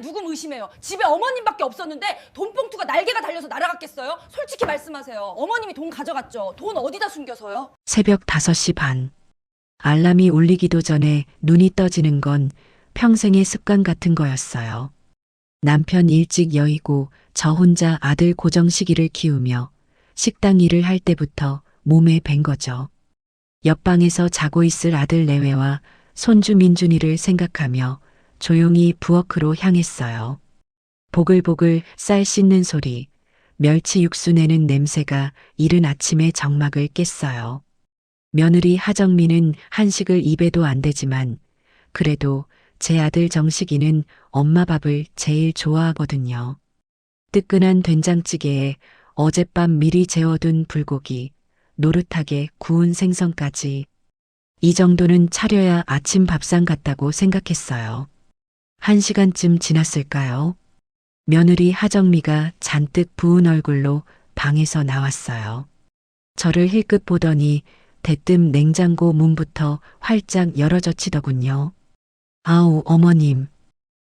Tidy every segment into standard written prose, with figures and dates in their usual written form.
누구 의심해요? 집에 어머님밖에 없었는데 돈봉투가 날개가 달려서 날아갔겠어요? 솔직히 말씀하세요. 어머님이 돈 가져갔죠. 돈 어디다 숨겨서요? 새벽 5시 반. 알람이 울리기도 전에 눈이 떠지는 건 평생의 습관 같은 거였어요. 남편 일찍 여의고 저 혼자 아들 고정 시기를 키우며 식당 일을 할 때부터 몸에 밴 거죠. 옆방에서 자고 있을 아들 내외와 손주 민준이를 생각하며 조용히 부엌으로 향했어요. 보글보글 쌀 씻는 소리, 멸치 육수 내는 냄새가 이른 아침의 정막을 깼어요. 며느리 하정미는 한식을 입에도 안 대지만 그래도 제 아들 정식이는 엄마 밥을 제일 좋아하거든요. 뜨끈한 된장찌개에 어젯밤 미리 재워둔 불고기, 노릇하게 구운 생선까지. 이 정도는 차려야 아침 밥상 같다고 생각했어요. 1시간쯤 지났을까요? 며느리 하정미가 잔뜩 부은 얼굴로 방에서 나왔어요. 저를 힐끗 보더니 대뜸 냉장고 문부터 활짝 열어젖히더군요. 아우, 어머님.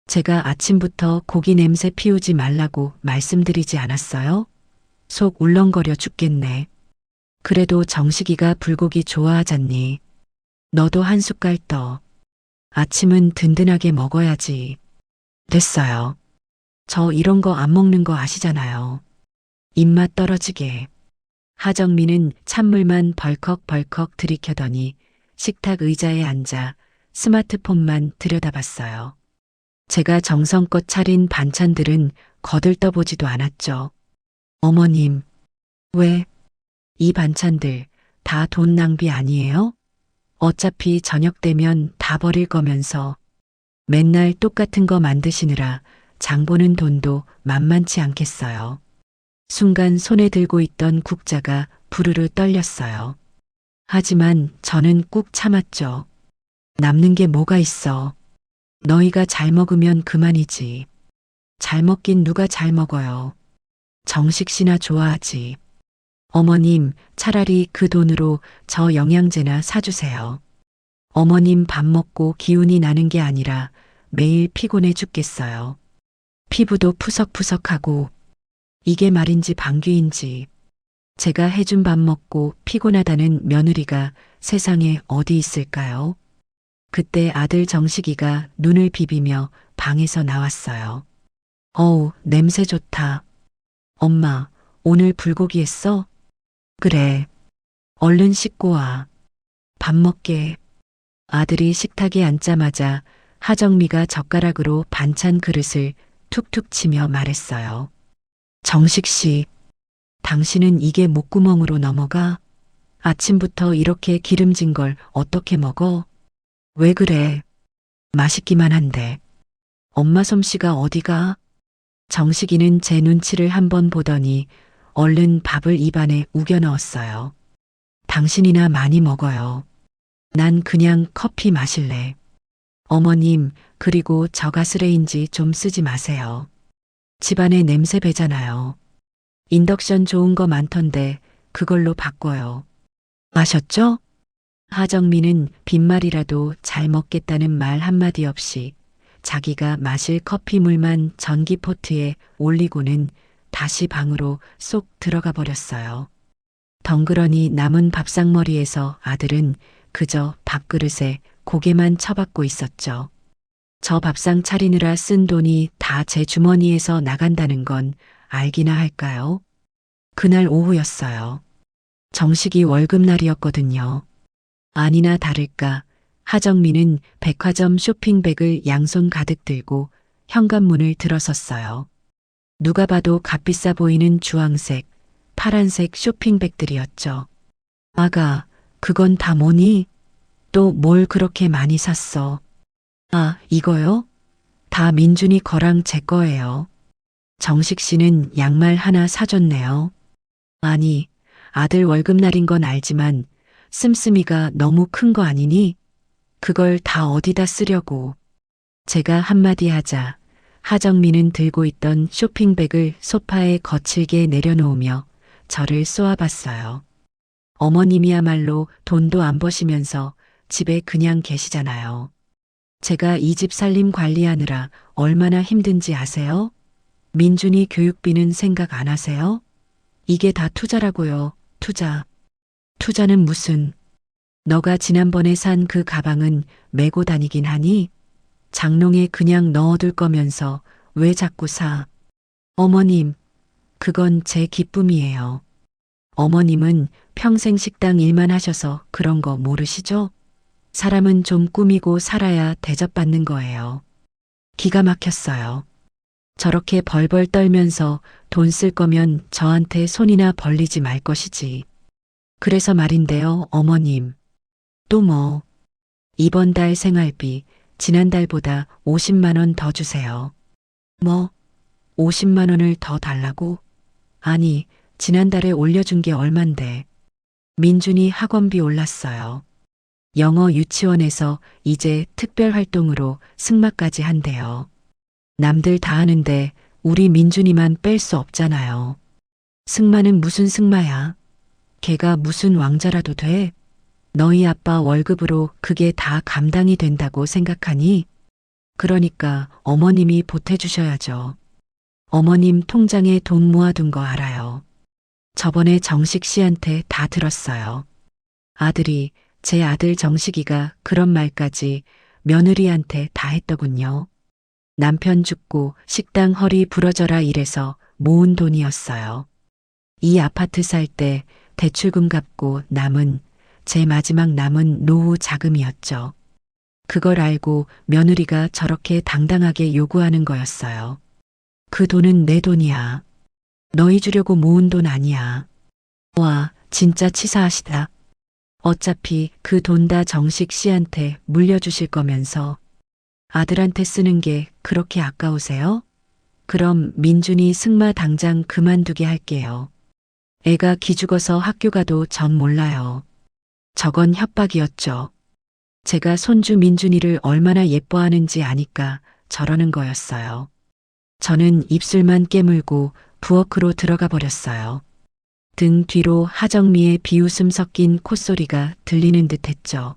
제가 아침부터 고기 냄새 피우지 말라고 말씀드리지 않았어요? 속 울렁거려 죽겠네. 그래도 정식이가 불고기 좋아하잖니. 너도 한 숟갈 떠. 아침은 든든하게 먹어야지. 됐어요. 저 이런 거 안 먹는 거 아시잖아요. 입맛 떨어지게. 하정미는 찬물만 벌컥벌컥 들이켜더니 식탁 의자에 앉아 스마트폰만 들여다봤어요. 제가 정성껏 차린 반찬들은 거들떠보지도 않았죠. 어머님, 왜? 이 반찬들 다 돈 낭비 아니에요? 어차피 저녁 되면 다 버릴 거면서 맨날 똑같은 거 만드시느라 장 보는 돈도 만만치 않겠어요. 순간 손에 들고 있던 국자가 부르르 떨렸어요. 하지만 저는 꾹 참았죠. 남는 게 뭐가 있어. 너희가 잘 먹으면 그만이지. 잘 먹긴 누가 잘 먹어요. 정식 씨나 좋아하지. 어머님, 차라리 그 돈으로 저 영양제나 사주세요. 어머님 밥 먹고 기운이 나는 게 아니라 매일 피곤해 죽겠어요. 피부도 푸석푸석하고 이게 말인지 방귀인지. 제가 해준 밥 먹고 피곤하다는 며느리가 세상에 어디 있을까요? 그때 아들 정식이가 눈을 비비며 방에서 나왔어요. 어우, 냄새 좋다. 엄마, 오늘 불고기 했어? 그래. 얼른 씻고 와. 밥 먹게. 아들이 식탁에 앉자마자 하정미가 젓가락으로 반찬 그릇을 툭툭 치며 말했어요. 정식 씨, 당신은 이게 목구멍으로 넘어가? 아침부터 이렇게 기름진 걸 어떻게 먹어? 왜 그래? 맛있기만 한데. 엄마 솜씨가 어디가? 정식이는 제 눈치를 한번 보더니 얼른 밥을 입안에 우겨 넣었어요. 당신이나 많이 먹어요. 난 그냥 커피 마실래. 어머님, 그리고 저 가스레인지 좀 쓰지 마세요. 집안에 냄새 배잖아요. 인덕션 좋은 거 많던데 그걸로 바꿔요. 아셨죠? 하정미는 빈말이라도 잘 먹겠다는 말 한마디 없이 자기가 마실 커피물만 전기포트에 올리고는 다시 방으로 쏙 들어가 버렸어요. 덩그러니 남은 밥상머리에서 아들은 그저 밥그릇에 고개만 쳐박고 있었죠. 저 밥상 차리느라 쓴 돈이 다 제 주머니에서 나간다는 건 알기나 할까요? 그날 오후였어요. 정식이 월급날이었거든요. 아니나 다를까 하정미는 백화점 쇼핑백을 양손 가득 들고 현관문을 들어섰어요. 누가 봐도 값비싸 보이는 주황색, 파란색 쇼핑백들이었죠. 아가, 그건 다 뭐니? 또 뭘 그렇게 많이 샀어? 아, 이거요? 다 민준이 거랑 제 거예요. 정식 씨는 양말 하나 사줬네요. 아니, 아들 월급날인 건 알지만 씀씀이가 너무 큰 거 아니니? 그걸 다 어디다 쓰려고. 제가 한마디 하자 하정미는 들고 있던 쇼핑백을 소파에 거칠게 내려놓으며 저를 쏘아봤어요. 어머님이야말로 돈도 안 버시면서 집에 그냥 계시잖아요. 제가 이 집 살림 관리하느라 얼마나 힘든지 아세요? 민준이 교육비는 생각 안 하세요? 이게 다 투자라고요. 투자. 투자는 무슨. 너가 지난번에 산 그 가방은 메고 다니긴 하니? 장롱에 그냥 넣어둘 거면서 왜 자꾸 사? 어머님, 그건 제 기쁨이에요. 어머님은 평생 식당 일만 하셔서 그런 거 모르시죠? 사람은 좀 꾸미고 살아야 대접받는 거예요. 기가 막혔어요. 저렇게 벌벌 떨면서 돈 쓸 거면 저한테 손이나 벌리지 말 것이지. 그래서 말인데요, 어머님. 또 뭐? 이번 달 생활비 지난달보다 50만 원 더 주세요. 뭐? 50만 원을 더 달라고? 아니, 지난달에 올려준 게 얼만데. 민준이 학원비 올랐어요. 영어 유치원에서 이제 특별 활동으로 승마까지 한대요. 남들 다 하는데 우리 민준이만 뺄 수 없잖아요. 승마는 무슨 승마야? 걔가 무슨 왕자라도 돼? 너희 아빠 월급으로 그게 다 감당이 된다고 생각하니? 그러니까 어머님이 보태주셔야죠. 어머님 통장에 돈 모아둔 거 알아요. 저번에 정식 씨한테 다 들었어요. 아들이, 제 아들 정식이가 그런 말까지 며느리한테 다 했더군요. 남편 죽고 식당 허리 부러져라 이래서 모은 돈이었어요. 이 아파트 살 때 대출금 갚고 남은 제 마지막 남은 노후 자금이었죠. 그걸 알고 며느리가 저렇게 당당하게 요구하는 거였어요. 그 돈은 내 돈이야. 너희 주려고 모은 돈 아니야. 와, 진짜 치사하시다. 어차피 그 돈 다 정식 씨한테 물려주실 거면서 아들한테 쓰는 게 그렇게 아까우세요? 그럼 민준이 승마 당장 그만두게 할게요. 애가 기죽어서 학교 가도 전 몰라요. 저건 협박이었죠. 제가 손주 민준이를 얼마나 예뻐하는지 아니까 저러는 거였어요. 저는 입술만 깨물고 부엌으로 들어가 버렸어요. 등 뒤로 하정미의 비웃음 섞인 콧소리가 들리는 듯 했죠.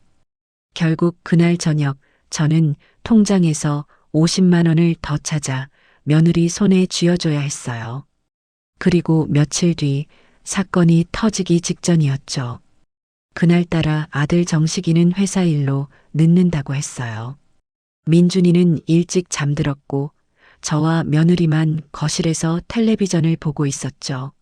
결국 그날 저녁 저는 통장에서 50만 원을 더 찾아 며느리 손에 쥐어줘야 했어요. 그리고 며칠 뒤 사건이 터지기 직전이었죠. 그날따라 아들 정식이는 회사 일로 늦는다고 했어요. 민준이는 일찍 잠들었고 저와 며느리만 거실에서 텔레비전을 보고 있었죠.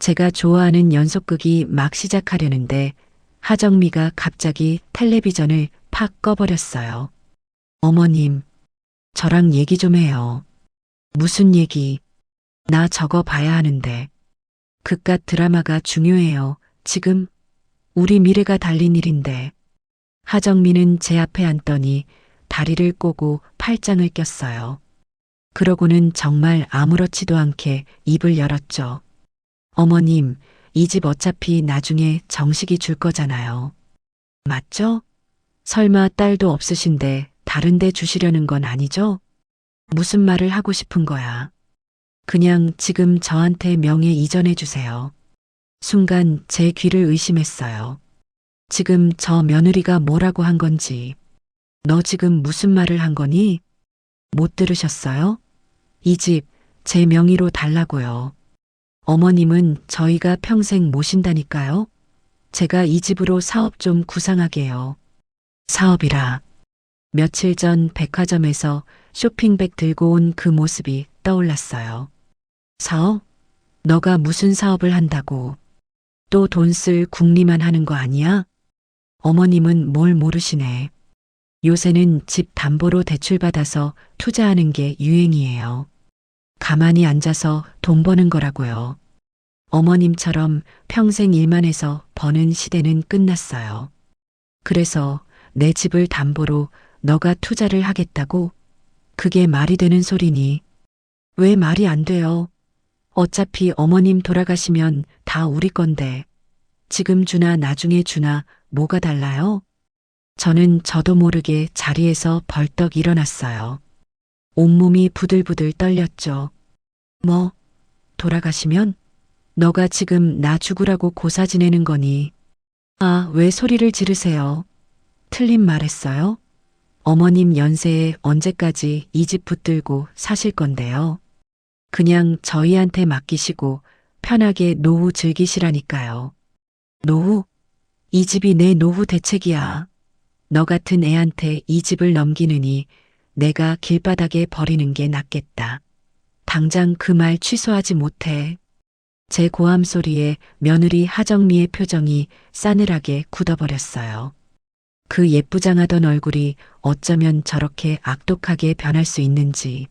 제가 좋아하는 연속극이 막 시작하려는데 하정미가 갑자기 텔레비전을 팍 꺼버렸어요. 어머님, 저랑 얘기 좀 해요. 무슨 얘기? 나 저거 봐야 하는데. 그깟 드라마가 중요해요. 지금 우리 미래가 달린 일인데. 하정미는 제 앞에 앉더니 다리를 꼬고 팔짱을 꼈어요. 그러고는 정말 아무렇지도 않게 입을 열었죠. 어머님, 이 집 어차피 나중에 정식이 줄 거잖아요. 맞죠? 설마 딸도 없으신데 다른 데 주시려는 건 아니죠? 무슨 말을 하고 싶은 거야? 그냥 지금 저한테 명예 이전해 주세요. 순간 제 귀를 의심했어요. 지금 저 며느리가 뭐라고 한 건지. 너 지금 무슨 말을 한 거니? 못 들으셨어요? 이 집 제 명의로 달라고요. 어머님은 저희가 평생 모신다니까요. 제가 이 집으로 사업 좀 구상하게요. 사업이라. 며칠 전 백화점에서 쇼핑백 들고 온 그 모습이 떠올랐어요. 사업? 너가 무슨 사업을 한다고? 또 돈 쓸 궁리만 하는 거 아니야? 어머님은 뭘 모르시네. 요새는 집 담보로 대출받아서 투자하는 게 유행이에요. 가만히 앉아서 돈 버는 거라고요. 어머님처럼 평생 일만 해서 버는 시대는 끝났어요. 그래서 내 집을 담보로 너가 투자를 하겠다고? 그게 말이 되는 소리니? 왜 말이 안 돼요? 어차피 어머님 돌아가시면 다 우리 건데. 지금 주나 나중에 주나 뭐가 달라요? 저는 저도 모르게 자리에서 벌떡 일어났어요. 온몸이 부들부들 떨렸죠. 뭐, 돌아가시면? 너가 지금 나 죽으라고 고사 지내는 거니? 아, 왜 소리를 지르세요? 틀린 말 했어요? 어머님 연세에 언제까지 이 집 붙들고 사실 건데요. 그냥 저희한테 맡기시고 편하게 노후 즐기시라니까요. 노후? 이 집이 내 노후 대책이야. 너 같은 애한테 이 집을 넘기느니 내가 길바닥에 버리는 게 낫겠다. 당장 그 말 취소하지 못해. 제 고함 소리에 며느리 하정미의 표정이 싸늘하게 굳어버렸어요. 그 예쁘장하던 얼굴이 어쩌면 저렇게 악독하게 변할 수 있는지.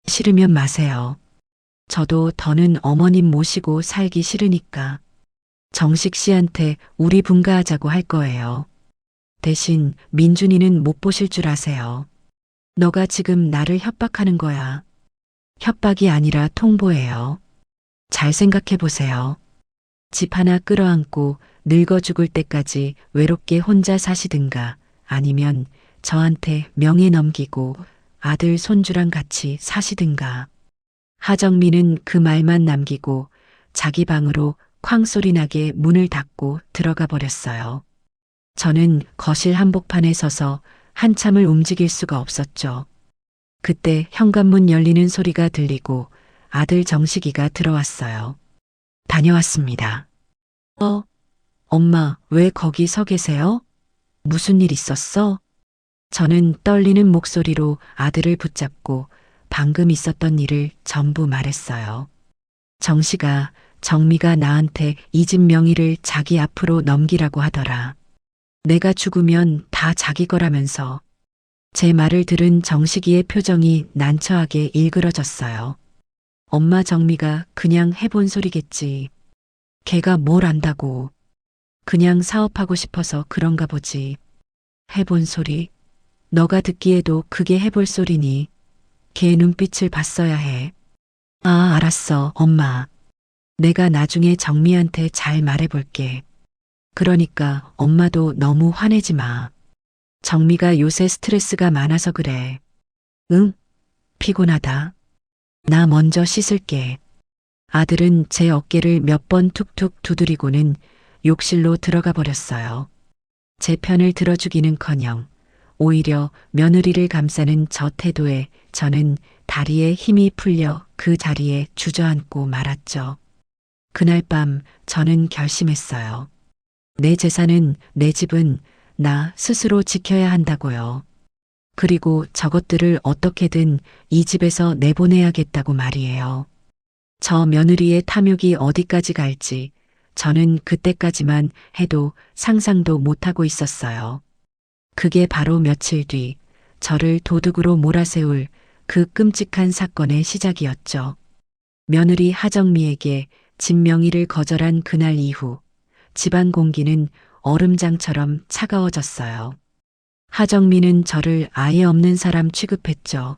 싫으면 마세요. 저도 더는 어머님 모시고 살기 싫으니까 정식 씨한테 우리 분가하자고 할 거예요. 대신 민준이는 못 보실 줄 아세요. 너가 지금 나를 협박하는 거야. 협박이 아니라 통보예요. 잘 생각해 보세요. 집 하나 끌어안고 늙어 죽을 때까지 외롭게 혼자 사시든가 아니면 저한테 명예 넘기고 아들 손주랑 같이 사시든가. 하정미는 그 말만 남기고 자기 방으로 쾅소리 나게 문을 닫고 들어가 버렸어요. 저는 거실 한복판에 서서 한참을 움직일 수가 없었죠. 그때 현관문 열리는 소리가 들리고 아들 정식이가 들어왔어요. 다녀왔습니다. 엄마, 왜 거기 서 계세요? 무슨 일 있었어? 저는 떨리는 목소리로 아들을 붙잡고 방금 있었던 일을 전부 말했어요. 정식아, 정미가 나한테 이 집 명의를 자기 앞으로 넘기라고 하더라. 내가 죽으면 다 자기 거라면서. 제 말을 들은 정식이의 표정이 난처하게 일그러졌어요. 엄마 정미가 그냥 해본 소리겠지. 걔가 뭘 안다고. 그냥 사업하고 싶어서 그런가 보지. 해본 소리? 너가 듣기에도 그게 해볼 소리니. 걔 눈빛을 봤어야 해. 아, 알았어, 엄마. 내가 나중에 정미한테 잘 말해볼게. 그러니까 엄마도 너무 화내지 마. 정미가 요새 스트레스가 많아서 그래. 응? 피곤하다. 나 먼저 씻을게. 아들은 제 어깨를 몇 번 툭툭 두드리고는 욕실로 들어가 버렸어요. 제 편을 들어주기는커녕 오히려 며느리를 감싸는 저 태도에 저는 다리에 힘이 풀려 그 자리에 주저앉고 말았죠. 그날 밤 저는 결심했어요. 내 재산은, 내 집은 나 스스로 지켜야 한다고요. 그리고 저것들을 어떻게든 이 집에서 내보내야겠다고 말이에요. 저 며느리의 탐욕이 어디까지 갈지 저는 그때까지만 해도 상상도 못하고 있었어요. 그게 바로 며칠 뒤 저를 도둑으로 몰아세울 그 끔찍한 사건의 시작이었죠. 며느리 하정미에게 집 명의를 거절한 그날 이후 집안 공기는 얼음장처럼 차가워졌어요. 하정미는 저를 아예 없는 사람 취급했죠.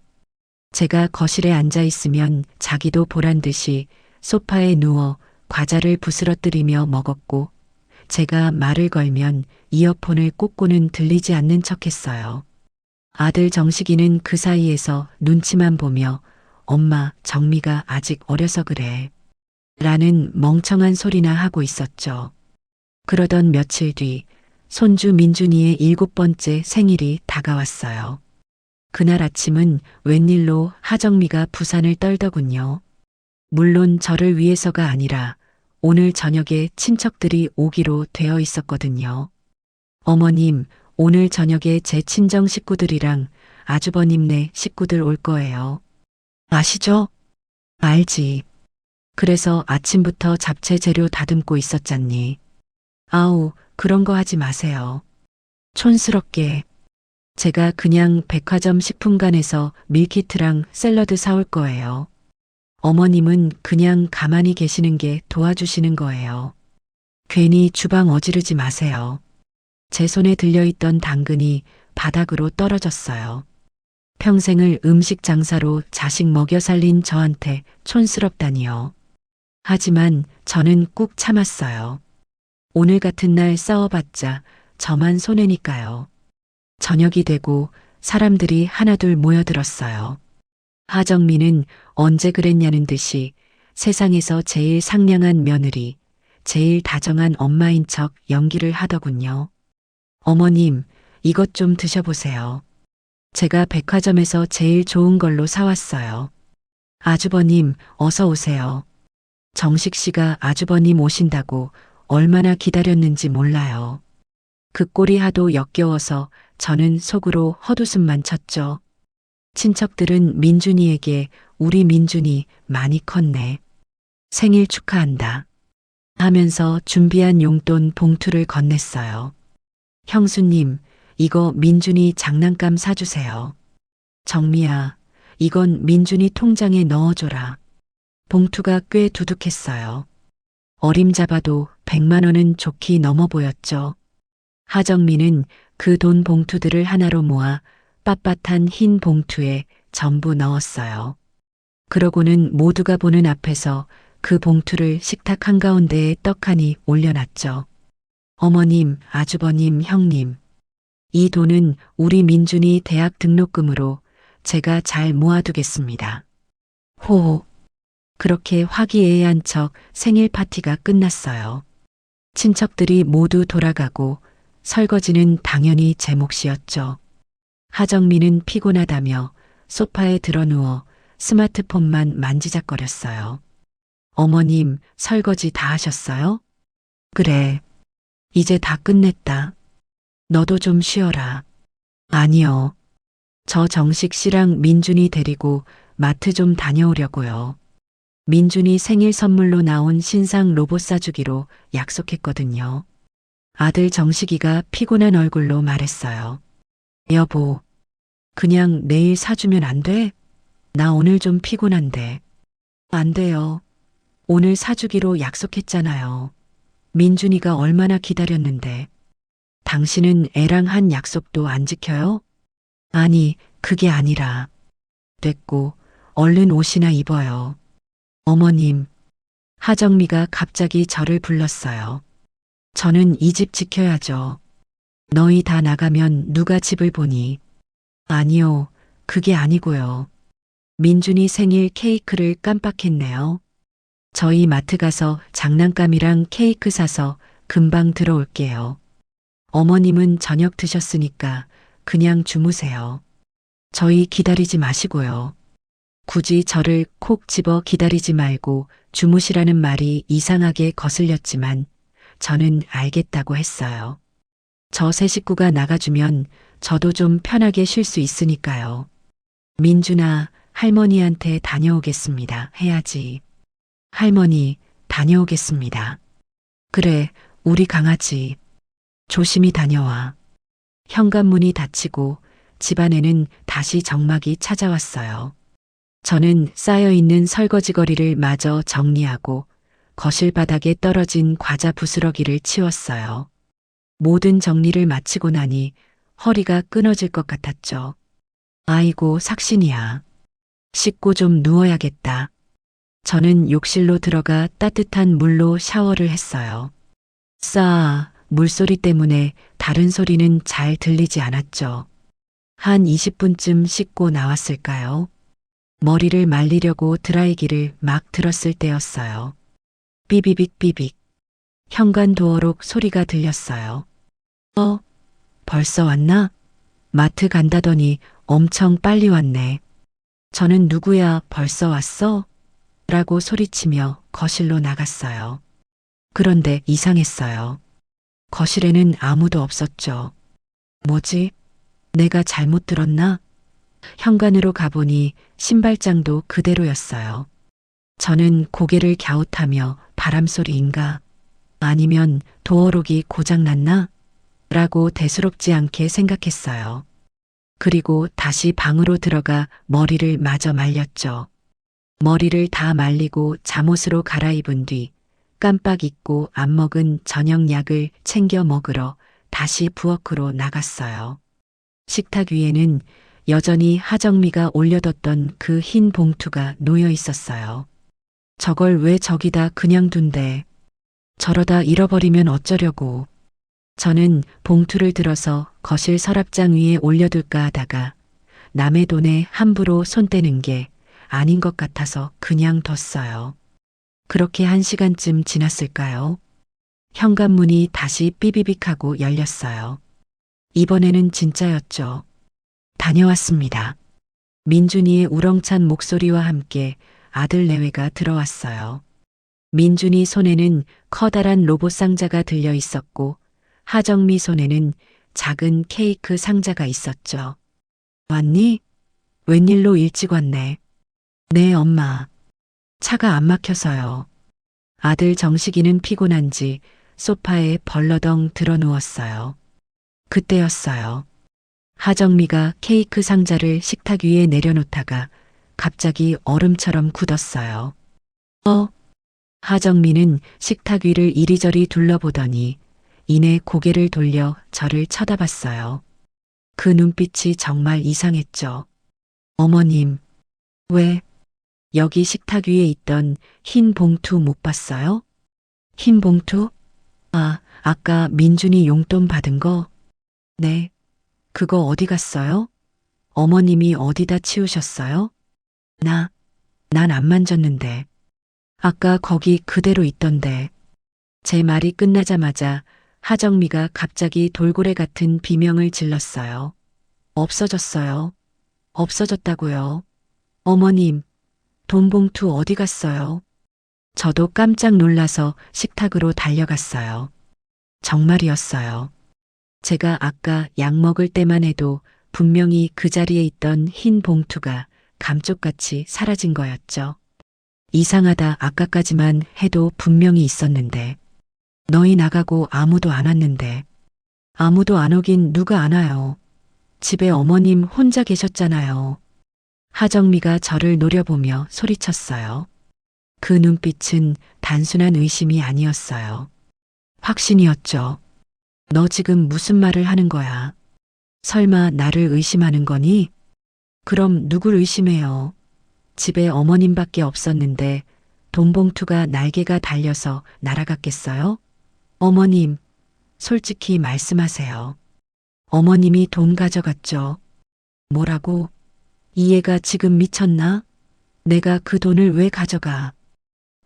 제가 거실에 앉아 있으면 자기도 보란 듯이 소파에 누워 과자를 부스러뜨리며 먹었고 제가 말을 걸면 이어폰을 꽂고는 들리지 않는 척했어요. 아들 정식이는 그 사이에서 눈치만 보며 엄마 정미가 아직 어려서 그래 라는 멍청한 소리나 하고 있었죠. 그러던 며칠 뒤 손주 민준이의 7번째 생일이 다가왔어요. 그날 아침은 웬일로 하정미가 부산을 떨더군요. 물론 저를 위해서가 아니라 오늘 저녁에 친척들이 오기로 되어 있었거든요. 어머님, 오늘 저녁에 제 친정 식구들이랑 아주버님네 식구들 올 거예요. 아시죠? 알지. 그래서 아침부터 잡채 재료 다듬고 있었잖니. 아우, 그런 거 하지 마세요. 촌스럽게. 제가 그냥 백화점 식품관에서 밀키트랑 샐러드 사올 거예요. 어머님은 그냥 가만히 계시는 게 도와주시는 거예요. 괜히 주방 어지르지 마세요. 제 손에 들려있던 당근이 바닥으로 떨어졌어요. 평생을 음식 장사로 자식 먹여 살린 저한테 촌스럽다니요. 하지만 저는 꾹 참았어요. 오늘 같은 날 싸워봤자 저만 손해니까요. 저녁이 되고 사람들이 하나둘 모여들었어요. 하정미는 언제 그랬냐는 듯이 세상에서 제일 상냥한 며느리, 제일 다정한 엄마인 척 연기를 하더군요. 어머님, 이것 좀 드셔보세요. 제가 백화점에서 제일 좋은 걸로 사왔어요. 아주버님, 어서 오세요. 정식 씨가 아주버님 오신다고 얼마나 기다렸는지 몰라요. 그 꼴이 하도 역겨워서 저는 속으로 헛웃음만 쳤죠. 친척들은 민준이에게 우리 민준이 많이 컸네. 생일 축하한다. 하면서 준비한 용돈 봉투를 건넸어요. 형수님, 이거 민준이 장난감 사주세요. 정미야, 이건 민준이 통장에 넣어줘라. 봉투가 꽤 두둑했어요. 어림잡아도 100만 원은 좋게 넘어 보였죠. 하정미는 그 돈 봉투들을 하나로 모아 빳빳한 흰 봉투에 전부 넣었어요. 그러고는 모두가 보는 앞에서 그 봉투를 식탁 한가운데에 떡하니 올려놨죠. 어머님, 아주버님, 형님. 이 돈은 우리 민준이 대학 등록금으로 제가 잘 모아두겠습니다. 호호. 그렇게 화기애애한 척 생일 파티가 끝났어요. 친척들이 모두 돌아가고 설거지는 당연히 제 몫이었죠. 하정미는 피곤하다며 소파에 드러누워 스마트폰만 만지작거렸어요. 어머님, 설거지 다 하셨어요? 그래. 이제 다 끝냈다. 너도 좀 쉬어라. 아니요. 저 정식 씨랑 민준이 데리고 마트 좀 다녀오려고요. 민준이 생일 선물로 나온 신상 로봇 사주기로 약속했거든요. 아들 정식이가 피곤한 얼굴로 말했어요. 여보, 그냥 내일 사주면 안 돼? 나 오늘 좀 피곤한데. 안 돼요. 오늘 사주기로 약속했잖아요. 민준이가 얼마나 기다렸는데. 당신은 애랑 한 약속도 안 지켜요? 아니, 그게 아니라. 됐고, 얼른 옷이나 입어요. 어머님. 하정미가 갑자기 저를 불렀어요. 저는 이 집 지켜야죠. 너희 다 나가면 누가 집을 보니? 아니요, 그게 아니고요. 민준이 생일 케이크를 깜빡했네요. 저희 마트 가서 장난감이랑 케이크 사서 금방 들어올게요. 어머님은 저녁 드셨으니까 그냥 주무세요. 저희 기다리지 마시고요. 굳이 저를 콕 집어 기다리지 말고 주무시라는 말이 이상하게 거슬렸지만 저는 알겠다고 했어요. 저 세 식구가 나가주면 저도 좀 편하게 쉴 수 있으니까요. 민준아, 할머니한테 다녀오겠습니다. 해야지. 할머니, 다녀오겠습니다. 그래, 우리 강아지. 조심히 다녀와. 현관문이 닫히고 집안에는 다시 적막이 찾아왔어요. 저는 쌓여있는 설거지거리를 마저 정리하고 거실 바닥에 떨어진 과자 부스러기를 치웠어요. 모든 정리를 마치고 나니 허리가 끊어질 것 같았죠. 아이고, 삭신이야. 씻고 좀 누워야겠다. 저는 욕실로 들어가 따뜻한 물로 샤워를 했어요. 싸, 물소리 때문에 다른 소리는 잘 들리지 않았죠. 한 20분쯤 씻고 나왔을까요? 머리를 말리려고 드라이기를 막 들었을 때였어요. 삐비빅 삐빅. 현관 도어록 소리가 들렸어요. 벌써 왔나? 마트 간다더니 엄청 빨리 왔네. 저는 누구야, 벌써 왔어? 라고 소리치며 거실로 나갔어요. 그런데 이상했어요. 거실에는 아무도 없었죠. 뭐지? 내가 잘못 들었나? 현관으로 가보니 신발장도 그대로였어요. 저는 고개를 갸웃하며 바람소리인가? 아니면 도어록이 고장났나? 라고 대수롭지 않게 생각했어요. 그리고 다시 방으로 들어가 머리를 마저 말렸죠. 머리를 다 말리고 잠옷으로 갈아입은 뒤 깜빡 잊고 안 먹은 저녁약을 챙겨 먹으러 다시 부엌으로 나갔어요. 식탁 위에는 여전히 하정미가 올려뒀던 그 흰 봉투가 놓여 있었어요. 저걸 왜 저기다 그냥 둔대. 저러다 잃어버리면 어쩌려고. 저는 봉투를 들어서 거실 서랍장 위에 올려둘까 하다가 남의 돈에 함부로 손 떼는 게 아닌 것 같아서 그냥 뒀어요. 그렇게 1시간쯤 지났을까요? 현관문이 다시 삐비빅하고 열렸어요. 이번에는 진짜였죠. 다녀왔습니다. 민준이의 우렁찬 목소리와 함께 아들 내외가 들어왔어요. 민준이 손에는 커다란 로봇 상자가 들려 있었고 하정미 손에는 작은 케이크 상자가 있었죠. 왔니? 웬일로 일찍 왔네. 네, 엄마. 차가 안 막혀서요. 아들 정식이는 피곤한지 소파에 벌러덩 들어 누웠어요. 그때였어요. 하정미가 케이크 상자를 식탁 위에 내려놓다가 갑자기 얼음처럼 굳었어요. 하정미는 식탁 위를 이리저리 둘러보더니 이내 고개를 돌려 저를 쳐다봤어요. 그 눈빛이 정말 이상했죠. 어머님, 왜? 여기 식탁 위에 있던 흰 봉투 못 봤어요? 흰 봉투? 아, 아까 민준이 용돈 받은 거? 네. 그거 어디 갔어요? 어머님이 어디다 치우셨어요? 난 안 만졌는데. 아까 거기 그대로 있던데. 제 말이 끝나자마자 하정미가 갑자기 돌고래 같은 비명을 질렀어요. 없어졌어요. 없어졌다고요. 어머님, 돈 봉투 어디 갔어요? 저도 깜짝 놀라서 식탁으로 달려갔어요. 정말이었어요. 제가 아까 약 먹을 때만 해도 분명히 그 자리에 있던 흰 봉투가 감쪽같이 사라진 거였죠. 이상하다 아까까지만 해도 분명히 있었는데. 너희 나가고 아무도 안 왔는데. 아무도 안 오긴 누가 안 와요. 집에 어머님 혼자 계셨잖아요. 하정미가 저를 노려보며 소리쳤어요. 그 눈빛은 단순한 의심이 아니었어요. 확신이었죠. 너 지금 무슨 말을 하는 거야? 설마 나를 의심하는 거니? 그럼 누굴 의심해요? 집에 어머님밖에 없었는데 돈 봉투가 날개가 달려서 날아갔겠어요? 어머님, 솔직히 말씀하세요. 어머님이 돈 가져갔죠. 뭐라고? 이해가 지금 미쳤나? 내가 그 돈을 왜 가져가?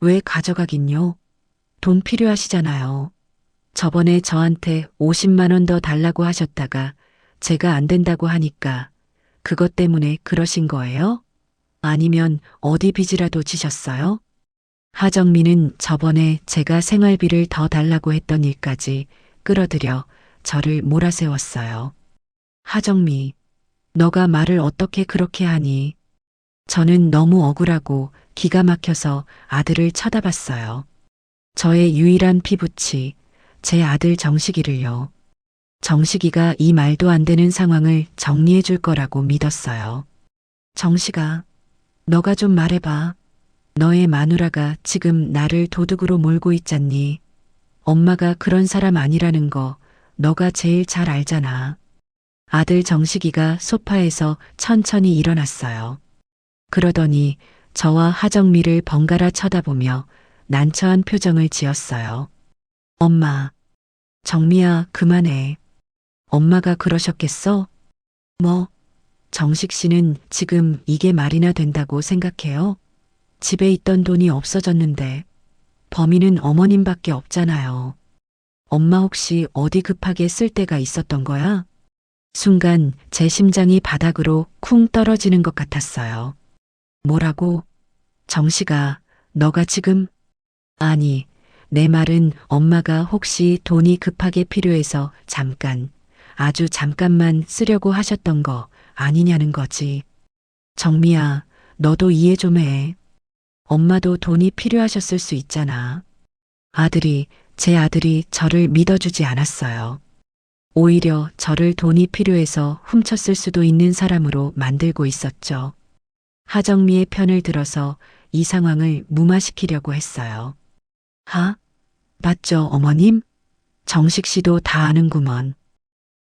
왜 가져가긴요? 돈 필요하시잖아요. 저번에 저한테 50만 원 더 달라고 하셨다가 제가 안 된다고 하니까 그것 때문에 그러신 거예요? 아니면 어디 빚이라도 지셨어요? 하정미는 저번에 제가 생활비를 더 달라고 했던 일까지 끌어들여 저를 몰아세웠어요. 하정미, 너가 말을 어떻게 그렇게 하니? 저는 너무 억울하고 기가 막혀서 아들을 쳐다봤어요. 저의 유일한 피부치, 제 아들 정식이를요. 정식이가 이 말도 안 되는 상황을 정리해 줄 거라고 믿었어요. 정식아, 너가 좀 말해봐. 너의 마누라가 지금 나를 도둑으로 몰고 있잖니. 엄마가 그런 사람 아니라는 거 너가 제일 잘 알잖아. 아들 정식이가 소파에서 천천히 일어났어요. 그러더니 저와 하정미를 번갈아 쳐다보며 난처한 표정을 지었어요. 엄마, 정미야, 그만해. 엄마가 그러셨겠어? 뭐, 정식 씨는 지금 이게 말이나 된다고 생각해요? 집에 있던 돈이 없어졌는데 범인은 어머님밖에 없잖아요. 엄마 혹시 어디 급하게 쓸 때가 있었던 거야? 순간 제 심장이 바닥으로 쿵 떨어지는 것 같았어요. 뭐라고? 정식아, 너가 지금? 아니, 내 말은 엄마가 혹시 돈이 급하게 필요해서 잠깐, 아주 잠깐만 쓰려고 하셨던 거 아니냐는 거지. 정미야, 너도 이해 좀 해. 엄마도 돈이 필요하셨을 수 있잖아. 제 아들이 저를 믿어주지 않았어요. 오히려 저를 돈이 필요해서 훔쳤을 수도 있는 사람으로 만들고 있었죠. 하정미의 편을 들어서 이 상황을 무마시키려고 했어요. 맞죠, 어머님? 정식 씨도 다 아는구먼.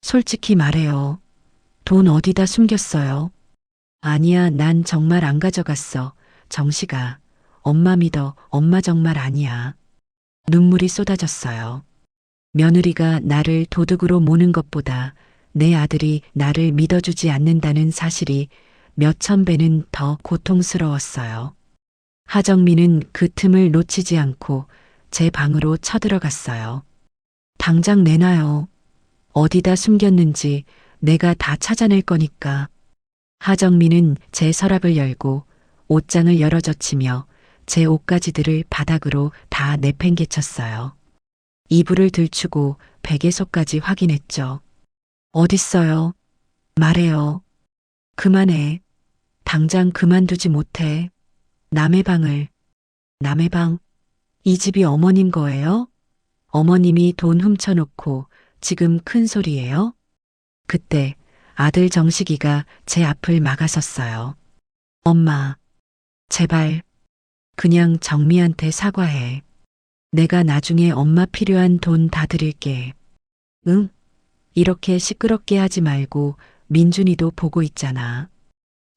솔직히 말해요. 돈 어디다 숨겼어요? 아니야, 난 정말 안 가져갔어. 정식아, 엄마 믿어. 엄마 정말 아니야. 눈물이 쏟아졌어요. 며느리가 나를 도둑으로 모는 것보다 내 아들이 나를 믿어주지 않는다는 사실이 몇천 배는 더 고통스러웠어요. 하정미는 그 틈을 놓치지 않고 제 방으로 쳐들어갔어요. 당장 내놔요. 어디다 숨겼는지 내가 다 찾아낼 거니까. 하정민은 제 서랍을 열고 옷장을 열어젖히며 제 옷가지들을 바닥으로 다 내팽개쳤어요. 이불을 들추고 베개 속까지 확인했죠. 어딨어요? 말해요. 그만해. 당장 그만두지 못해. 남의 방을. 남의 방? 이 집이 어머님 거예요? 어머님이 돈 훔쳐놓고 지금 큰 소리예요? 그때 아들 정식이가 제 앞을 막아섰어요. 엄마, 제발, 그냥 정미한테 사과해. 내가 나중에 엄마 필요한 돈 다 드릴게. 응? 이렇게 시끄럽게 하지 말고 민준이도 보고 있잖아.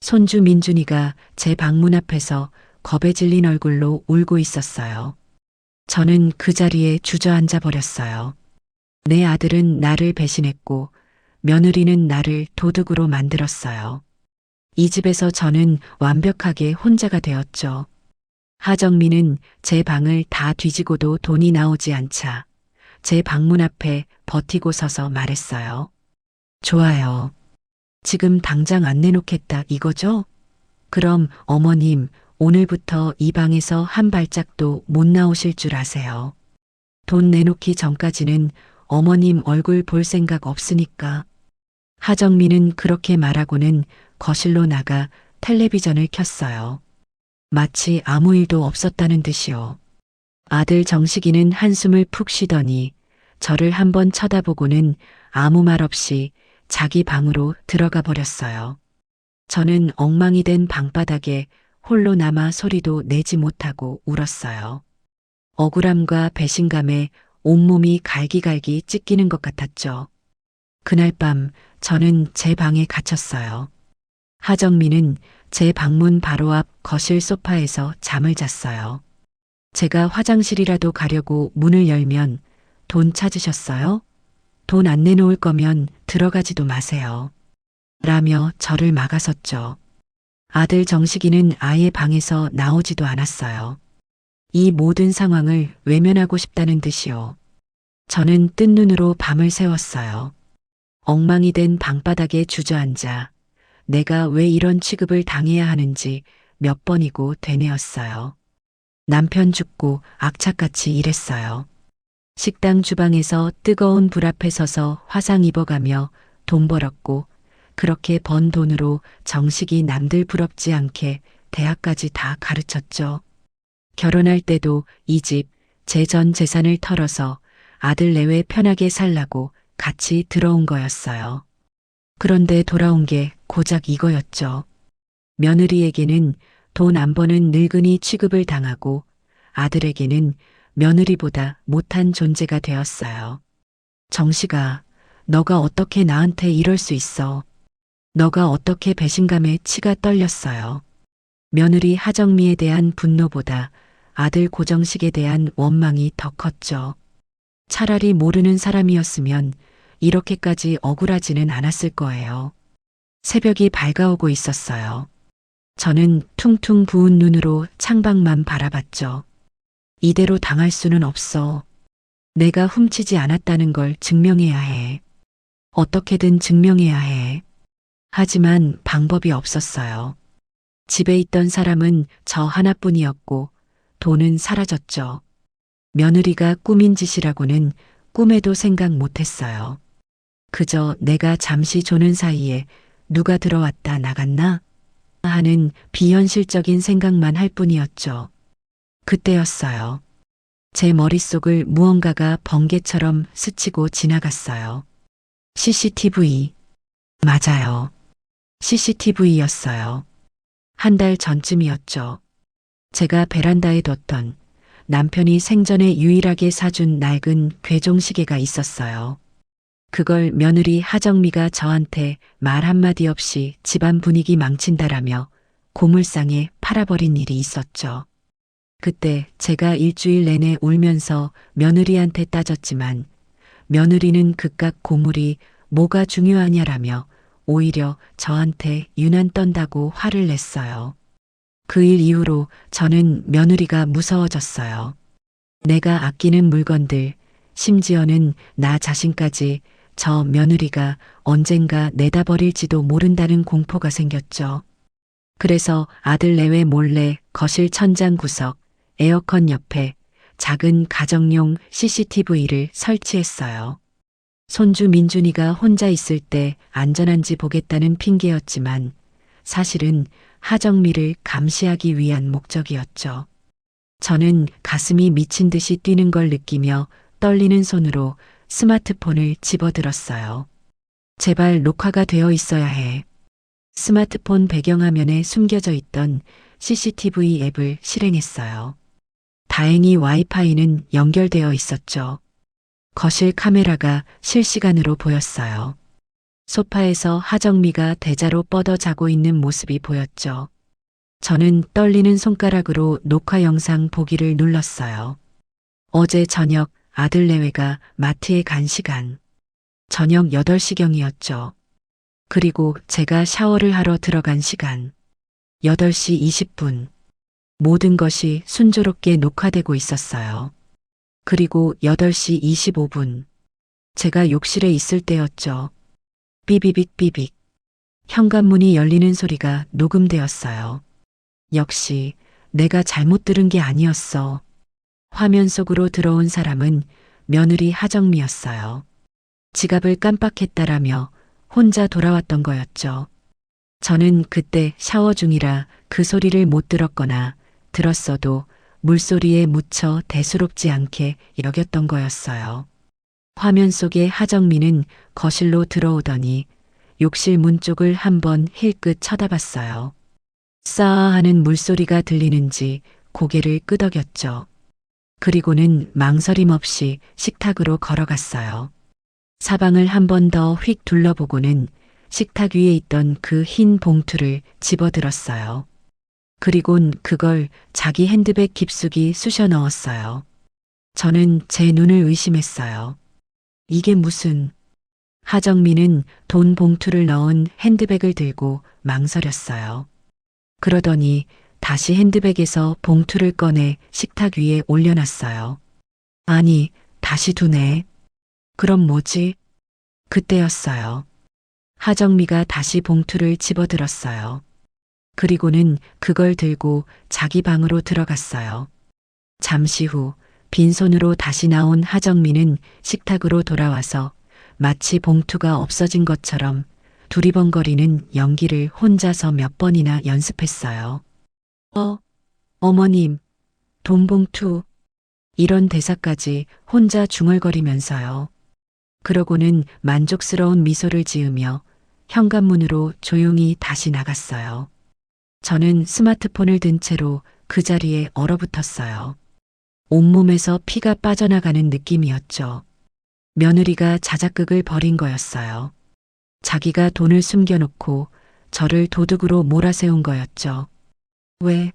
손주 민준이가 제 방문 앞에서 겁에 질린 얼굴로 울고 있었어요. 저는 그 자리에 주저앉아 버렸어요. 내 아들은 나를 배신했고 며느리는 나를 도둑으로 만들었어요. 이 집에서 저는 완벽하게 혼자가 되었죠. 하정민은 제 방을 다 뒤지고도 돈이 나오지 않자 제 방문 앞에 버티고 서서 말했어요. 좋아요. 지금 당장 안 내놓겠다 이거죠? 그럼 어머님 오늘부터 이 방에서 한 발짝도 못 나오실 줄 아세요. 돈 내놓기 전까지는 어머님 얼굴 볼 생각 없으니까. 하정민은 그렇게 말하고는 거실로 나가 텔레비전을 켰어요. 마치 아무 일도 없었다는 듯이요. 아들 정식이는 한숨을 푹 쉬더니 저를 한번 쳐다보고는 아무 말 없이 자기 방으로 들어가 버렸어요. 저는 엉망이 된 방바닥에 홀로 남아 소리도 내지 못하고 울었어요. 억울함과 배신감에 온몸이 갈기갈기 찢기는 것 같았죠. 그날 밤 저는 제 방에 갇혔어요. 하정민은 제 방문 바로 앞 거실 소파에서 잠을 잤어요. 제가 화장실이라도 가려고 문을 열면 돈 찾으셨어요? 돈 안 내놓을 거면 들어가지도 마세요. 라며 저를 막아섰죠. 아들 정식이는 아예 방에서 나오지도 않았어요. 이 모든 상황을 외면하고 싶다는 듯이요. 저는 뜬 눈으로 밤을 새웠어요. 엉망이 된 방바닥에 주저앉아 내가 왜 이런 취급을 당해야 하는지 몇 번이고 되뇌었어요. 남편 죽고 악착같이 일했어요. 식당 주방에서 뜨거운 불 앞에 서서 화상 입어가며 돈 벌었고 그렇게 번 돈으로 정식이 남들 부럽지 않게 대학까지 다 가르쳤죠. 결혼할 때도 이 집, 제 전 재산을 털어서 아들 내외 편하게 살라고 같이 들어온 거였어요. 그런데 돌아온 게 고작 이거였죠. 며느리에게는 돈 안 버는 늙은이 취급을 당하고 아들에게는 며느리보다 못한 존재가 되었어요. 정식아, 너가 어떻게 나한테 이럴 수 있어? 너가 어떻게 배신감에 치가 떨렸어요? 며느리 하정미에 대한 분노보다 아들 고정식에 대한 원망이 더 컸죠. 차라리 모르는 사람이었으면 이렇게까지 억울하지는 않았을 거예요. 새벽이 밝아오고 있었어요. 저는 퉁퉁 부은 눈으로 창밖만 바라봤죠. 이대로 당할 수는 없어. 내가 훔치지 않았다는 걸 증명해야 해. 어떻게든 증명해야 해. 하지만 방법이 없었어요. 집에 있던 사람은 저 하나뿐이었고 돈은 사라졌죠. 며느리가 꾸민 짓이라고는 꿈에도 생각 못했어요. 그저 내가 잠시 조는 사이에 누가 들어왔다 나갔나 하는 비현실적인 생각만 할 뿐이었죠. 그때였어요. 제 머릿속을 무언가가 번개처럼 스치고 지나갔어요. CCTV. 맞아요. CCTV였어요. 한 달 전쯤이었죠. 제가 베란다에 뒀던 남편이 생전에 유일하게 사준 낡은 괴종시계가 있었어요. 그걸 며느리 하정미가 저한테 말 한마디 없이 집안 분위기 망친다라며 고물상에 팔아버린 일이 있었죠. 그때 제가 일주일 내내 울면서 며느리한테 따졌지만 며느리는 그깟 고물이 뭐가 중요하냐라며 오히려 저한테 유난 떤다고 화를 냈어요. 그 일 이후로 저는 며느리가 무서워졌어요. 내가 아끼는 물건들, 심지어는 나 자신까지 저 며느리가 언젠가 내다버릴지도 모른다는 공포가 생겼죠. 그래서 아들 내외 몰래 거실 천장 구석, 에어컨 옆에 작은 가정용 CCTV를 설치했어요. 손주 민준이가 혼자 있을 때 안전한지 보겠다는 핑계였지만 사실은 하정미를 감시하기 위한 목적이었죠. 저는 가슴이 미친 듯이 뛰는 걸 느끼며 떨리는 손으로 스마트폰을 집어들었어요. 제발 녹화가 되어 있어야 해. 스마트폰 배경화면에 숨겨져 있던 CCTV 앱을 실행했어요. 다행히 와이파이는 연결되어 있었죠. 거실 카메라가 실시간으로 보였어요. 소파에서 하정미가 대자로 뻗어 자고 있는 모습이 보였죠. 저는 떨리는 손가락으로 녹화 영상 보기를 눌렀어요. 어제 저녁 아들 내외가 마트에 간 시간. 저녁 8시경이었죠. 그리고 제가 샤워를 하러 들어간 시간. 8시 20분. 모든 것이 순조롭게 녹화되고 있었어요. 그리고 8시 25분. 제가 욕실에 있을 때였죠. 삐비빅 삐빅. 현관문이 열리는 소리가 녹음되었어요. 역시 내가 잘못 들은 게 아니었어. 화면 속으로 들어온 사람은 며느리 하정미였어요. 지갑을 깜빡했다라며 혼자 돌아왔던 거였죠. 저는 그때 샤워 중이라 그 소리를 못 들었거나 들었어도 물소리에 묻혀 대수롭지 않게 여겼던 거였어요. 화면 속의 하정미는 거실로 들어오더니 욕실 문 쪽을 한번 힐끗 쳐다봤어요. 싸아 하는 물소리가 들리는지 고개를 끄덕였죠. 그리고는 망설임 없이 식탁으로 걸어갔어요. 사방을 한 번 더 휙 둘러보고는 식탁 위에 있던 그 흰 봉투를 집어들었어요. 그리곤 그걸 자기 핸드백 깊숙이 쑤셔 넣었어요. 저는 제 눈을 의심했어요. 이게 무슨... 하정미는 돈 봉투를 넣은 핸드백을 들고 망설였어요. 그러더니 다시 핸드백에서 봉투를 꺼내 식탁 위에 올려놨어요. 아니, 다시 두네. 그럼 뭐지? 그때였어요. 하정미가 다시 봉투를 집어들었어요. 그리고는 그걸 들고 자기 방으로 들어갔어요. 잠시 후 빈손으로 다시 나온 하정미는 식탁으로 돌아와서 마치 봉투가 없어진 것처럼 두리번거리는 연기를 혼자서 몇 번이나 연습했어요. 어머님, 돈 봉투. 이런 대사까지 혼자 중얼거리면서요. 그러고는 만족스러운 미소를 지으며 현관문으로 조용히 다시 나갔어요. 저는 스마트폰을 든 채로 그 자리에 얼어붙었어요. 온몸에서 피가 빠져나가는 느낌이었죠. 며느리가 자작극을 벌인 거였어요. 자기가 돈을 숨겨놓고 저를 도둑으로 몰아세운 거였죠. 왜?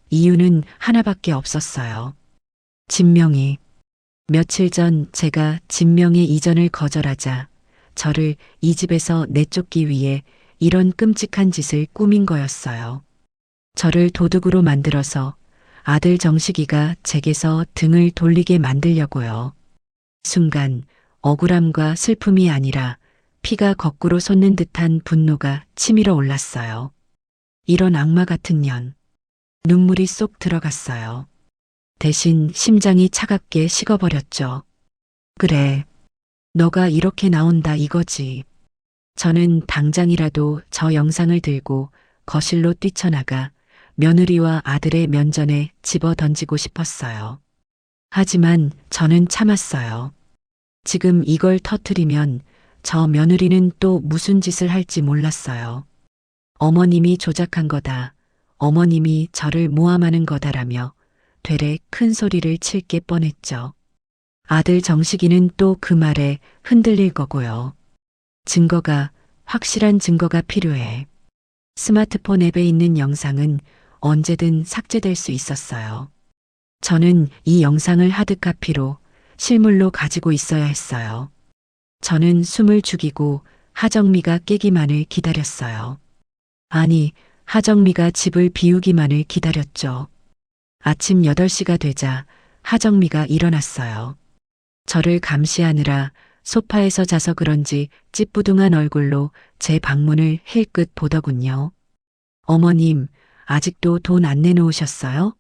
이유는 하나밖에 없었어요. 진명이. 며칠 전 제가 진명의 이전을 거절하자 저를 이 집에서 내쫓기 위해 이런 끔찍한 짓을 꾸민 거였어요. 저를 도둑으로 만들어서 아들 정식이가 제게서 등을 돌리게 만들려고요. 순간 억울함과 슬픔이 아니라 피가 거꾸로 솟는 듯한 분노가 치밀어 올랐어요. 이런 악마 같은 년. 눈물이 쏙 들어갔어요. 대신 심장이 차갑게 식어버렸죠. 그래, 너가 이렇게 나온다 이거지. 저는 당장이라도 저 영상을 들고 거실로 뛰쳐나가 며느리와 아들의 면전에 집어 던지고 싶었어요. 하지만 저는 참았어요. 지금 이걸 터뜨리면 저 며느리는 또 무슨 짓을 할지 몰랐어요. 어머님이 조작한 거다. 어머님이 저를 모함하는 거다라며 되레 큰 소리를 칠 게 뻔했죠. 아들 정식이는 또 그 말에 흔들릴 거고요. 증거가, 확실한 증거가 필요해. 스마트폰 앱에 있는 영상은 언제든 삭제될 수 있었어요. 저는 이 영상을 하드카피로 실물로 가지고 있어야 했어요. 저는 숨을 죽이고 하정미가 깨기만을 기다렸어요. 아니, 하정미가 집을 비우기만을 기다렸죠. 아침 8시가 되자 하정미가 일어났어요. 저를 감시하느라 소파에서 자서 그런지 찌뿌둥한 얼굴로 제 방문을 힐끗 보더군요. 어머님, 아직도 돈 안 내놓으셨어요?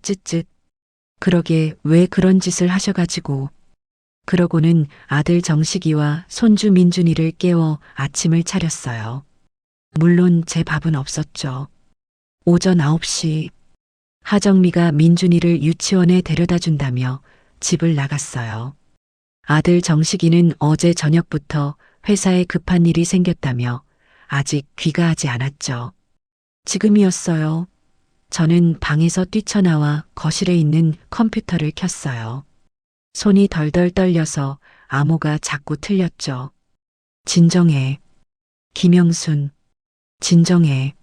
쯧쯧. 그러게 왜 그런 짓을 하셔가지고. 그러고는 아들 정식이와 손주 민준이를 깨워 아침을 차렸어요. 물론 제 밥은 없었죠. 오전 9시 하정미가 민준이를 유치원에 데려다 준다며 집을 나갔어요. 아들 정식이는 어제 저녁부터 회사에 급한 일이 생겼다며 아직 귀가하지 않았죠. 지금이었어요. 저는 방에서 뛰쳐나와 거실에 있는 컴퓨터를 켰어요. 손이 덜덜 떨려서 암호가 자꾸 틀렸죠. 진정해. 김영순. 진정해.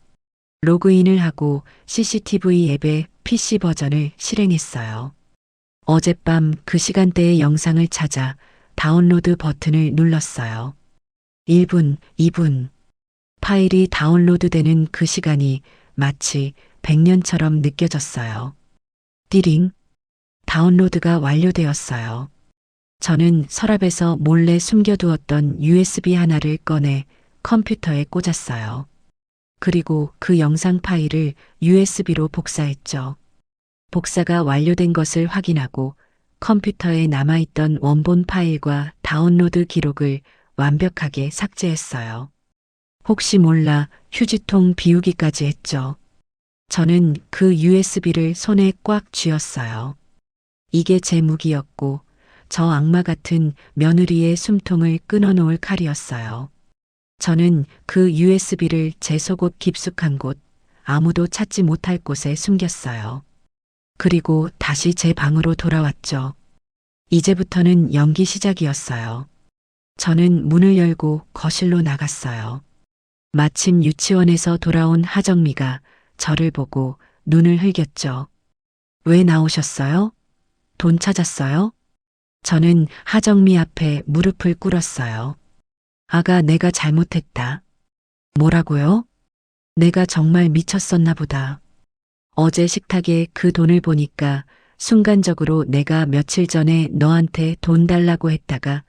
로그인을 하고 CCTV 앱의 PC 버전을 실행했어요. 어젯밤 그 시간대의 영상을 찾아 다운로드 버튼을 눌렀어요. 1분, 2분. 파일이 다운로드되는 그 시간이 마치 100년처럼 느껴졌어요. 띠링. 다운로드가 완료되었어요. 저는 서랍에서 몰래 숨겨두었던 USB 하나를 꺼내 컴퓨터에 꽂았어요. 그리고 그 영상 파일을 USB로 복사했죠. 복사가 완료된 것을 확인하고 컴퓨터에 남아있던 원본 파일과 다운로드 기록을 완벽하게 삭제했어요. 혹시 몰라 휴지통 비우기까지 했죠. 저는 그 USB를 손에 꽉 쥐었어요. 이게 제 무기였고 저 악마 같은 며느리의 숨통을 끊어놓을 칼이었어요. 저는 그 USB를 제 속옷 깊숙한 곳, 아무도 찾지 못할 곳에 숨겼어요. 그리고 다시 제 방으로 돌아왔죠. 이제부터는 연기 시작이었어요. 저는 문을 열고 거실로 나갔어요. 마침 유치원에서 돌아온 하정미가 저를 보고 눈을 흘겼죠. 왜 나오셨어요? 돈 찾았어요? 저는 하정미 앞에 무릎을 꿇었어요. 아가, 내가 잘못했다. 뭐라고요? 내가 정말 미쳤었나 보다. 어제 식탁에 그 돈을 보니까 순간적으로 내가 며칠 전에 너한테 돈 달라고 했다가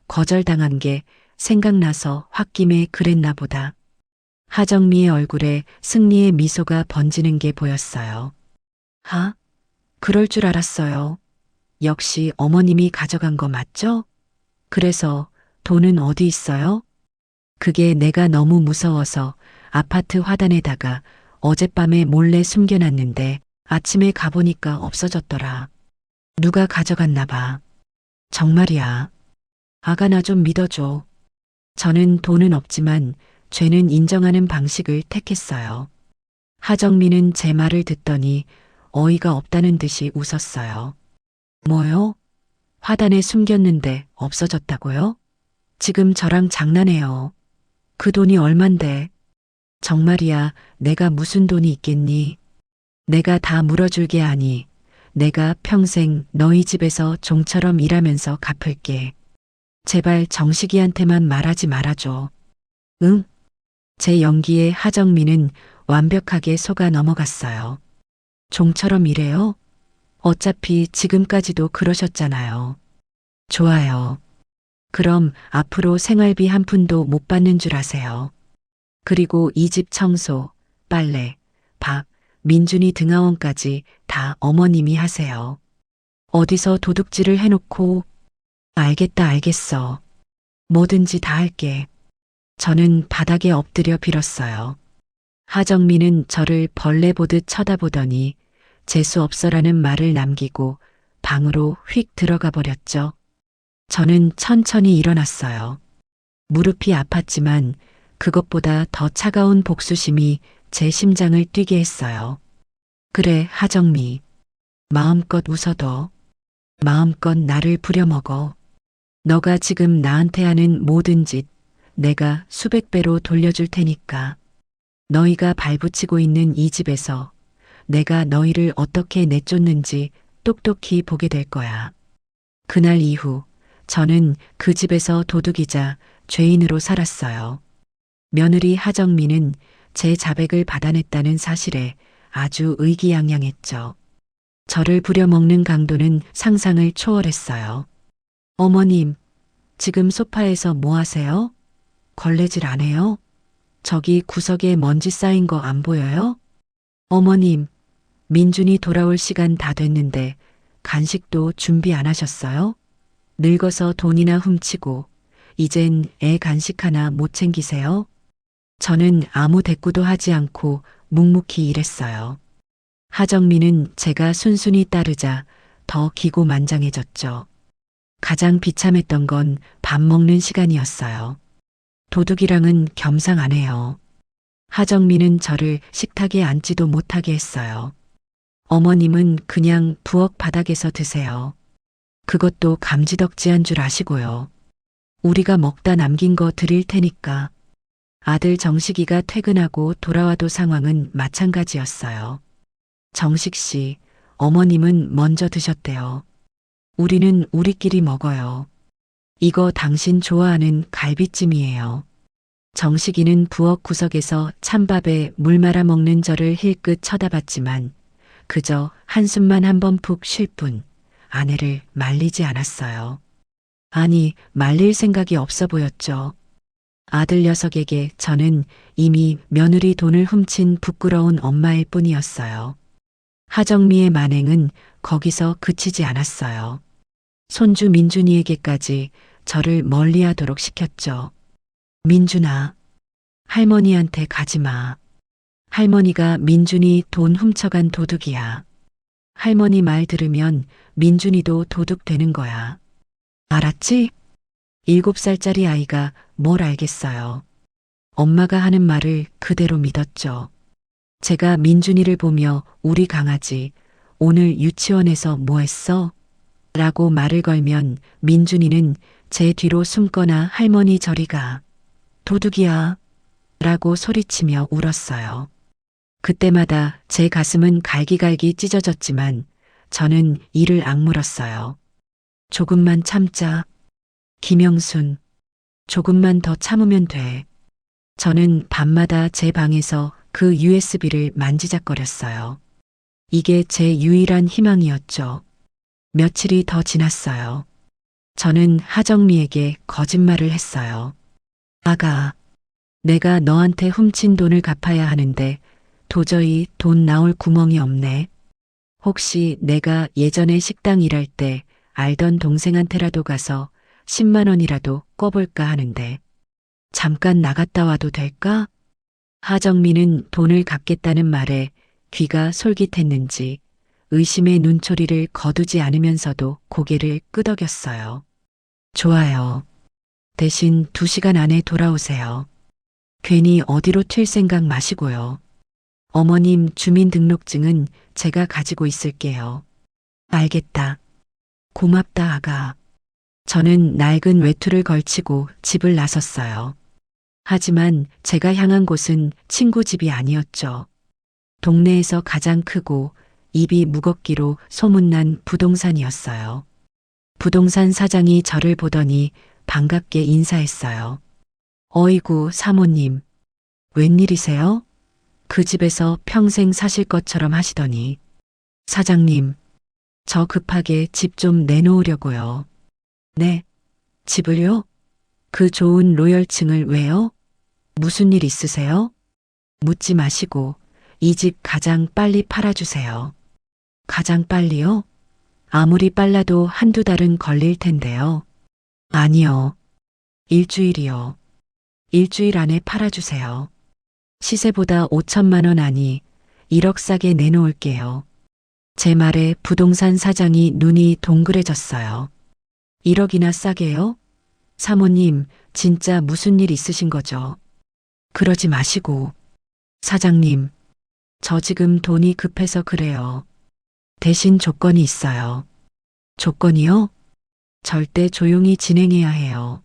거절당한 게 생각나서 홧김에 그랬나 보다. 하정미의 얼굴에 승리의 미소가 번지는 게 보였어요. 그럴 줄 알았어요. 역시 어머님이 가져간 거 맞죠? 그래서 돈은 어디 있어요? 그게 내가 너무 무서워서 아파트 화단에다가 어젯밤에 몰래 숨겨놨는데 아침에 가보니까 없어졌더라. 누가 가져갔나 봐. 정말이야. 아가, 나 좀 믿어줘. 저는 돈은 없지만 죄는 인정하는 방식을 택했어요. 하정미는 제 말을 듣더니 어이가 없다는 듯이 웃었어요. 뭐요? 화단에 숨겼는데 없어졌다고요? 지금 저랑 장난해요. 그 돈이 얼만데? 정말이야, 내가 무슨 돈이 있겠니? 내가 다 물어줄게. 아니, 내가 평생 너희 집에서 종처럼 일하면서 갚을게. 제발 정식이한테만 말하지 말아줘. 응? 제 연기에 하정미는 완벽하게 속아 넘어갔어요. 종처럼 일해요? 어차피 지금까지도 그러셨잖아요. 좋아요. 그럼 앞으로 생활비 한 푼도 못 받는 줄 아세요. 그리고 이 집 청소, 빨래, 밥, 민준이 등하원까지 다 어머님이 하세요. 어디서 도둑질을 해놓고. 알겠다, 알겠어. 뭐든지 다 할게. 저는 바닥에 엎드려 빌었어요. 하정미는 저를 벌레 보듯 쳐다보더니 재수없어라는 말을 남기고 방으로 휙 들어가 버렸죠. 저는 천천히 일어났어요. 무릎이 아팠지만 그것보다 더 차가운 복수심이 제 심장을 뛰게 했어요. 그래, 하정미. 마음껏 웃어도, 마음껏 나를 부려먹어. 너가 지금 나한테 하는 모든 짓 내가 수백 배로 돌려줄 테니까. 너희가 발붙이고 있는 이 집에서 내가 너희를 어떻게 내쫓는지 똑똑히 보게 될 거야. 그날 이후 저는 그 집에서 도둑이자 죄인으로 살았어요. 며느리 하정미는 제 자백을 받아냈다는 사실에 아주 의기양양했죠. 저를 부려먹는 강도는 상상을 초월했어요. 어머님, 지금 소파에서 뭐 하세요? 걸레질 안 해요? 저기 구석에 먼지 쌓인 거 안 보여요? 어머님, 민준이 돌아올 시간 다 됐는데 간식도 준비 안 하셨어요? 늙어서 돈이나 훔치고 이젠 애 간식 하나 못 챙기세요? 저는 아무 대꾸도 하지 않고 묵묵히 일했어요. 하정민은 제가 순순히 따르자 더 기고만장해졌죠. 가장 비참했던 건 밥 먹는 시간이었어요. 도둑이랑은 겸상 안 해요. 하정민은 저를 식탁에 앉지도 못하게 했어요. 어머님은 그냥 부엌 바닥에서 드세요. 그것도 감지덕지한 줄 아시고요. 우리가 먹다 남긴 거 드릴 테니까. 아들 정식이가 퇴근하고 돌아와도 상황은 마찬가지였어요. 정식 씨, 어머님은 먼저 드셨대요. 우리는 우리끼리 먹어요. 이거 당신 좋아하는 갈비찜이에요. 정식이는 부엌 구석에서 찬밥에 물 말아 먹는 저를 힐끗 쳐다봤지만 그저 한숨만 한번 푹 쉴 뿐 아내를 말리지 않았어요. 아니, 말릴 생각이 없어 보였죠. 아들 녀석에게 저는 이미 며느리 돈을 훔친 부끄러운 엄마일 뿐이었어요. 하정미의 만행은 거기서 그치지 않았어요. 손주 민준이에게까지 저를 멀리하도록 시켰죠. 민준아, 할머니한테 가지 마. 할머니가 민준이 돈 훔쳐간 도둑이야. 할머니 말 들으면 민준이도 도둑 되는 거야. 알았지? 7살짜리 아이가 뭘 알겠어요. 엄마가 하는 말을 그대로 믿었죠. 제가 민준이를 보며 우리 강아지 오늘 유치원에서 뭐 했어? 라고 말을 걸면 민준이는 제 뒤로 숨거나 할머니 저리 가. 도둑이야. 라고 소리치며 울었어요. 그때마다 제 가슴은 갈기갈기 찢어졌지만 저는 이를 악물었어요. 조금만 참자. 김영순, 조금만 더 참으면 돼. 저는 밤마다 제 방에서 그 USB를 만지작거렸어요. 이게 제 유일한 희망이었죠. 며칠이 더 지났어요. 저는 하정미에게 거짓말을 했어요. 아가, 내가 너한테 훔친 돈을 갚아야 하는데 도저히 돈 나올 구멍이 없네. 혹시 내가 예전에 식당 일할 때 알던 동생한테라도 가서 10만 원이라도 꿔볼까 하는데 잠깐 나갔다 와도 될까? 하정미는 돈을 갚겠다는 말에 귀가 솔깃했는지 의심의 눈초리를 거두지 않으면서도 고개를 끄덕였어요. 좋아요. 대신 2시간 안에 돌아오세요. 괜히 어디로 튈 생각 마시고요. 어머님 주민등록증은 제가 가지고 있을게요. 알겠다. 고맙다, 아가. 저는 낡은 외투를 걸치고 집을 나섰어요. 하지만 제가 향한 곳은 친구 집이 아니었죠. 동네에서 가장 크고 입이 무겁기로 소문난 부동산이었어요. 부동산 사장이 저를 보더니 반갑게 인사했어요. 어이구, 사모님. 웬일이세요? 그 집에서 평생 사실 것처럼 하시더니. 사장님, 저 급하게 집 좀 내놓으려고요. 네, 집을요? 그 좋은 로열층을 왜요? 무슨 일 있으세요? 묻지 마시고 이 집 가장 빨리 팔아주세요. 가장 빨리요? 아무리 빨라도 1~2달은 걸릴 텐데요. 아니요. 일주일이요. 일주일 안에 팔아주세요. 시세보다 5천만 원 아니 1억 싸게 내놓을게요. 제 말에 부동산 사장이 눈이 동그래졌어요. 1억이나 싸게요? 사모님, 진짜 무슨 일 있으신 거죠? 그러지 마시고. 사장님, 저 지금 돈이 급해서 그래요. 대신 조건이 있어요. 조건이요? 절대 조용히 진행해야 해요.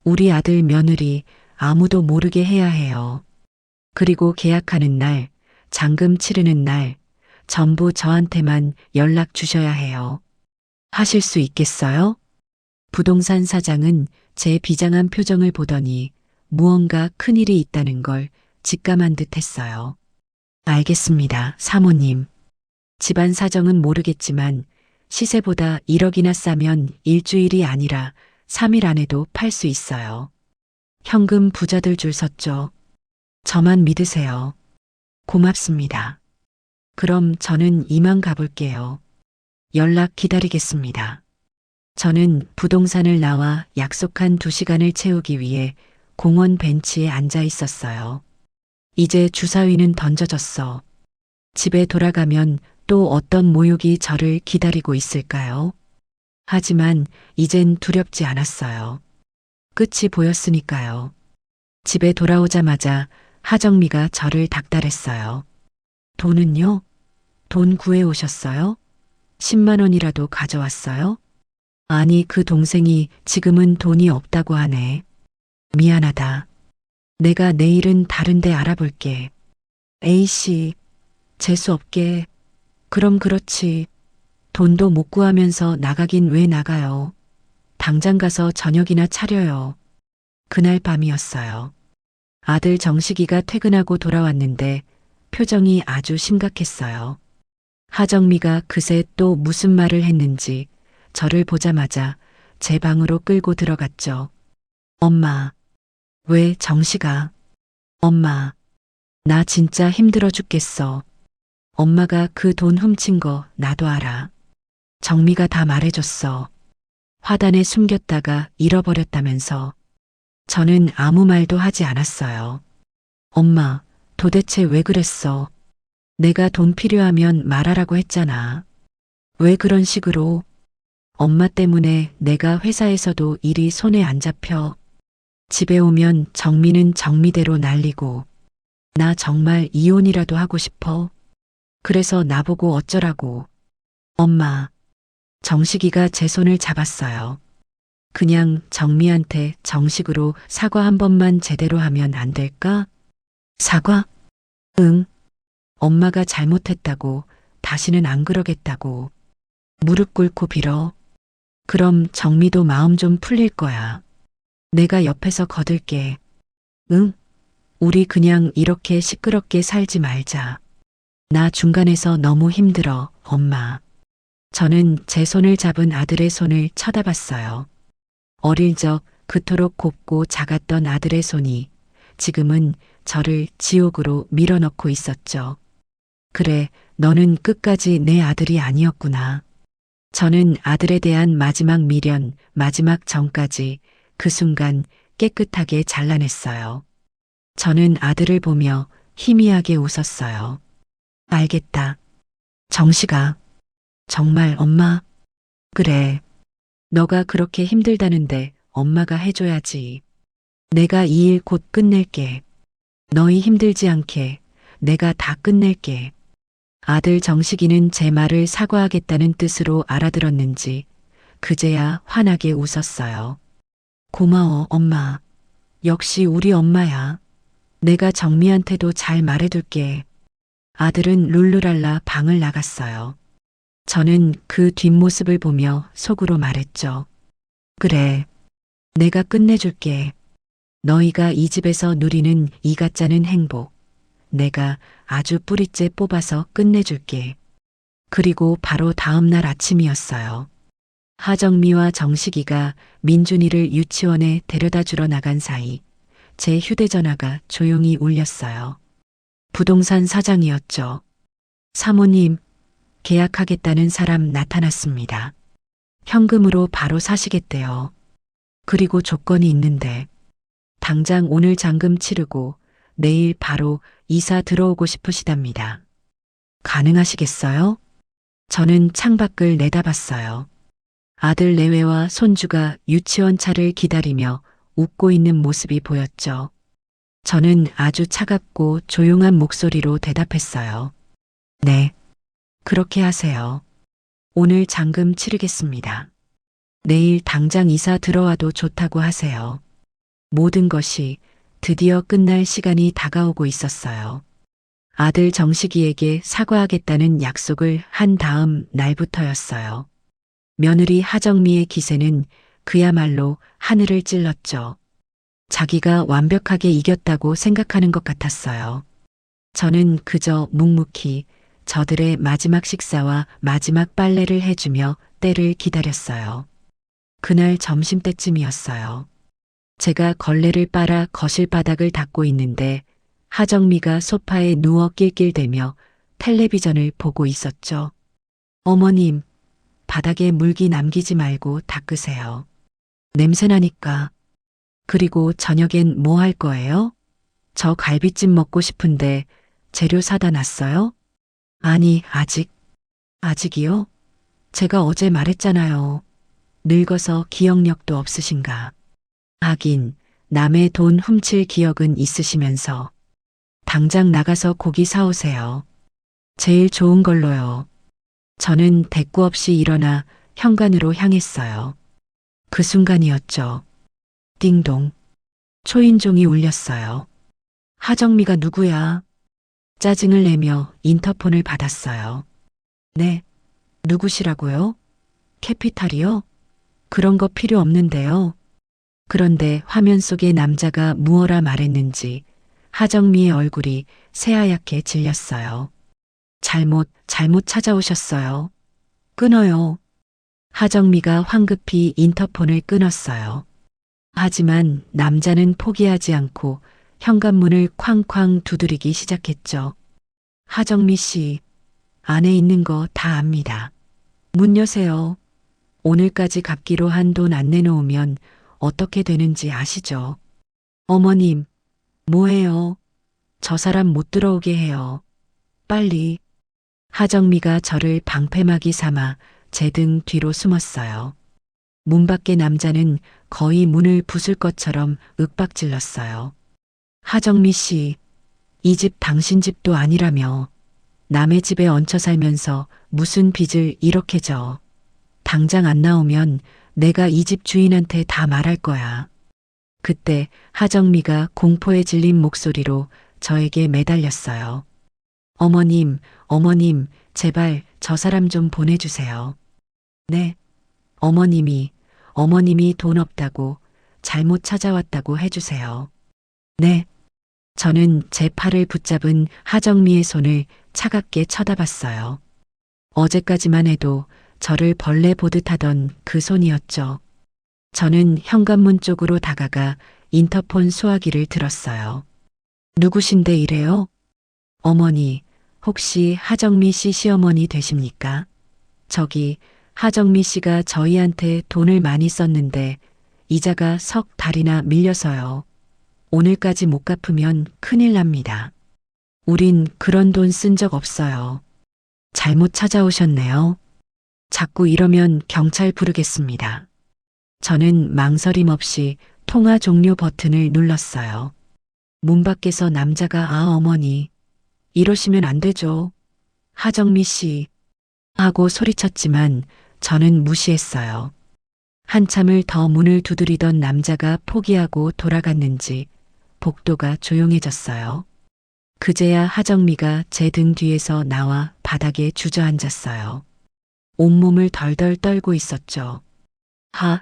우리 아들 며느리 아무도 모르게 해야 해요. 그리고 계약하는 날, 잔금 치르는 날, 전부 저한테만 연락 주셔야 해요. 하실 수 있겠어요? 부동산 사장은 제 비장한 표정을 보더니 무언가 큰일이 있다는 걸 직감한 듯 했어요. 알겠습니다, 사모님. 집안 사정은 모르겠지만 시세보다 1억이나 싸면 일주일이 아니라 3일 안에도 팔 수 있어요. 현금 부자들 줄 섰죠. 저만 믿으세요. 고맙습니다. 그럼 저는 이만 가볼게요. 연락 기다리겠습니다. 저는 부동산을 나와 약속한 2시간을 채우기 위해 공원 벤치에 앉아 있었어요. 이제 주사위는 던져졌어. 집에 돌아가면 또 어떤 모욕이 저를 기다리고 있을까요? 하지만 이젠 두렵지 않았어요. 끝이 보였으니까요. 집에 돌아오자마자 하정미가 저를 닥달했어요. 돈은요? 돈 구해오셨어요? 10만 원이라도 가져왔어요? 아니, 그 동생이 지금은 돈이 없다고 하네. 미안하다. 내가 내일은 다른 데 알아볼게. A씨, 재수없게. 그럼 그렇지. 돈도 못 구하면서 나가긴 왜 나가요. 당장 가서 저녁이나 차려요. 그날 밤이었어요. 아들 정식이가 퇴근하고 돌아왔는데 표정이 아주 심각했어요. 하정미가 그새 또 무슨 말을 했는지 저를 보자마자 제 방으로 끌고 들어갔죠. 엄마, 왜 정식아? 엄마, 나 진짜 힘들어 죽겠어. 엄마가 그 돈 훔친 거 나도 알아. 정미가 다 말해줬어. 화단에 숨겼다가 잃어버렸다면서. 저는 아무 말도 하지 않았어요. 엄마, 도대체 왜 그랬어? 내가 돈 필요하면 말하라고 했잖아. 왜 그런 식으로? 엄마 때문에 내가 회사에서도 일이 손에 안 잡혀. 집에 오면 정미는 정미대로 날리고. 나 정말 이혼이라도 하고 싶어. 그래서 나보고 어쩌라고. 엄마, 정식이가 제 손을 잡았어요. 그냥 정미한테 정식으로 사과 한 번만 제대로 하면 안 될까? 사과? 응. 엄마가 잘못했다고, 다시는 안 그러겠다고. 무릎 꿇고 빌어. 그럼 정미도 마음 좀 풀릴 거야. 내가 옆에서 거들게. 응? 우리 그냥 이렇게 시끄럽게 살지 말자. 나 중간에서 너무 힘들어, 엄마. 저는 제 손을 잡은 아들의 손을 쳐다봤어요. 어릴 적 그토록 곱고 작았던 아들의 손이 지금은 저를 지옥으로 밀어넣고 있었죠. 그래, 너는 끝까지 내 아들이 아니었구나. 저는 아들에 대한 마지막 미련, 마지막 정까지 그 순간 깨끗하게 잘라냈어요. 저는 아들을 보며 희미하게 웃었어요. 알겠다. 정식아. 정말 엄마? 그래. 너가 그렇게 힘들다는데 엄마가 해줘야지. 내가 이 일 곧 끝낼게. 너희 힘들지 않게 내가 다 끝낼게. 아들 정식이는 제 말을 사과하겠다는 뜻으로 알아들었는지 그제야 환하게 웃었어요. 고마워, 엄마. 역시 우리 엄마야. 내가 정미한테도 잘 말해둘게. 아들은 룰루랄라 방을 나갔어요. 저는 그 뒷모습을 보며 속으로 말했죠. 그래. 내가 끝내줄게. 너희가 이 집에서 누리는 이 가짜는 행복. 내가 아주 뿌리째 뽑아서 끝내줄게. 그리고 바로 다음 날 아침이었어요. 하정미와 정식이가 민준이를 유치원에 데려다 주러 나간 사이 제 휴대전화가 조용히 울렸어요. 부동산 사장이었죠. 사모님, 계약하겠다는 사람 나타났습니다. 현금으로 바로 사시겠대요. 그리고 조건이 있는데 당장 오늘 잔금 치르고 내일 바로 이사 들어오고 싶으시답니다. 가능하시겠어요? 저는 창밖을 내다봤어요. 아들 내외와 손주가 유치원 차를 기다리며 웃고 있는 모습이 보였죠. 저는 아주 차갑고 조용한 목소리로 대답했어요. 네, 그렇게 하세요. 오늘 잔금 치르겠습니다. 내일 당장 이사 들어와도 좋다고 하세요. 모든 것이 드디어 끝날 시간이 다가오고 있었어요. 아들 정식이에게 사과하겠다는 약속을 한 다음 날부터였어요. 며느리 하정미의 기세는 그야말로 하늘을 찔렀죠. 자기가 완벽하게 이겼다고 생각하는 것 같았어요. 저는 그저 묵묵히 저들의 마지막 식사와 마지막 빨래를 해주며 때를 기다렸어요. 그날 점심때쯤이었어요. 제가 걸레를 빨아 거실 바닥을 닦고 있는데 하정미가 소파에 누워 낄낄대며 텔레비전을 보고 있었죠. 어머님, 바닥에 물기 남기지 말고 닦으세요. 냄새나니까. 그리고 저녁엔 뭐 할 거예요? 저 갈비찜 먹고 싶은데 재료 사다 놨어요? 아니, 아직이요? 제가 어제 말했잖아요. 늙어서 기억력도 없으신가. 하긴, 남의 돈 훔칠 기억은 있으시면서. 당장 나가서 고기 사오세요. 제일 좋은 걸로요. 저는 대꾸 없이 일어나 현관으로 향했어요. 그 순간이었죠. 띵동. 초인종이 울렸어요. 하정미가 누구야? 짜증을 내며 인터폰을 받았어요. 네, 누구시라고요? 캐피탈이요? 그런 거 필요 없는데요. 그런데 화면 속의 남자가 무어라 말했는지 하정미의 얼굴이 새하얗게 질렸어요. 잘못 찾아오셨어요. 끊어요. 하정미가 황급히 인터폰을 끊었어요. 하지만 남자는 포기하지 않고 현관문을 쾅쾅 두드리기 시작했죠. 하정미 씨, 안에 있는 거 다 압니다. 문 여세요. 오늘까지 갚기로 한 돈 안 내놓으면 어떻게 되는지 아시죠? 어머님, 뭐해요? 저 사람 못 들어오게 해요. 빨리. 하정미가 저를 방패막이 삼아 제 등 뒤로 숨었어요. 문 밖의 남자는 거의 문을 부술 것처럼 윽박질렀어요. 하정미 씨, 이 집 당신 집도 아니라며 남의 집에 얹혀 살면서 무슨 빚을 이렇게 져. 당장 안 나오면 내가 이 집 주인한테 다 말할 거야. 그때 하정미가 공포에 질린 목소리로 저에게 매달렸어요. 어머님, 제발 저 사람 좀 보내주세요. 네. 어머님이 돈 없다고 잘못 찾아왔다고 해주세요. 네. 저는 제 팔을 붙잡은 하정미의 손을 차갑게 쳐다봤어요. 어제까지만 해도 저를 벌레 보듯 하던 그 손이었죠. 저는 현관문 쪽으로 다가가 인터폰 수화기를 들었어요. 누구신데 이래요? 어머니, 혹시 하정미 씨 시어머니 되십니까? 저기 하정미 씨가 저희한테 돈을 많이 썼는데 이자가 석 달이나 밀려서요. 오늘까지 못 갚으면 큰일 납니다. 우린 그런 돈 쓴 적 없어요. 잘못 찾아오셨네요. 자꾸 이러면 경찰 부르겠습니다. 저는 망설임 없이 통화 종료 버튼을 눌렀어요. 문 밖에서 남자가 어머니, 이러시면 안 되죠. 하정미 씨. 하고 소리쳤지만 저는 무시했어요. 한참을 더 문을 두드리던 남자가 포기하고 돌아갔는지 복도가 조용해졌어요. 그제야 하정미가 제 등 뒤에서 나와 바닥에 주저앉았어요. 온몸을 덜덜 떨고 있었죠.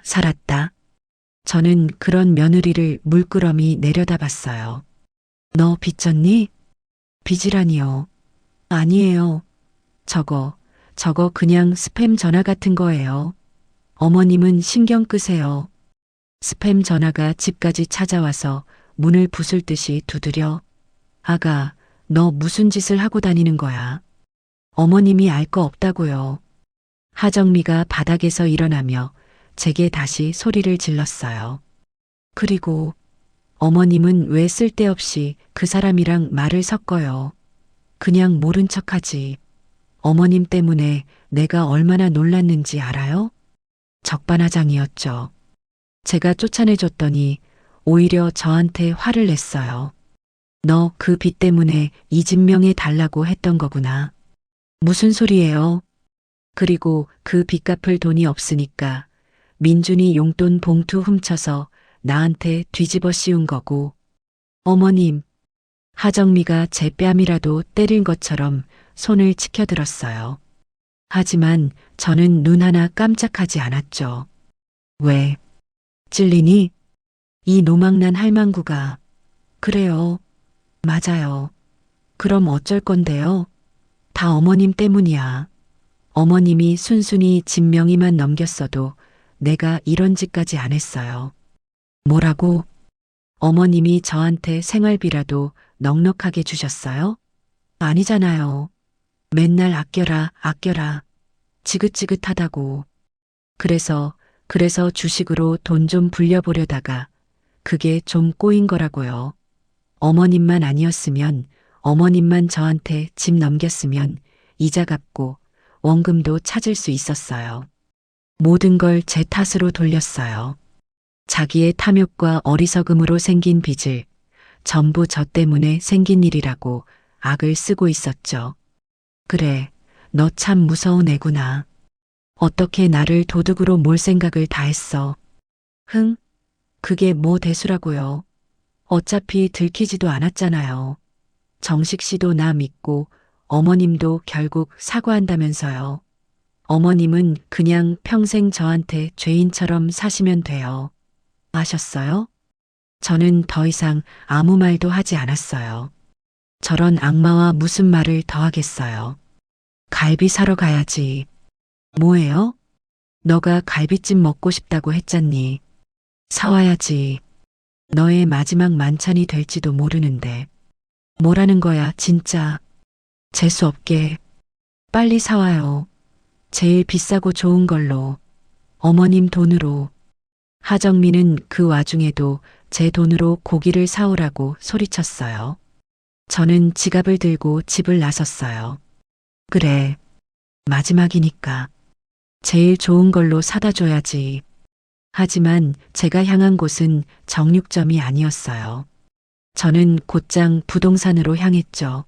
살았다. 저는 그런 며느리를 물끄러미 내려다봤어요. 너 빚졌니? 빚이라니요. 아니에요. 저거 그냥 스팸 전화 같은 거예요. 어머님은 신경 끄세요. 스팸 전화가 집까지 찾아와서 문을 부술 듯이 두드려. 아가, 너 무슨 짓을 하고 다니는 거야? 어머님이 알 거 없다고요. 하정미가 바닥에서 일어나며 제게 다시 소리를 질렀어요. 그리고 어머님은 왜 쓸데없이 그 사람이랑 말을 섞어요. 그냥 모른 척하지. 어머님 때문에 내가 얼마나 놀랐는지 알아요? 적반하장이었죠. 제가 쫓아내줬더니 오히려 저한테 화를 냈어요. 너 그 빚 때문에 이 집 명예 달라고 했던 거구나. 무슨 소리예요? 그리고 그 빚 갚을 돈이 없으니까 민준이 용돈 봉투 훔쳐서 나한테 뒤집어 씌운 거고. 어머님, 하정미가 제 뺨이라도 때린 것처럼 손을 치켜들었어요. 하지만 저는 눈 하나 깜짝하지 않았죠. 왜? 찔리니? 이 노망난 할망구가. 그래요. 맞아요. 그럼 어쩔 건데요? 다 어머님 때문이야. 어머님이 순순히 집 명의만 넘겼어도 내가 이런 짓까지 안 했어요. 뭐라고? 어머님이 저한테 생활비라도 넉넉하게 주셨어요? 아니잖아요. 맨날 아껴라, 아껴라. 지긋지긋하다고. 그래서 주식으로 돈 좀 불려보려다가 그게 좀 꼬인 거라고요. 어머님만 아니었으면, 어머님만 저한테 집 넘겼으면 이자 갚고 원금도 찾을 수 있었어요. 모든 걸 제 탓으로 돌렸어요. 자기의 탐욕과 어리석음으로 생긴 빚을 전부 저 때문에 생긴 일이라고 악을 쓰고 있었죠. 그래, 너 참 무서운 애구나. 어떻게 나를 도둑으로 몰 생각을 다 했어. 흥? 그게 뭐 대수라고요. 어차피 들키지도 않았잖아요. 정식 씨도 나 믿고 어머님도 결국 사과한다면서요. 어머님은 그냥 평생 저한테 죄인처럼 사시면 돼요. 아셨어요? 저는 더 이상 아무 말도 하지 않았어요. 저런 악마와 무슨 말을 더 하겠어요. 갈비 사러 가야지. 뭐예요? 너가 갈비찜 먹고 싶다고 했잖니. 사와야지. 너의 마지막 만찬이 될지도 모르는데. 뭐라는 거야, 진짜. 재수 없게. 빨리 사와요. 제일 비싸고 좋은 걸로. 어머님 돈으로. 하정민은 그 와중에도 제 돈으로 고기를 사오라고 소리쳤어요. 저는 지갑을 들고 집을 나섰어요. 그래. 마지막이니까. 제일 좋은 걸로 사다 줘야지. 하지만 제가 향한 곳은 정육점이 아니었어요. 저는 곧장 부동산으로 향했죠.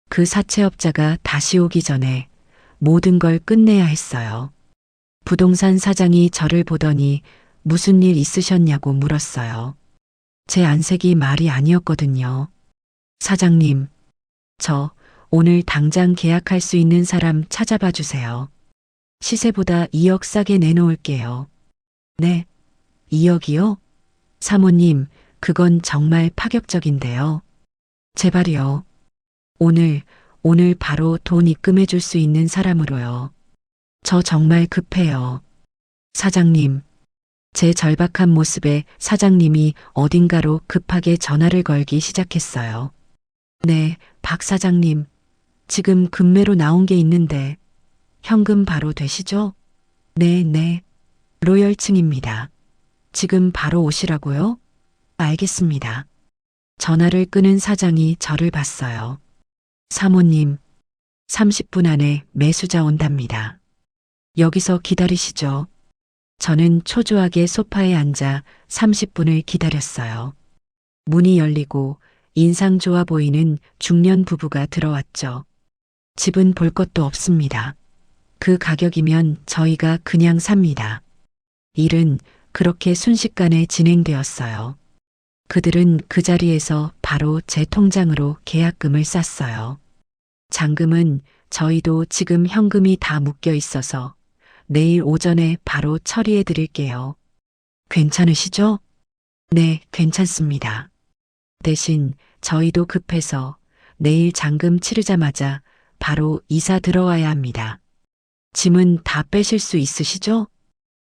그 사채업자가 다시 오기 전에 모든 걸 끝내야 했어요. 부동산 사장이 저를 보더니 무슨 일 있으셨냐고 물었어요. 제 안색이 말이 아니었거든요. 사장님, 저 오늘 당장 계약할 수 있는 사람 찾아봐 주세요. 시세보다 2억 싸게 내놓을게요. 네, 2억이요? 사모님, 그건 정말 파격적인데요. 제발요. 오늘 바로 돈 입금해 줄 수 있는 사람으로요. 저 정말 급해요. 사장님. 제 절박한 모습에 사장님이 어딘가로 급하게 전화를 걸기 시작했어요. 네, 박 사장님. 지금 금매로 나온 게 있는데 현금 바로 되시죠? 네. 로열층입니다. 지금 바로 오시라고요? 알겠습니다. 전화를 끊은 사장이 저를 봤어요. 사모님, 30분 안에 매수자 온답니다. 여기서 기다리시죠. 저는 초조하게 소파에 앉아 30분을 기다렸어요. 문이 열리고 인상 좋아 보이는 중년 부부가 들어왔죠. 집은 볼 것도 없습니다. 그 가격이면 저희가 그냥 삽니다. 일은 그렇게 순식간에 진행되었어요. 그들은 그 자리에서 바로 제 통장으로 계약금을 쌌어요. 잔금은 저희도 지금 현금이 다 묶여 있어서 내일 오전에 바로 처리해 드릴게요. 괜찮으시죠? 네, 괜찮습니다. 대신 저희도 급해서 내일 잔금 치르자마자 바로 이사 들어와야 합니다. 짐은 다 빼실 수 있으시죠?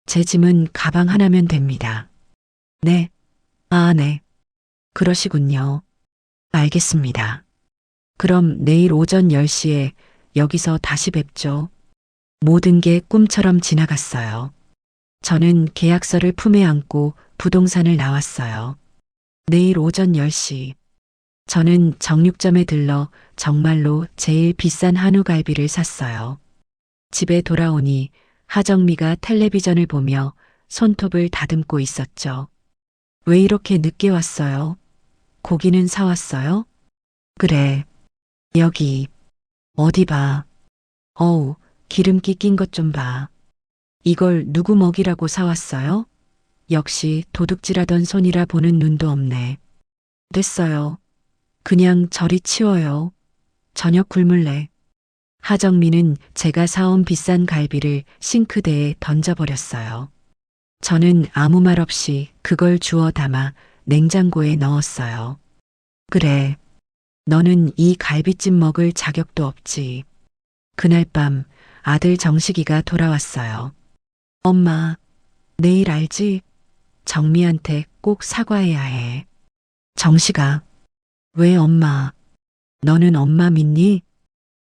제 짐은 가방 하나면 됩니다. 네. 네. 그러시군요. 알겠습니다. 그럼 내일 오전 10시에 여기서 다시 뵙죠. 모든 게 꿈처럼 지나갔어요. 저는 계약서를 품에 안고 부동산을 나왔어요. 내일 오전 10시. 저는 정육점에 들러 정말로 제일 비싼 한우갈비를 샀어요. 집에 돌아오니 하정미가 텔레비전을 보며 손톱을 다듬고 있었죠. 왜 이렇게 늦게 왔어요? 고기는 사왔어요? 그래. 여기. 어디 봐. 어우, 기름기 낀 것 좀 봐. 이걸 누구 먹이라고 사왔어요? 역시 도둑질하던 손이라 보는 눈도 없네. 됐어요. 그냥 저리 치워요. 저녁 굶을래. 하정미는 제가 사온 비싼 갈비를 싱크대에 던져버렸어요. 저는 아무 말 없이 그걸 주워 담아 냉장고에 넣었어요. 그래. 너는 이 갈비찜 먹을 자격도 없지. 그날 밤 아들 정식이가 돌아왔어요. 엄마, 내일 알지? 정미한테 꼭 사과해야 해. 정식아, 왜 엄마? 너는 엄마 믿니?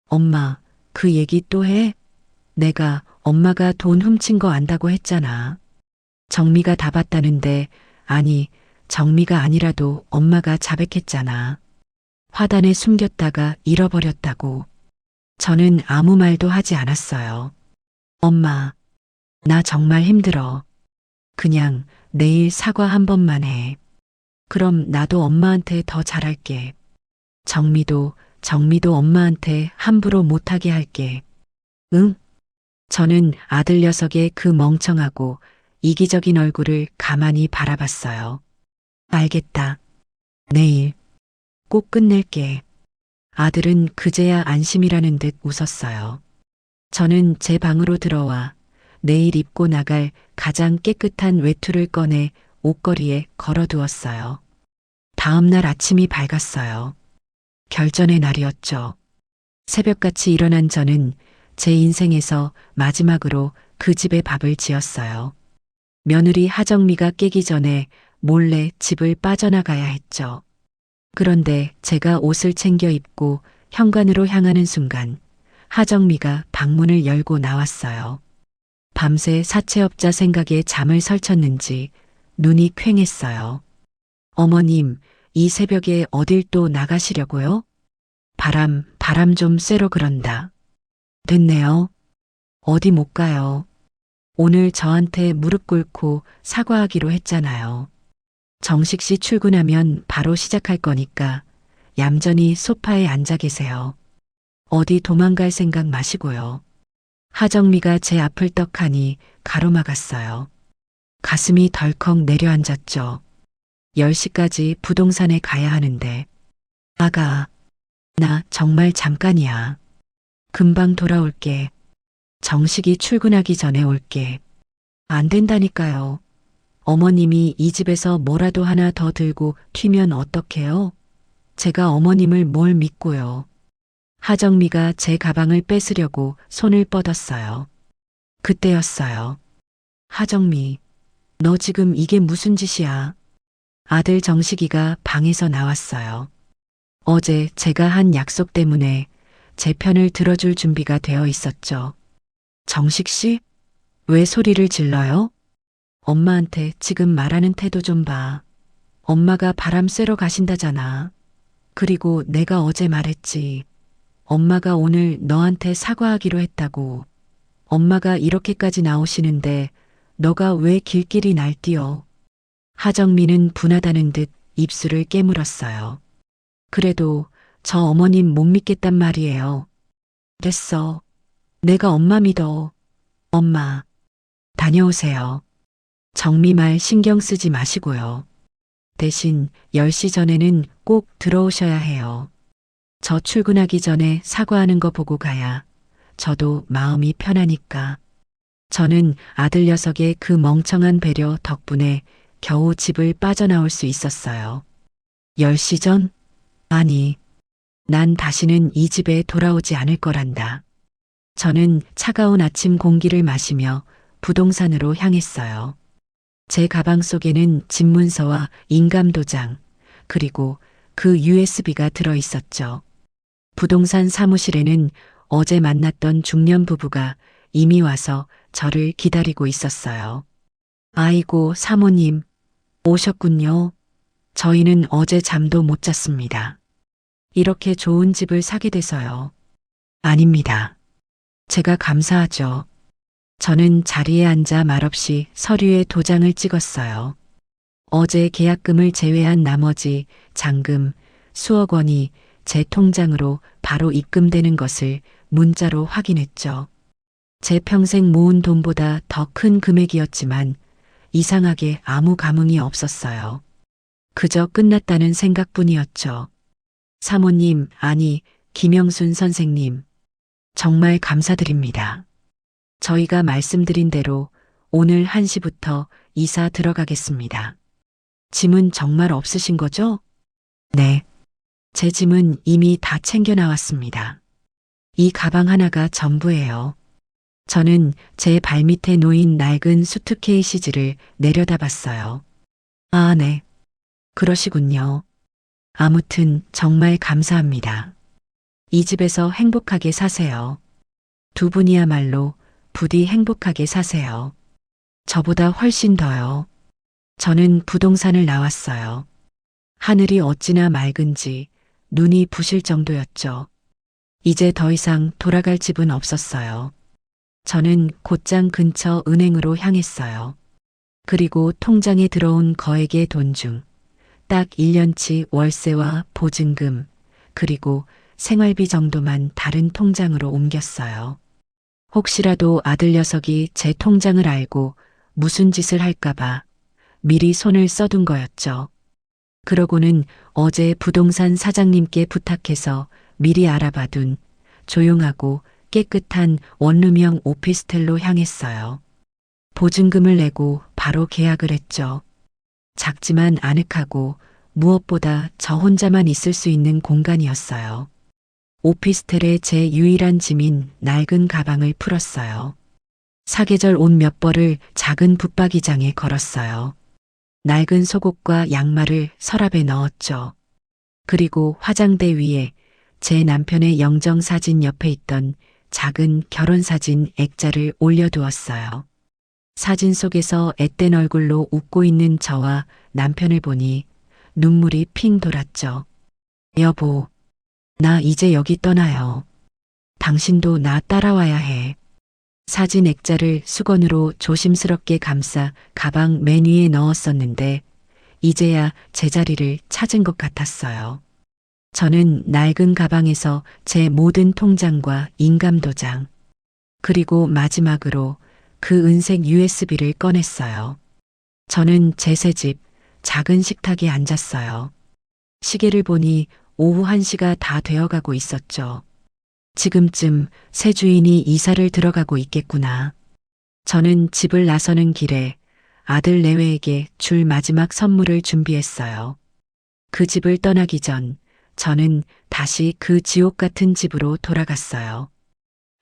엄마, 그 얘기 또 해? 내가 엄마가 돈 훔친 거 안다고 했잖아. 정미가 다 봤다는데, 아니, 정미가 아니라도 엄마가 자백했잖아. 화단에 숨겼다가 잃어버렸다고. 저는 아무 말도 하지 않았어요. 엄마, 나 정말 힘들어. 그냥 내일 사과 한 번만 해. 그럼 나도 엄마한테 더 잘할게. 정미도 엄마한테 함부로 못하게 할게. 응? 저는 아들 녀석의 그 멍청하고 이기적인 얼굴을 가만히 바라봤어요. 알겠다. 내일 꼭 끝낼게. 아들은 그제야 안심이라는 듯 웃었어요. 저는 제 방으로 들어와 내일 입고 나갈 가장 깨끗한 외투를 꺼내 옷걸이에 걸어두었어요. 다음 날 아침이 밝았어요. 결전의 날이었죠. 새벽같이 일어난 저는 제 인생에서 마지막으로 그 집에 밥을 지었어요. 며느리 하정미가 깨기 전에 몰래 집을 빠져나가야 했죠. 그런데 제가 옷을 챙겨 입고 현관으로 향하는 순간 하정미가 방문을 열고 나왔어요. 밤새 사채업자 생각에 잠을 설쳤는지 눈이 퀭했어요. 어머님, 이 새벽에 어딜 또 나가시려고요? 바람 좀 쐬러 그런다. 됐네요. 어디 못 가요. 오늘 저한테 무릎 꿇고 사과하기로 했잖아요. 정식 씨 출근하면 바로 시작할 거니까 얌전히 소파에 앉아 계세요. 어디 도망갈 생각 마시고요. 하정미가 제 앞을 떡하니 가로막았어요. 가슴이 덜컥 내려앉았죠. 10시까지 부동산에 가야 하는데. 아가, 나 정말 잠깐이야. 금방 돌아올게. 정식이 출근하기 전에 올게. 안 된다니까요. 어머님이 이 집에서 뭐라도 하나 더 들고 튀면 어떡해요? 제가 어머님을 뭘 믿고요. 하정미가 제 가방을 뺏으려고 손을 뻗었어요. 그때였어요. 하정미, 너 지금 이게 무슨 짓이야? 아들 정식이가 방에서 나왔어요. 어제 제가 한 약속 때문에 제 편을 들어줄 준비가 되어 있었죠. 정식 씨? 왜 소리를 질러요? 엄마한테 지금 말하는 태도 좀 봐. 엄마가 바람 쐬러 가신다잖아. 그리고 내가 어제 말했지. 엄마가 오늘 너한테 사과하기로 했다고. 엄마가 이렇게까지 나오시는데 너가 왜 길길이 날뛰어? 하정미는 분하다는 듯 입술을 깨물었어요. 그래도 저 어머님 못 믿겠단 말이에요. 됐어. 내가 엄마 믿어. 엄마, 다녀오세요. 정미 말 신경 쓰지 마시고요. 대신 10시 전에는 꼭 들어오셔야 해요. 저 출근하기 전에 사과하는 거 보고 가야 저도 마음이 편하니까. 저는 아들 녀석의 그 멍청한 배려 덕분에 겨우 집을 빠져나올 수 있었어요. 10시 전? 아니, 난 다시는 이 집에 돌아오지 않을 거란다. 저는 차가운 아침 공기를 마시며 부동산으로 향했어요. 제 가방 속에는 집문서와 인감도장, 그리고 그 USB가 들어 있었죠. 부동산 사무실에는 어제 만났던 중년 부부가 이미 와서 저를 기다리고 있었어요. 아이고, 사모님, 오셨군요. 저희는 어제 잠도 못 잤습니다. 이렇게 좋은 집을 사게 돼서요. 아닙니다. 제가 감사하죠. 저는 자리에 앉아 말없이 서류에 도장을 찍었어요. 어제 계약금을 제외한 나머지 잔금 수억 원이 제 통장으로 바로 입금되는 것을 문자로 확인했죠. 제 평생 모은 돈보다 더 큰 금액이었지만 이상하게 아무 감흥이 없었어요. 그저 끝났다는 생각뿐이었죠. 사모님, 아니, 김영순 선생님, 정말 감사드립니다. 저희가 말씀드린 대로 오늘 1시부터 이사 들어가겠습니다. 짐은 정말 없으신 거죠? 네. 제 짐은 이미 다 챙겨 나왔습니다. 이 가방 하나가 전부예요. 저는 제 발밑에 놓인 낡은 수트 케이시즈를 내려다봤어요. 아, 네. 그러시군요. 아무튼 정말 감사합니다. 이 집에서 행복하게 사세요. 두 분이야말로 부디 행복하게 사세요. 저보다 훨씬 더요. 저는 부동산을 나왔어요. 하늘이 어찌나 맑은지 눈이 부실 정도였죠. 이제 더 이상 돌아갈 집은 없었어요. 저는 곧장 근처 은행으로 향했어요. 그리고 통장에 들어온 거액의 돈 중 딱 1년치 월세와 보증금, 그리고 생활비 정도만 다른 통장으로 옮겼어요. 혹시라도 아들 녀석이 제 통장을 알고 무슨 짓을 할까봐 미리 손을 써둔 거였죠. 그러고는 어제 부동산 사장님께 부탁해서 미리 알아봐둔 조용하고 깨끗한 원룸형 오피스텔로 향했어요. 보증금을 내고 바로 계약을 했죠. 작지만 아늑하고 무엇보다 저 혼자만 있을 수 있는 공간이었어요. 오피스텔의 제 유일한 짐인 낡은 가방을 풀었어요. 사계절 옷 몇 벌을 작은 붙박이장에 걸었어요. 낡은 속옷과 양말을 서랍에 넣었죠. 그리고 화장대 위에 제 남편의 영정사진 옆에 있던 작은 결혼사진 액자를 올려두었어요. 사진 속에서 앳된 얼굴로 웃고 있는 저와 남편을 보니 눈물이 핑 돌았죠. 여보, 나 이제 여기 떠나요. 당신도 나 따라와야 해. 사진 액자를 수건으로 조심스럽게 감싸 가방 맨 위에 넣었었는데 이제야 제자리를 찾은 것 같았어요. 저는 낡은 가방에서 제 모든 통장과 인감도장, 그리고 마지막으로 그 은색 USB를 꺼냈어요. 저는 제 새집 작은 식탁에 앉았어요. 시계를 보니 오후 1시가 다 되어가고 있었죠. 지금쯤 새 주인이 이사를 들어가고 있겠구나. 저는 집을 나서는 길에 아들 내외에게 줄 마지막 선물을 준비했어요. 그 집을 떠나기 전 저는 다시 그 지옥 같은 집으로 돌아갔어요.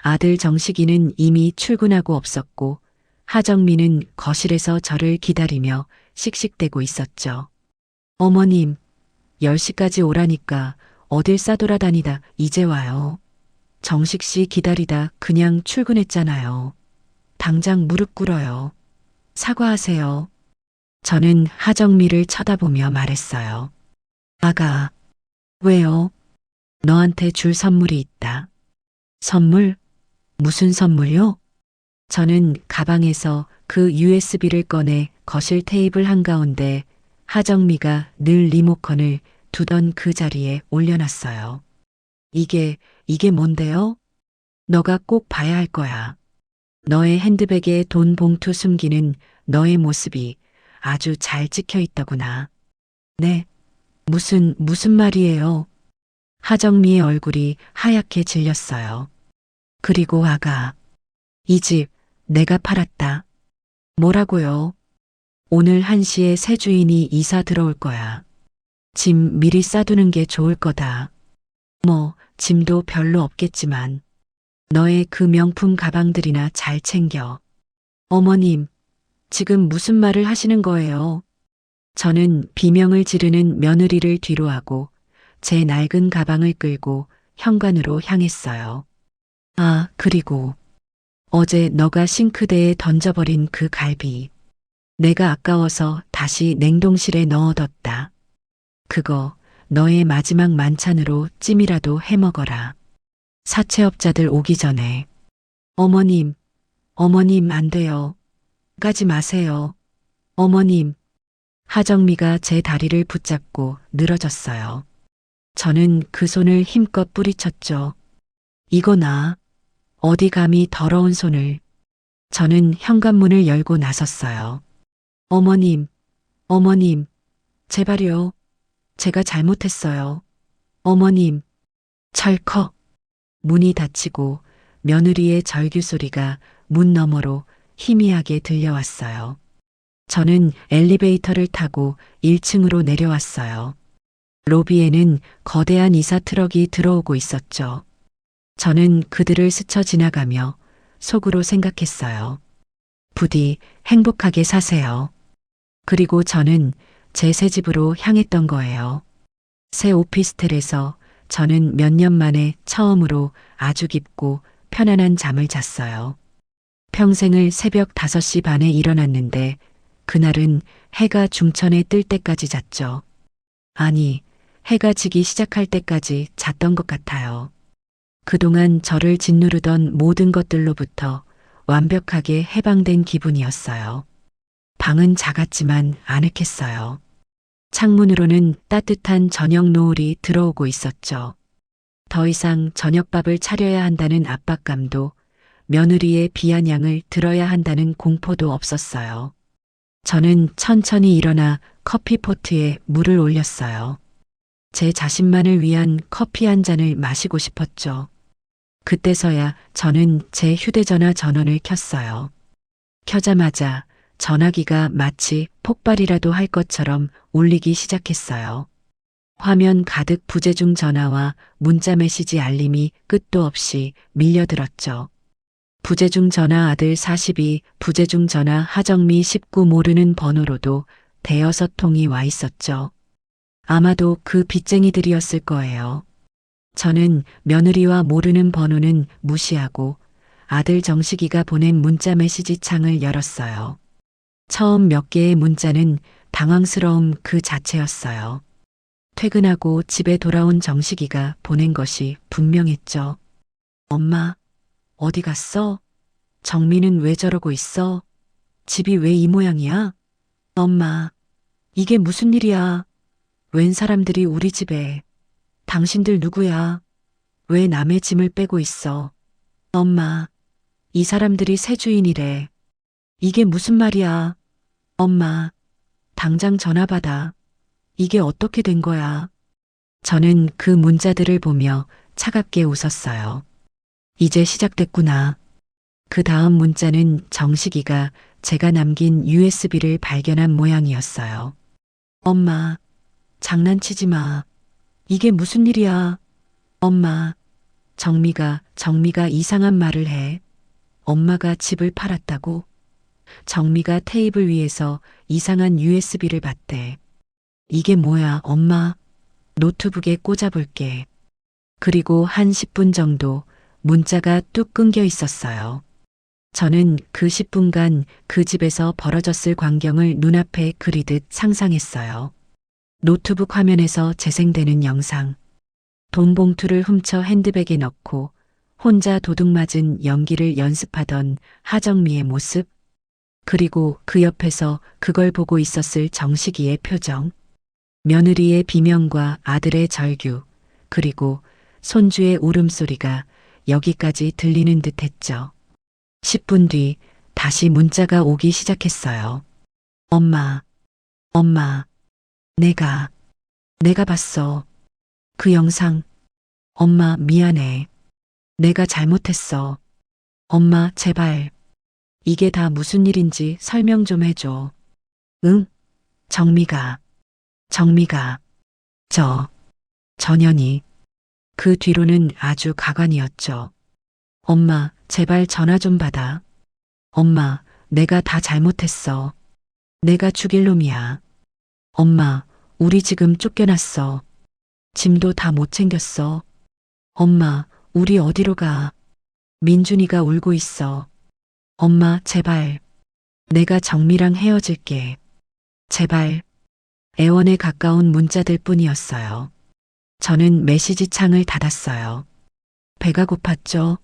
아들 정식이는 이미 출근하고 없었고 하정미는 거실에서 저를 기다리며 씩씩대고 있었죠. 어머님, 10시까지 오라니까 어딜 싸돌아다니다 이제 와요. 정식 씨 기다리다 그냥 출근했잖아요. 당장 무릎 꿇어요. 사과하세요. 저는 하정미를 쳐다보며 말했어요. 아가, 왜요? 너한테 줄 선물이 있다. 선물? 무슨 선물요? 저는 가방에서 그 USB를 꺼내 거실 테이블 한가운데 하정미가 늘 리모컨을 두던 그 자리에 올려놨어요. 이게 뭔데요? 너가 꼭 봐야 할 거야. 너의 핸드백에 돈 봉투 숨기는 너의 모습이 아주 잘 찍혀 있더구나. 네, 무슨 말이에요? 하정미의 얼굴이 하얗게 질렸어요. 그리고 아가, 이 집 내가 팔았다. 뭐라고요? 오늘 1시에 새 주인이 이사 들어올 거야. 짐 미리 싸두는 게 좋을 거다. 뭐 짐도 별로 없겠지만 너의 그 명품 가방들이나 잘 챙겨. 어머님, 지금 무슨 말을 하시는 거예요? 저는 비명을 지르는 며느리를 뒤로하고 제 낡은 가방을 끌고 현관으로 향했어요. 아, 그리고 어제 너가 싱크대에 던져버린 그 갈비. 내가 아까워서 다시 냉동실에 넣어뒀다. 그거 너의 마지막 만찬으로 찜이라도 해먹어라. 사채업자들 오기 전에. 어머님 안 돼요. 가지 마세요. 어머님. 하정미가 제 다리를 붙잡고 늘어졌어요. 저는 그 손을 힘껏 뿌리쳤죠. 이거 나. 어디 감히 더러운 손을. 저는 현관문을 열고 나섰어요. 어머님, 제발요. 제가 잘못했어요. 어머님, 철컥. 문이 닫히고 며느리의 절규 소리가 문 너머로 희미하게 들려왔어요. 저는 엘리베이터를 타고 1층으로 내려왔어요. 로비에는 거대한 이사 트럭이 들어오고 있었죠. 저는 그들을 스쳐 지나가며 속으로 생각했어요. 부디 행복하게 사세요. 그리고 저는 제 새 집으로 향했던 거예요. 새 오피스텔에서 저는 몇 년 만에 처음으로 아주 깊고 편안한 잠을 잤어요. 평생을 새벽 5시 반에 일어났는데 그날은 해가 중천에 뜰 때까지 잤죠. 아니, 해가 지기 시작할 때까지 잤던 것 같아요. 그동안 저를 짓누르던 모든 것들로부터 완벽하게 해방된 기분이었어요. 방은 작았지만 아늑했어요. 창문으로는 따뜻한 저녁 노을이 들어오고 있었죠. 더 이상 저녁밥을 차려야 한다는 압박감도 며느리의 비아냥을 들어야 한다는 공포도 없었어요. 저는 천천히 일어나 커피포트에 물을 올렸어요. 제 자신만을 위한 커피 한 잔을 마시고 싶었죠. 그때서야 저는 제 휴대전화 전원을 켰어요. 켜자마자 전화기가 마치 폭발이라도 할 것처럼 울리기 시작했어요. 화면 가득 부재중 전화와 문자 메시지 알림이 끝도 없이 밀려들었죠. 부재중 전화 아들 42, 부재중 전화 하정미 19 모르는 번호로도 대여섯 통이 와 있었죠. 아마도 그 빚쟁이들이었을 거예요. 저는 며느리와 모르는 번호는 무시하고 아들 정식이가 보낸 문자 메시지 창을 열었어요. 처음 몇 개의 문자는 당황스러움 그 자체였어요. 퇴근하고 집에 돌아온 정식이가 보낸 것이 분명했죠. 엄마, 어디 갔어? 정민은 왜 저러고 있어? 집이 왜 이 모양이야? 엄마, 이게 무슨 일이야? 웬 사람들이 우리 집에? 당신들 누구야? 왜 남의 짐을 빼고 있어? 엄마, 이 사람들이 새 주인이래. 이게 무슨 말이야? 엄마, 당장 전화 받아. 이게 어떻게 된 거야? 저는 그 문자들을 보며 차갑게 웃었어요. 이제 시작됐구나. 그 다음 문자는 정식이가 제가 남긴 USB를 발견한 모양이었어요. 엄마, 장난치지 마. 이게 무슨 일이야? 엄마, 정미가 이상한 말을 해. 엄마가 집을 팔았다고? 정미가 테이블 위에서 이상한 USB를 봤대. 이게 뭐야, 엄마? 노트북에 꽂아볼게. 그리고 한 10분 정도 문자가 뚝 끊겨 있었어요. 저는 그 10분간 그 집에서 벌어졌을 광경을 눈앞에 그리듯 상상했어요. 노트북 화면에서 재생되는 영상. 돈 봉투를 훔쳐 핸드백에 넣고 혼자 도둑맞은 연기를 연습하던 하정미의 모습. 그리고 그 옆에서 그걸 보고 있었을 정식이의 표정. 며느리의 비명과 아들의 절규, 그리고 손주의 울음소리가 여기까지 들리는 듯 했죠. 10분 뒤 다시 문자가 오기 시작했어요. 엄마, 내가 봤어. 그 영상. 엄마, 미안해. 내가 잘못했어. 엄마, 제발. 이게 다 무슨 일인지 설명 좀 해줘. 응? 정미가. 전현이. 그 뒤로는 아주 가관이었죠. 엄마, 제발 전화 좀 받아. 엄마, 내가 다 잘못했어. 내가 죽일 놈이야. 엄마, 우리 지금 쫓겨났어. 짐도 다 못 챙겼어. 엄마, 우리 어디로 가? 민준이가 울고 있어. 엄마, 제발. 내가 정미랑 헤어질게. 제발. 애원에 가까운 문자들 뿐이었어요. 저는 메시지 창을 닫았어요. 배가 고팠죠.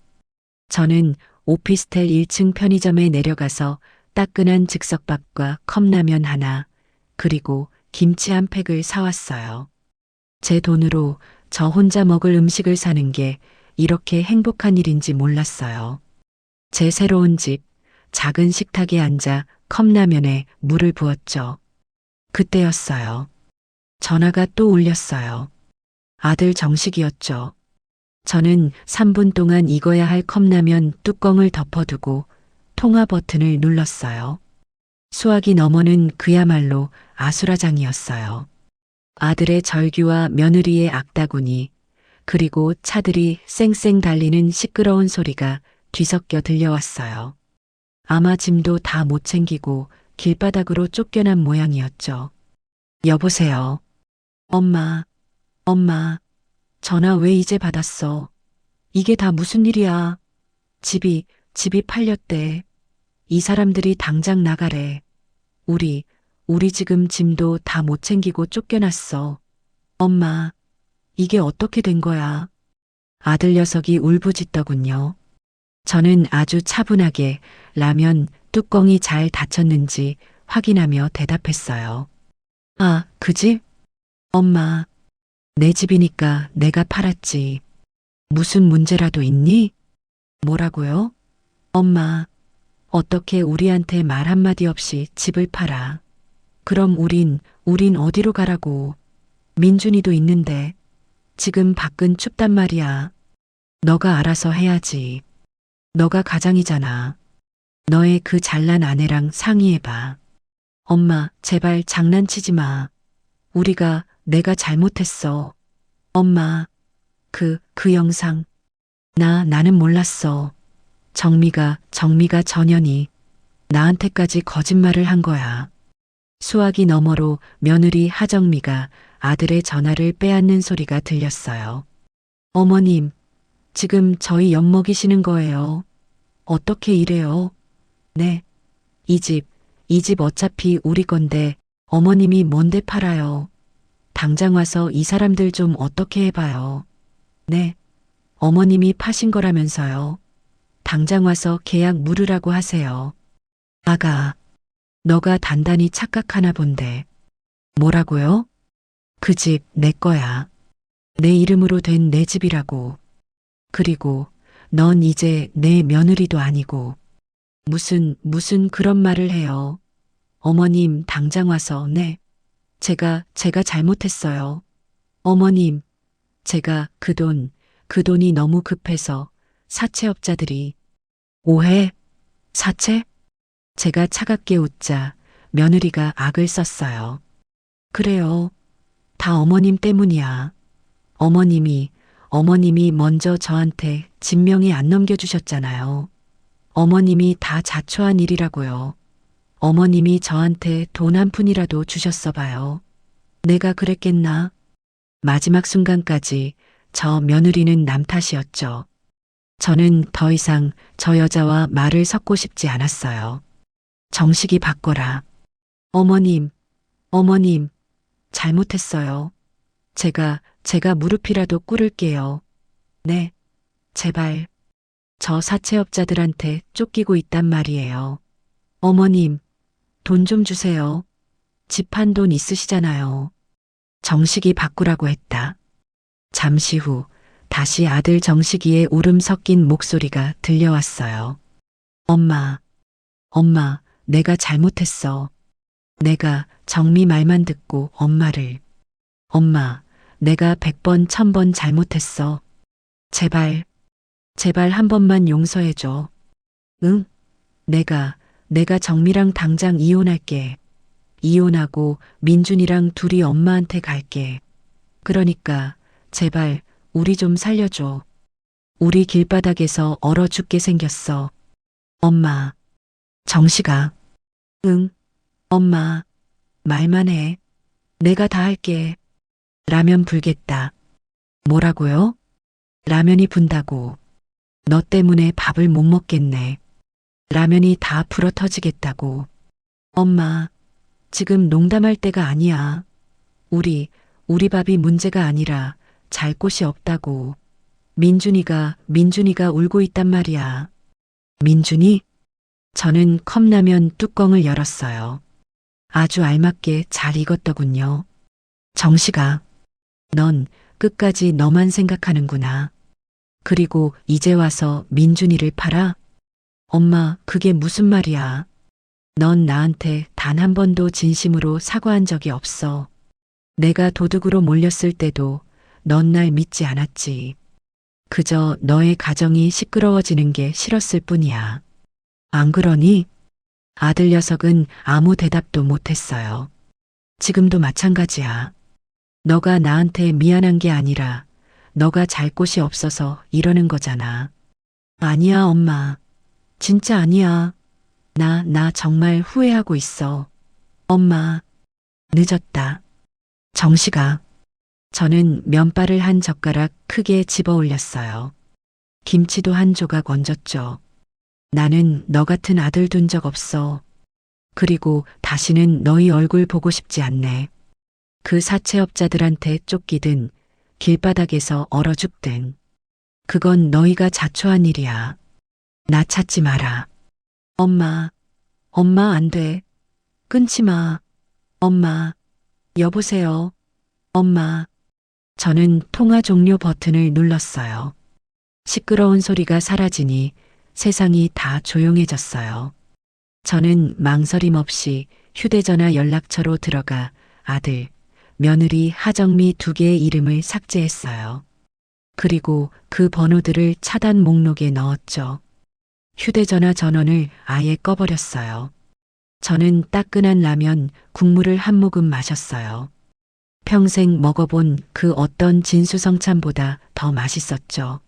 저는 오피스텔 1층 편의점에 내려가서 따끈한 즉석밥과 컵라면 하나, 그리고 김치 한 팩을 사왔어요. 제 돈으로 저 혼자 먹을 음식을 사는 게 이렇게 행복한 일인지 몰랐어요. 제 새로운 집, 작은 식탁에 앉아 컵라면에 물을 부었죠. 그때였어요. 전화가 또 울렸어요. 아들 정식이었죠. 저는 3분 동안 익어야 할 컵라면 뚜껑을 덮어두고 통화 버튼을 눌렀어요. 수화기 너머는 그야말로 아수라장이었어요. 아들의 절규와 며느리의 악다구니, 그리고 차들이 쌩쌩 달리는 시끄러운 소리가 뒤섞여 들려왔어요. 아마 짐도 다 못 챙기고 길바닥으로 쫓겨난 모양이었죠. 여보세요. 엄마, 엄마, 전화 왜 이제 받았어? 이게 다 무슨 일이야? 집이 팔렸대. 이 사람들이 당장 나가래. 우리 지금 짐도 다 못 챙기고 쫓겨났어. 엄마, 이게 어떻게 된 거야? 아들 녀석이 울부짖더군요. 저는 아주 차분하게 라면 뚜껑이 잘 닫혔는지 확인하며 대답했어요. 아, 그 집? 엄마, 내 집이니까 내가 팔았지. 무슨 문제라도 있니? 뭐라고요? 엄마, 어떻게 우리한테 말 한마디 없이 집을 팔아? 그럼 우린 어디로 가라고? 민준이도 있는데. 지금 밖은 춥단 말이야. 너가 알아서 해야지. 너가 가장이잖아. 너의 그 잘난 아내랑 상의해봐. 엄마, 제발 장난치지 마. 내가 잘못했어. 엄마, 그 영상. 나는 몰랐어. 정미가 전현이 나한테까지 거짓말을 한 거야. 수화기 너머로 며느리 하정미가 아들의 전화를 빼앗는 소리가 들렸어요. 어머님, 지금 저희 엿먹이시는 거예요. 어떻게 이래요? 네. 이 집 어차피 우리 건데 어머님이 뭔데 팔아요. 당장 와서 이 사람들 좀 어떻게 해봐요. 네. 어머님이 파신 거라면서요. 당장 와서 계약 물으라고 하세요. 아가, 너가 단단히 착각하나 본데. 뭐라고요? 그 집 내 거야. 내 이름으로 된 내 집이라고. 그리고 넌 이제 내 며느리도 아니고. 무슨 그런 말을 해요. 어머님 당장 와서 네. 제가 잘못했어요. 어머님, 제가 그 돈이 너무 급해서 사채업자들이 오해? 사채? 제가 차갑게 웃자 며느리가 악을 썼어요. 그래요. 다 어머님 때문이야. 어머님이 먼저 저한테 진명이 안 넘겨주셨잖아요. 어머님이 다 자초한 일이라고요. 어머님이 저한테 돈 한 푼이라도 주셨어 봐요. 내가 그랬겠나? 마지막 순간까지 저 며느리는 남 탓이었죠. 저는 더 이상 저 여자와 말을 섞고 싶지 않았어요. 정식이 바꿔라. 어머님, 잘못했어요. 제가 무릎이라도 꿇을게요. 네, 제발. 저 사채업자들한테 쫓기고 있단 말이에요. 어머님, 돈 좀 주세요. 집 판 돈 있으시잖아요. 정식이 바꾸라고 했다. 잠시 후 다시 아들 정식이의 울음 섞인 목소리가 들려왔어요. 엄마, 내가 잘못했어. 내가 정미 말만 듣고 엄마, 내가 100번, 1000번 잘못했어. 제발 한 번만 용서해줘. 응? 내가 정미랑 당장 이혼할게. 이혼하고 민준이랑 둘이 엄마한테 갈게. 그러니까 제발 우리 좀 살려줘. 우리 길바닥에서 얼어 죽게 생겼어. 엄마. 정식아. 응. 엄마. 말만 해. 내가 다 할게. 라면 불겠다. 뭐라고요? 라면이 분다고. 너 때문에 밥을 못 먹겠네. 라면이 다 불어 터지겠다고. 엄마, 지금 농담할 때가 아니야. 우리 밥이 문제가 아니라 잘 곳이 없다고. 민준이가 울고 있단 말이야. 민준이? 저는 컵라면 뚜껑을 열었어요. 아주 알맞게 잘 익었더군요. 정식아, 넌 끝까지 너만 생각하는구나. 그리고 이제 와서 민준이를 팔아? 엄마, 그게 무슨 말이야. 넌 나한테 단 한 번도 진심으로 사과한 적이 없어. 내가 도둑으로 몰렸을 때도 넌 날 믿지 않았지. 그저 너의 가정이 시끄러워지는 게 싫었을 뿐이야. 안 그러니? 아들 녀석은 아무 대답도 못했어요. 지금도 마찬가지야. 너가 나한테 미안한 게 아니라 너가 잘 곳이 없어서 이러는 거잖아. 아니야, 엄마. 진짜 아니야. 나 정말 후회하고 있어. 엄마, 늦었다. 정식아. 저는 면발을 한 젓가락 크게 집어 올렸어요. 김치도 한 조각 얹었죠. 나는 너 같은 아들 둔 적 없어. 그리고 다시는 너희 얼굴 보고 싶지 않네. 그 사채업자들한테 쫓기든 길바닥에서 얼어 죽든 그건 너희가 자초한 일이야. 나 찾지 마라. 엄마, 엄마 안 돼. 끊지 마. 엄마, 여보세요. 엄마. 저는 통화 종료 버튼을 눌렀어요. 시끄러운 소리가 사라지니 세상이 다 조용해졌어요. 저는 망설임 없이 휴대전화 연락처로 들어가 아들, 며느리 하정미 두 개의 이름을 삭제했어요. 그리고 그 번호들을 차단 목록에 넣었죠. 휴대전화 전원을 아예 꺼버렸어요. 저는 따끈한 라면, 국물을 한 모금 마셨어요. 평생 먹어본 그 어떤 진수성찬보다 더 맛있었죠.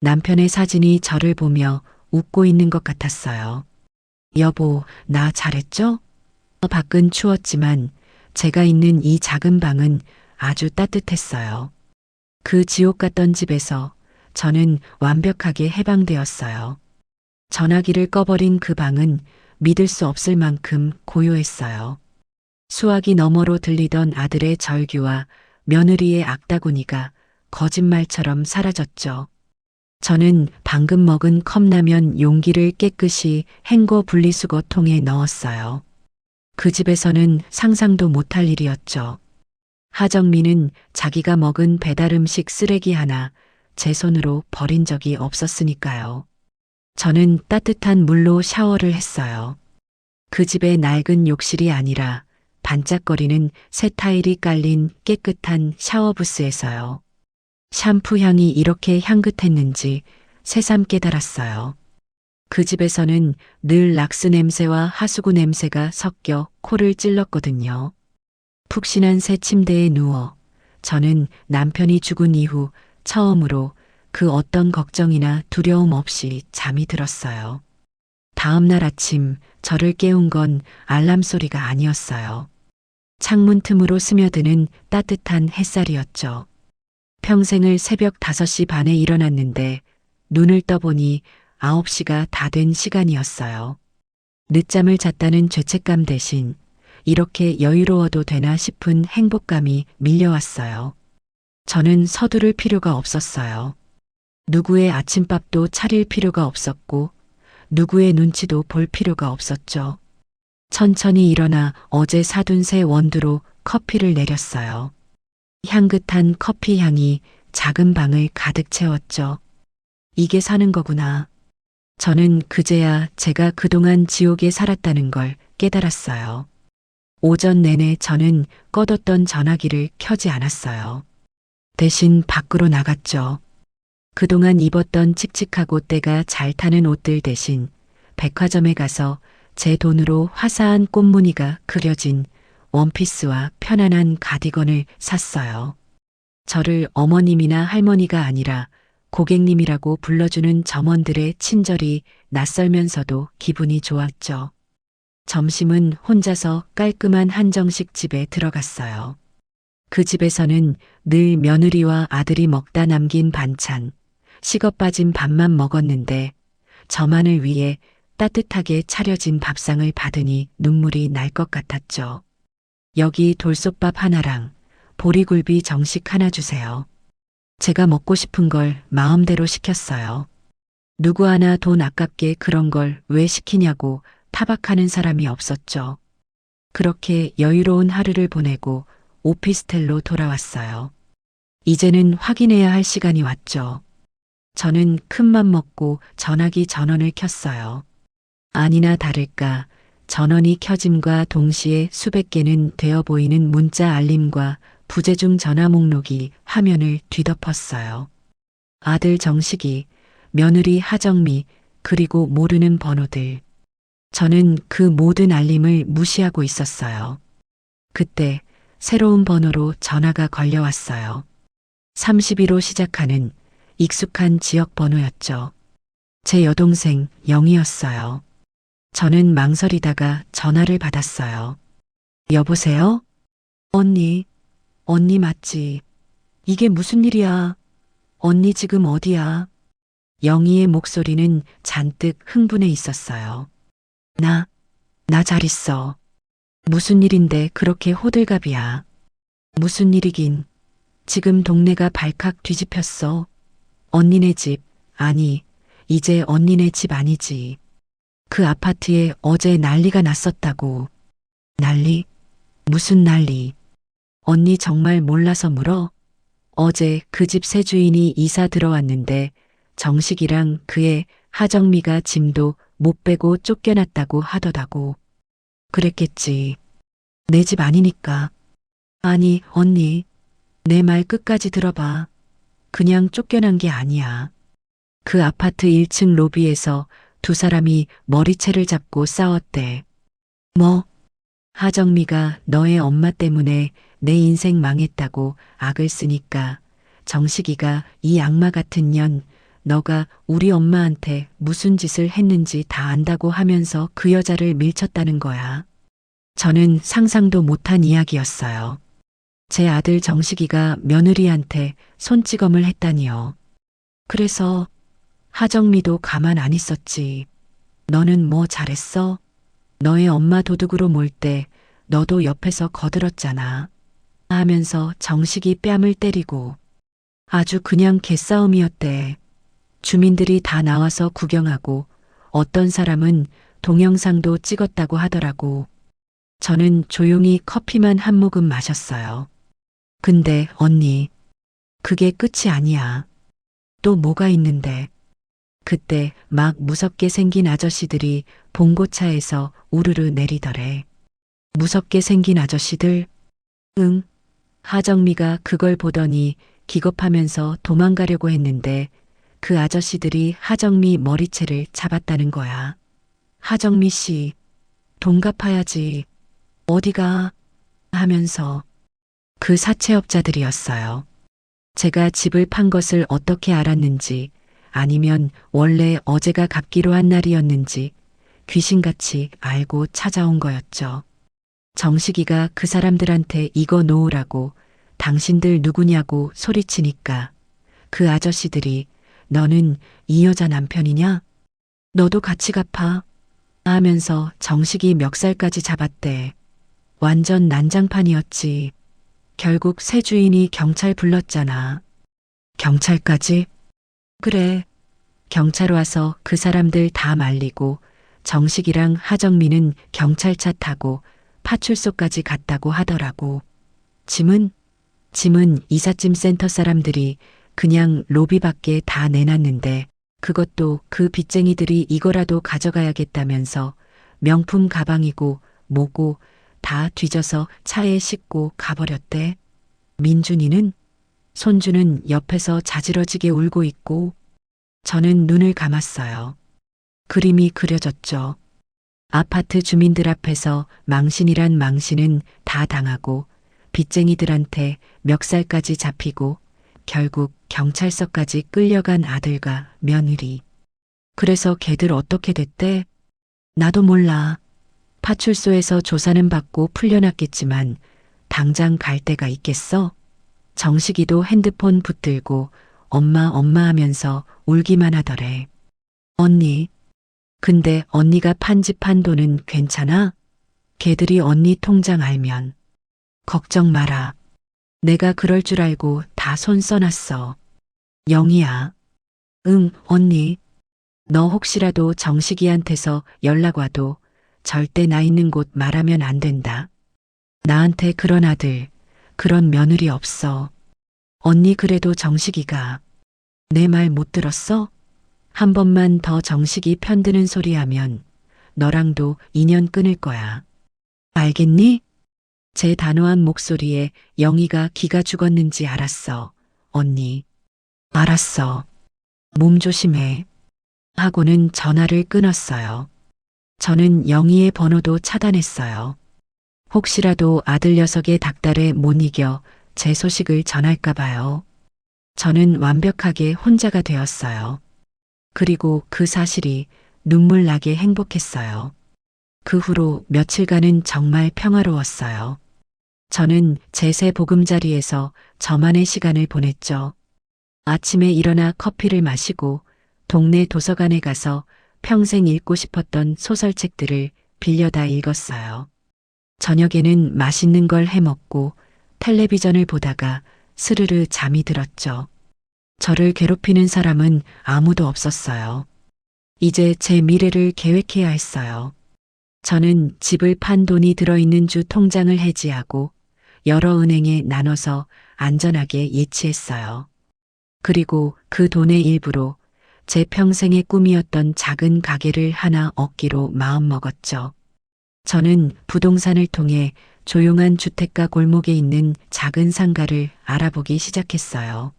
남편의 사진이 저를 보며 웃고 있는 것 같았어요. 여보, 나 잘했죠? 밖은 추웠지만 제가 있는 이 작은 방은 아주 따뜻했어요. 그 지옥 같던 집에서 저는 완벽하게 해방되었어요. 전화기를 꺼버린 그 방은 믿을 수 없을 만큼 고요했어요. 수화기 너머로 들리던 아들의 절규와 며느리의 악다구니가 거짓말처럼 사라졌죠. 저는 방금 먹은 컵라면 용기를 깨끗이 헹궈 분리수거통에 넣었어요. 그 집에서는 상상도 못할 일이었죠. 하정미는 자기가 먹은 배달음식 쓰레기 하나 제 손으로 버린 적이 없었으니까요. 저는 따뜻한 물로 샤워를 했어요. 그 집의 낡은 욕실이 아니라 반짝거리는 새 타일이 깔린 깨끗한 샤워부스에서요. 샴푸 향이 이렇게 향긋했는지 새삼 깨달았어요. 그 집에서는 늘 락스 냄새와 하수구 냄새가 섞여 코를 찔렀거든요. 푹신한 새 침대에 누워 저는 남편이 죽은 이후 처음으로 그 어떤 걱정이나 두려움 없이 잠이 들었어요. 다음 날 아침 저를 깨운 건 알람 소리가 아니었어요. 창문 틈으로 스며드는 따뜻한 햇살이었죠. 평생을 새벽 5시 반에 일어났는데 눈을 떠보니 9시가 다 된 시간이었어요. 늦잠을 잤다는 죄책감 대신 이렇게 여유로워도 되나 싶은 행복감이 밀려왔어요. 저는 서두를 필요가 없었어요. 누구의 아침밥도 차릴 필요가 없었고 누구의 눈치도 볼 필요가 없었죠. 천천히 일어나 어제 사둔 새 원두로 커피를 내렸어요. 향긋한 커피 향이 작은 방을 가득 채웠죠. 이게 사는 거구나. 저는 그제야 제가 그동안 지옥에 살았다는 걸 깨달았어요. 오전 내내 저는 꺼뒀던 전화기를 켜지 않았어요. 대신 밖으로 나갔죠. 그동안 입었던 칙칙하고 때가 잘 타는 옷들 대신 백화점에 가서 제 돈으로 화사한 꽃무늬가 그려진 원피스와 편안한 가디건을 샀어요. 저를 어머님이나 할머니가 아니라 고객님이라고 불러주는 점원들의 친절이 낯설면서도 기분이 좋았죠. 점심은 혼자서 깔끔한 한정식 집에 들어갔어요. 그 집에서는 늘 며느리와 아들이 먹다 남긴 반찬, 식어 빠진 밥만 먹었는데 저만을 위해 따뜻하게 차려진 밥상을 받으니 눈물이 날 것 같았죠. 여기 돌솥밥 하나랑 보리굴비 정식 하나 주세요. 제가 먹고 싶은 걸 마음대로 시켰어요. 누구 하나 돈 아깝게 그런 걸 왜 시키냐고 타박하는 사람이 없었죠. 그렇게 여유로운 하루를 보내고 오피스텔로 돌아왔어요. 이제는 확인해야 할 시간이 왔죠. 저는 큰맘 먹고 전화기 전원을 켰어요. 아니나 다를까 전원이 켜짐과 동시에 수백 개는 되어 보이는 문자 알림과 부재중 전화 목록이 화면을 뒤덮었어요. 아들 정식이, 며느리 하정미, 그리고 모르는 번호들. 저는 그 모든 알림을 무시하고 있었어요. 그때 새로운 번호로 전화가 걸려왔어요. 32로 시작하는 익숙한 지역 번호였죠. 제 여동생 영희였어요. 저는 망설이다가 전화를 받았어요. 여보세요? 언니, 언니 맞지? 이게 무슨 일이야? 언니 지금 어디야? 영희의 목소리는 잔뜩 흥분해 있었어요. 나 잘 있어. 무슨 일인데 그렇게 호들갑이야? 무슨 일이긴. 지금 동네가 발칵 뒤집혔어. 언니네 집, 아니, 이제 언니네 집 아니지. 그 아파트에 어제 난리가 났었다고. 난리? 무슨 난리? 언니 정말 몰라서 물어? 어제 그 집 새 주인이 이사 들어왔는데 정식이랑 그의 하정미가 짐도 못 빼고 쫓겨났다고 하더라고. 그랬겠지. 내 집 아니니까. 아니, 언니. 내 말 끝까지 들어봐. 그냥 쫓겨난 게 아니야. 그 아파트 1층 로비에서 두 사람이 머리채를 잡고 싸웠대. 뭐? 하정미가 너의 엄마 때문에 내 인생 망했다고 악을 쓰니까 정식이가 이 악마 같은 년 너가 우리 엄마한테 무슨 짓을 했는지 다 안다고 하면서 그 여자를 밀쳤다는 거야. 저는 상상도 못한 이야기였어요. 제 아들 정식이가 며느리한테 손찌검을 했다니요. 그래서 하정미도 가만 안 있었지. 너는 뭐 잘했어? 너의 엄마 도둑으로 몰 때 너도 옆에서 거들었잖아. 하면서 정식이 뺨을 때리고 아주 그냥 개싸움이었대. 주민들이 다 나와서 구경하고 어떤 사람은 동영상도 찍었다고 하더라고. 저는 조용히 커피만 한 모금 마셨어요. 근데 언니, 그게 끝이 아니야. 또 뭐가 있는데. 그때 막 무섭게 생긴 아저씨들이 봉고차에서 우르르 내리더래. 무섭게 생긴 아저씨들? 응. 하정미가 그걸 보더니 기겁하면서 도망가려고 했는데 그 아저씨들이 하정미 머리채를 잡았다는 거야. 하정미 씨, 돈 갚아야지. 어디가? 하면서 그 사채업자들이었어요. 제가 집을 판 것을 어떻게 알았는지 아니면 원래 어제가 갚기로 한 날이었는지 귀신같이 알고 찾아온 거였죠. 정식이가 그 사람들한테 이거 놓으라고 당신들 누구냐고 소리치니까 그 아저씨들이 너는 이 여자 남편이냐? 너도 같이 갚아. 하면서 정식이 멱살까지 잡았대. 완전 난장판이었지. 결국 새 주인이 경찰 불렀잖아. 경찰까지? 그래. 경찰 와서 그 사람들 다 말리고 정식이랑 하정미는 경찰차 타고 파출소까지 갔다고 하더라고. 짐은 이삿짐 센터 사람들이 그냥 로비 밖에 다 내놨는데 그것도 그 빚쟁이들이 이거라도 가져가야겠다면서 명품 가방이고 뭐고 다 뒤져서 차에 싣고 가버렸대. 민준이는? 손주는 옆에서 자지러지게 울고 있고 저는 눈을 감았어요. 그림이 그려졌죠. 아파트 주민들 앞에서 망신이란 망신은 다 당하고 빚쟁이들한테 멱살까지 잡히고 결국 경찰서까지 끌려간 아들과 며느리. 그래서 걔들 어떻게 됐대? 나도 몰라. 파출소에서 조사는 받고 풀려났겠지만 당장 갈 데가 있겠어? 정식이도 핸드폰 붙들고 엄마 하면서 울기만 하더래. 언니. 근데 언니가 판 집 판 돈은 괜찮아? 걔들이 언니 통장 알면. 걱정 마라. 내가 그럴 줄 알고 다 손 써놨어. 영희야. 응, 언니. 너 혹시라도 정식이한테서 연락 와도 절대 나 있는 곳 말하면 안 된다. 나한테 그런 아들, 그런 며느리 없어. 언니 그래도 정식이가 내 말 못 들었어? 한 번만 더 정식이 편드는 소리 하면 너랑도 인연 끊을 거야. 알겠니? 제 단호한 목소리에 영희가 기가 죽었는지 알았어. 언니. 알았어. 몸 조심해. 하고는 전화를 끊었어요. 저는 영희의 번호도 차단했어요. 혹시라도 아들 녀석의 닥달에 못 이겨 제 소식을 전할까 봐요. 저는 완벽하게 혼자가 되었어요. 그리고 그 사실이 눈물 나게 행복했어요. 그 후로 며칠간은 정말 평화로웠어요. 저는 제 새 보금자리에서 저만의 시간을 보냈죠. 아침에 일어나 커피를 마시고 동네 도서관에 가서 평생 읽고 싶었던 소설책들을 빌려다 읽었어요. 저녁에는 맛있는 걸 해먹고 텔레비전을 보다가 스르르 잠이 들었죠. 저를 괴롭히는 사람은 아무도 없었어요. 이제 제 미래를 계획해야 했어요. 저는 집을 판 돈이 들어있는 주 통장을 해지하고 여러 은행에 나눠서 안전하게 예치했어요. 그리고 그 돈의 일부로 제 평생의 꿈이었던 작은 가게를 하나 얻기로 마음먹었죠. 저는 부동산을 통해 조용한 주택가 골목에 있는 작은 상가를 알아보기 시작했어요.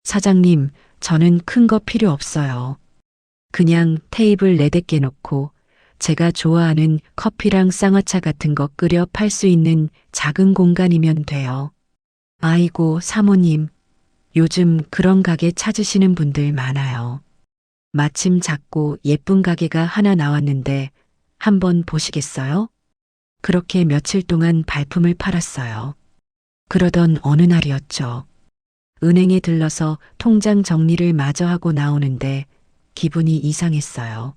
사장님, 저는 큰 거 필요 없어요. 그냥 테이블 4대 놓고 제가 좋아하는 커피랑 쌍화차 같은 거 끓여 팔 수 있는 작은 공간이면 돼요. 아이고, 사모님. 요즘 그런 가게 찾으시는 분들 많아요. 마침 작고 예쁜 가게가 하나 나왔는데 한번 보시겠어요? 그렇게 며칠 동안 발품을 팔았어요. 그러던 어느 날이었죠. 은행에 들러서 통장 정리를 마저 하고 나오는데 기분이 이상했어요.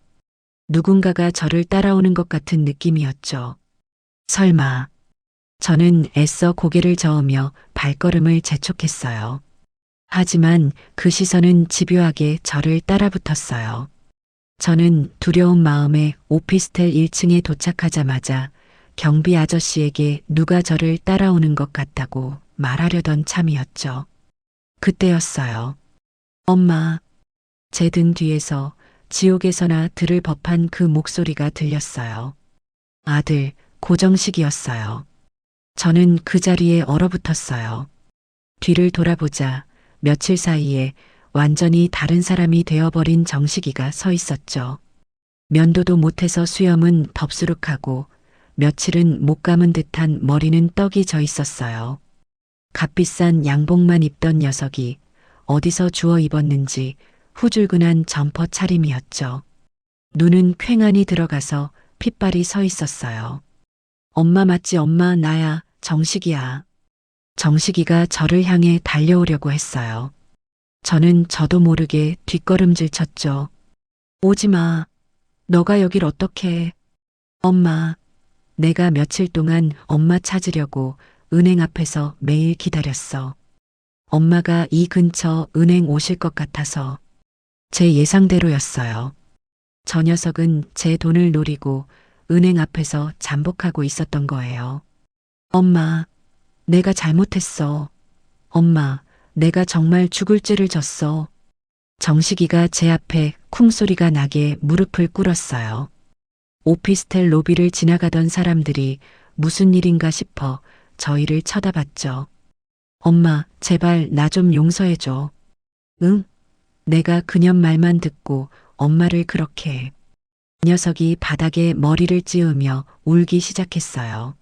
누군가가 저를 따라오는 것 같은 느낌이었죠. 설마. 저는 애써 고개를 저으며 발걸음을 재촉했어요. 하지만 그 시선은 집요하게 저를 따라붙었어요. 저는 두려운 마음에 오피스텔 1층에 도착하자마자 경비 아저씨에게 누가 저를 따라오는 것 같다고 말하려던 참이었죠. 그때였어요. 엄마. 제 등 뒤에서 지옥에서나 들을 법한 그 목소리가 들렸어요. 아들, 고정식이었어요. 저는 그 자리에 얼어붙었어요. 뒤를 돌아보자 며칠 사이에 완전히 다른 사람이 되어버린 정식이가 서 있었죠. 면도도 못해서 수염은 덥수룩하고 며칠은 못 감은 듯한 머리는 떡이 져 있었어요. 값비싼 양복만 입던 녀석이 어디서 주워 입었는지 후줄근한 점퍼 차림이었죠. 눈은 퀭하니 들어가서 핏발이 서 있었어요. 엄마 맞지? 엄마, 나야, 정식이야. 정식이가 저를 향해 달려오려고 했어요. 저는 저도 모르게 뒷걸음질 쳤죠. 오지 마. 너가 여길 어떻게. 엄마. 내가 며칠 동안 엄마 찾으려고 은행 앞에서 매일 기다렸어. 엄마가 이 근처 은행 오실 것 같아서. 제 예상대로였어요. 저 녀석은 제 돈을 노리고 은행 앞에서 잠복하고 있었던 거예요. 엄마, 내가 잘못했어. 엄마, 내가 정말 죽을 죄를 졌어. 정식이가 제 앞에 쿵소리가 나게 무릎을 꿇었어요. 오피스텔 로비를 지나가던 사람들이 무슨 일인가 싶어 저희를 쳐다봤죠. 엄마, 제발 나 좀 용서해줘. 응? 내가 그년 말만 듣고 엄마를 그렇게 해. 녀석이 바닥에 머리를 찌우며 울기 시작했어요.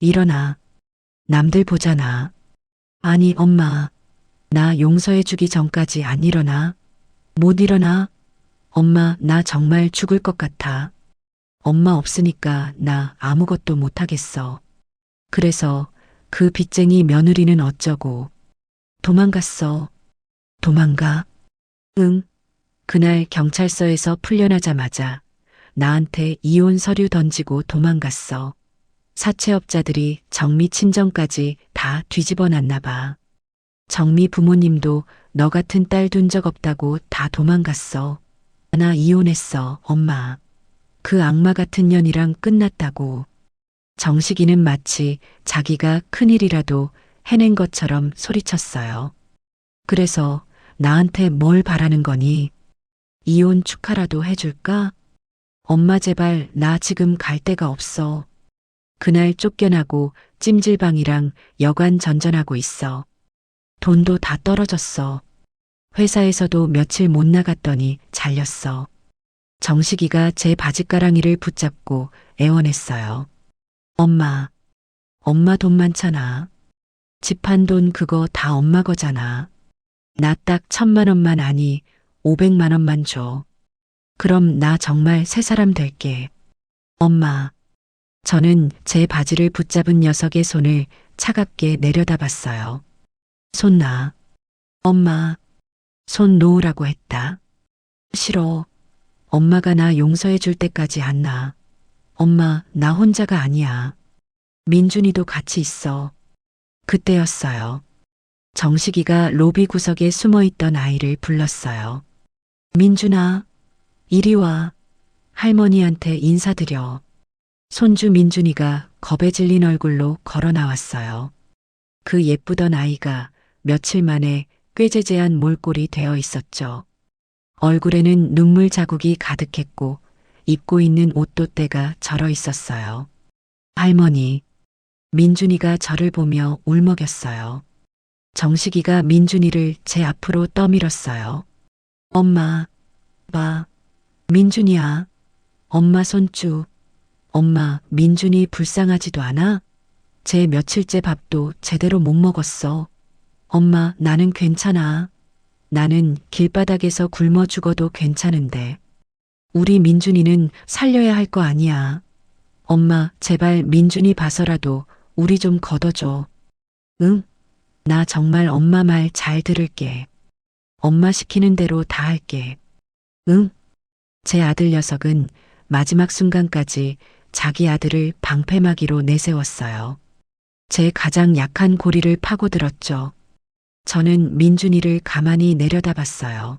일어나. 남들 보잖아. 아니, 엄마. 나 용서해주기 전까지 안 일어나? 못 일어나? 엄마, 나 정말 죽을 것 같아. 엄마 없으니까 나 아무것도 못하겠어. 그래서 그 빚쟁이 며느리는 어쩌고. 도망갔어. 도망가? 응. 그날 경찰서에서 풀려나자마자 나한테 이혼 서류 던지고 도망갔어. 사채업자들이 정미 친정까지 다 뒤집어 놨나 봐. 정미 부모님도 너 같은 딸 둔 적 없다고 다 도망갔어. 나 이혼했어, 엄마. 그 악마 같은 년이랑 끝났다고. 정식이는 마치 자기가 큰일이라도 해낸 것처럼 소리쳤어요. 그래서 나한테 뭘 바라는 거니? 이혼 축하라도 해줄까? 엄마 제발 나 지금 갈 데가 없어. 그날 쫓겨나고 찜질방이랑 여관 전전하고 있어. 돈도 다 떨어졌어. 회사에서도 며칠 못 나갔더니 잘렸어. 정식이가 제 바짓가랑이를 붙잡고 애원했어요. 엄마, 엄마 돈 많잖아. 집 한 돈 그거 다 엄마 거잖아. 나 딱 1,000만 원만 아니 500만 원만 줘. 그럼 나 정말 새 사람 될게. 엄마. 저는 제 바지를 붙잡은 녀석의 손을 차갑게 내려다봤어요. 손 놔. 엄마. 손 놓으라고 했다. 싫어. 엄마가 나 용서해 줄 때까지 안 놔. 엄마, 나 혼자가 아니야. 민준이도 같이 있어. 그때였어요. 정식이가 로비 구석에 숨어 있던 아이를 불렀어요. 민준아, 이리 와. 할머니한테 인사드려. 손주 민준이가 겁에 질린 얼굴로 걸어 나왔어요. 그 예쁘던 아이가 며칠 만에 꾀재재한 몰골이 되어 있었죠. 얼굴에는 눈물 자국이 가득했고 입고 있는 옷도 때가 절어 있었어요. 할머니, 민준이가 저를 보며 울먹였어요. 정식이가 민준이를 제 앞으로 떠밀었어요. 엄마, 봐, 민준이야. 엄마 손주. 엄마, 민준이 불쌍하지도 않아? 제 며칠째 밥도 제대로 못 먹었어. 엄마, 나는 괜찮아. 나는 길바닥에서 굶어 죽어도 괜찮은데. 우리 민준이는 살려야 할 거 아니야. 엄마, 제발 민준이 봐서라도 우리 좀 걷어줘. 응? 나 정말 엄마 말 잘 들을게. 엄마 시키는 대로 다 할게. 응? 제 아들 녀석은 마지막 순간까지 자기 아들을 방패막이로 내세웠어요. 제 가장 약한 고리를 파고들었죠. 저는 민준이를 가만히 내려다봤어요.